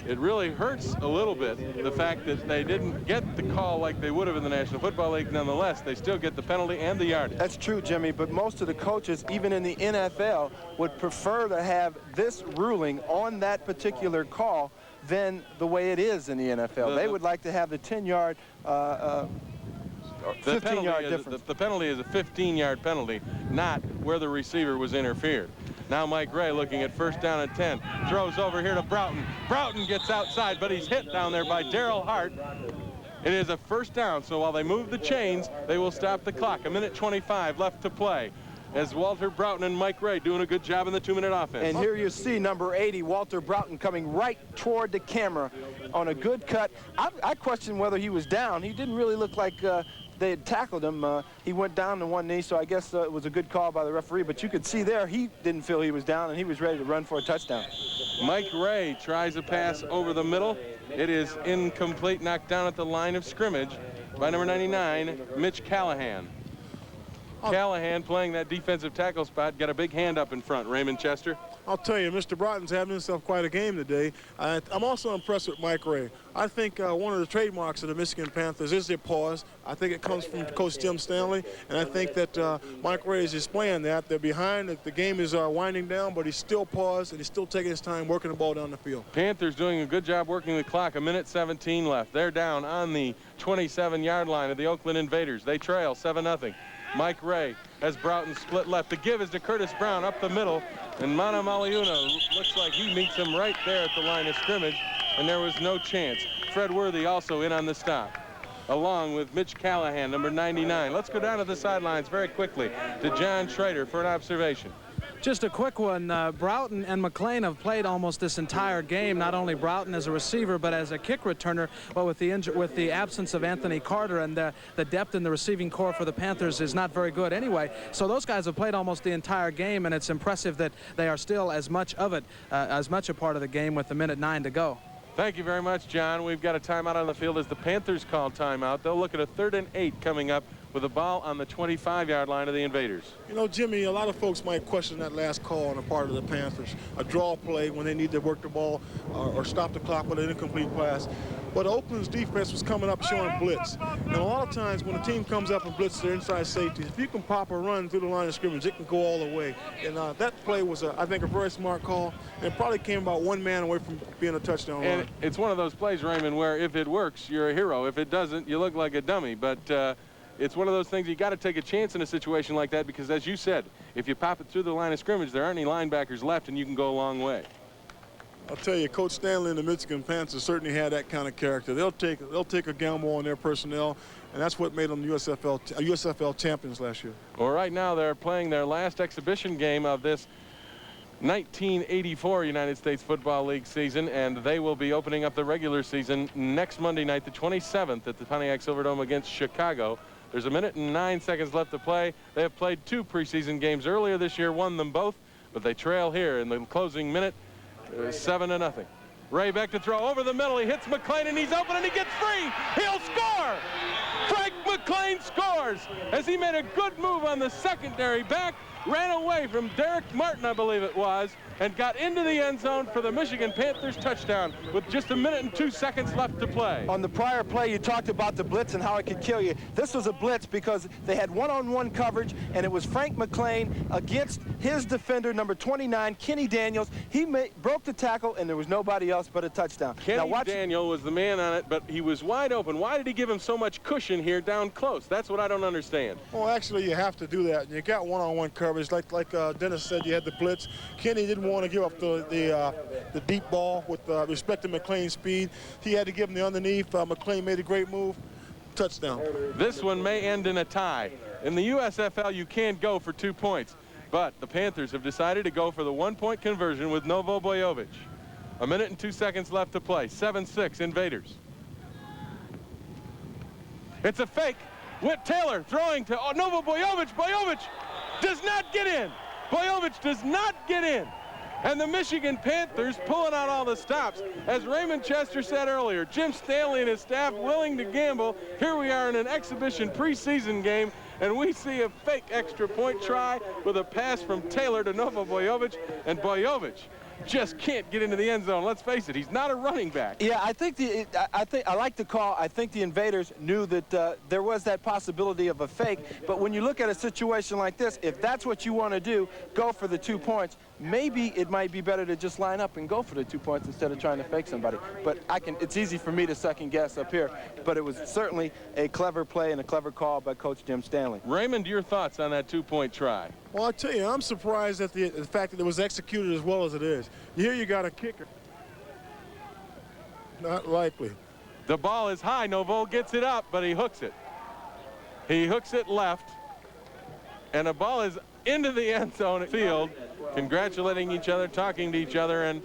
it really hurts a little bit, the fact that they didn't get the call like they would have in the National Football League. Nonetheless, they still get the penalty and the yardage. That's true, Jimmy, but most of the coaches, even in the NFL, would prefer to have this ruling on that particular call than the way it is in the NFL. They would like to have the 10-yard, 15-yard difference. The penalty is a 15-yard penalty, not where the receiver was interfered. Now Mike Ray looking at first down and 10. Throws over here to Broughton. Broughton gets outside, but he's hit down there by Daryl Hart. It is a first down, so while they move the chains, they will stop the clock. 1:25 left to play, as Walter Broughton and Mike Ray doing a good job in the 2-minute offense. And here you see number 80, Walter Broughton, coming right toward the camera on a good cut. I question whether he was down. He didn't really look like they had tackled him. He went down to one knee, so I guess it was a good call by the referee. But you could see there he didn't feel he was down, and he was ready to run for a touchdown. Mike Ray tries a pass over the middle. It is incomplete, knocked down at the line of scrimmage by number 99, Mitch Callahan. Callahan playing that defensive tackle spot, got a big hand up in front. Raymond Chester. I'll tell you, Mr. Broughton's having himself quite a game today. I'm also impressed with Mike Ray. I think one of the trademarks of the Michigan Panthers is their pause. I think it comes from Coach Tim Stanley, and I think that Mike Ray is displaying that. They're behind, the game is winding down, but he's still paused, and he's still taking his time working the ball down the field. Panthers doing a good job working the clock. 1:17 left. They're down on the 27-yard line of the Oakland Invaders. They trail 7-0. Mike Ray has Broughton split left. The give is to Curtis Brown up the middle, and Manamaliuna looks like he meets him right there at the line of scrimmage, and there was no chance. Fred Worthy also in on the stop, along with Mitch Callahan, number 99. Let's go down to the sidelines very quickly to John Schrader for an observation. Just a quick one. Broughton and McLean have played almost this entire game. Not only Broughton as a receiver, but as a kick returner. But with the absence of Anthony Carter and the depth in the receiving core for the Panthers is not very good anyway. So those guys have played almost the entire game, and it's impressive that they are still as much of it, as much a part of the game with 1:09 to go. Thank you very much, John. We've got a timeout on the field as the Panthers call timeout. They'll look at a 3rd and 8 coming up with a ball on the 25-yard line of the Invaders. You know, Jimmy, a lot of folks might question that last call on the part of the Panthers. A draw play when they need to work the ball or stop the clock with an incomplete pass. But Oakland's defense was coming up showing blitz. And a lot of times when a team comes up and blitzes their inside safeties, if you can pop a run through the line of scrimmage, it can go all the way. And that play was, I think, a very smart call. And it probably came about 1 man away from being a touchdown run. And it's one of those plays, Raymond, where if it works, you're a hero. If it doesn't, you look like a dummy. But it's one of those things you got to take a chance in a situation like that because, as you said, if you pop it through the line of scrimmage, there aren't any linebackers left, and you can go a long way. I'll tell you, Coach Stanley and the Michigan Panthers certainly had that kind of character. They'll take a gamble on their personnel, and that's what made them USFL champions last year. Well, right now they're playing their last exhibition game of this 1984 United States Football League season, and they will be opening up the regular season next Monday night, the 27th, at the Pontiac Silverdome against Chicago. There's 1:09 left to play. They have played 2 preseason games earlier this year, won them both, but they trail here in the closing minute, 7-0. Ray Beck to throw over the middle. He hits McLean, and he's open, and he gets free. He'll score! Frank McLean scores as he made a good move on the secondary back, ran away from Derek Martin, I believe it was, and got into the end zone for the Michigan Panthers touchdown with just 1:02 left to play. On the prior play, you talked about the blitz and how it could kill you. This was a blitz because they had one-on-one coverage, and it was Frank McLean against his defender, number 29, Kenny Daniels. He broke the tackle, and there was nobody else but a touchdown. Kenny Daniel was the man on it, but he was wide open. Why did he give him so much cushion here down close? That's what I don't understand. Well, actually, you have to do that. You got one-on-one coverage. Like Dennis said, you had the blitz. Kenny didn't want to give up the deep ball with respect to McLean's speed. He had to give him the underneath. McLean made a great move. Touchdown. This one may end in a tie. In the USFL, you can't go for 2 points, but the Panthers have decided to go for the 1-point conversion with Novo Bojovic. 1:02 left to play. 7-6 Invaders. It's a fake. Whit Taylor throwing to Novo Bojovic. Bojovic does not get in. Bojovic does not get in. And the Michigan Panthers pulling out all the stops. As Raymond Chester said earlier, Jim Stanley and his staff willing to gamble. Here we are in an exhibition preseason game, and we see a fake extra point try with a pass from Taylor to Novo Bojovic, and Bojovic just can't get into the end zone. Let's face it, he's not a running back. Yeah, I like the call. I think the Invaders knew that there was that possibility of a fake, but when you look at a situation like this, if that's what you want to do, go for the 2 points. Maybe it might be better to just line up and go for the 2 points instead of trying to fake somebody. But it's easy for me to second guess up here, but it was certainly a clever play and a clever call by Coach Jim Stanley. Raymond, your thoughts on that 2-point try? Well, I tell you, I'm surprised at the fact that it was executed as well as it is. Here you got a kicker. Not likely. The ball is high. Novo gets it up, but he hooks it. He hooks it left, and the ball is into the end zone field, congratulating each other, talking to each other, and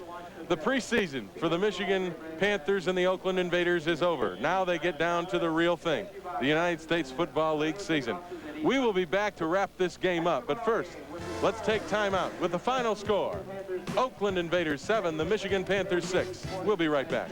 the preseason for the Michigan Panthers and the Oakland Invaders is over. Now they get down to the real thing, the United States Football League season. We will be back to wrap this game up, but first, let's take time out with the final score. Oakland Invaders 7, the Michigan Panthers 6. We'll be right back.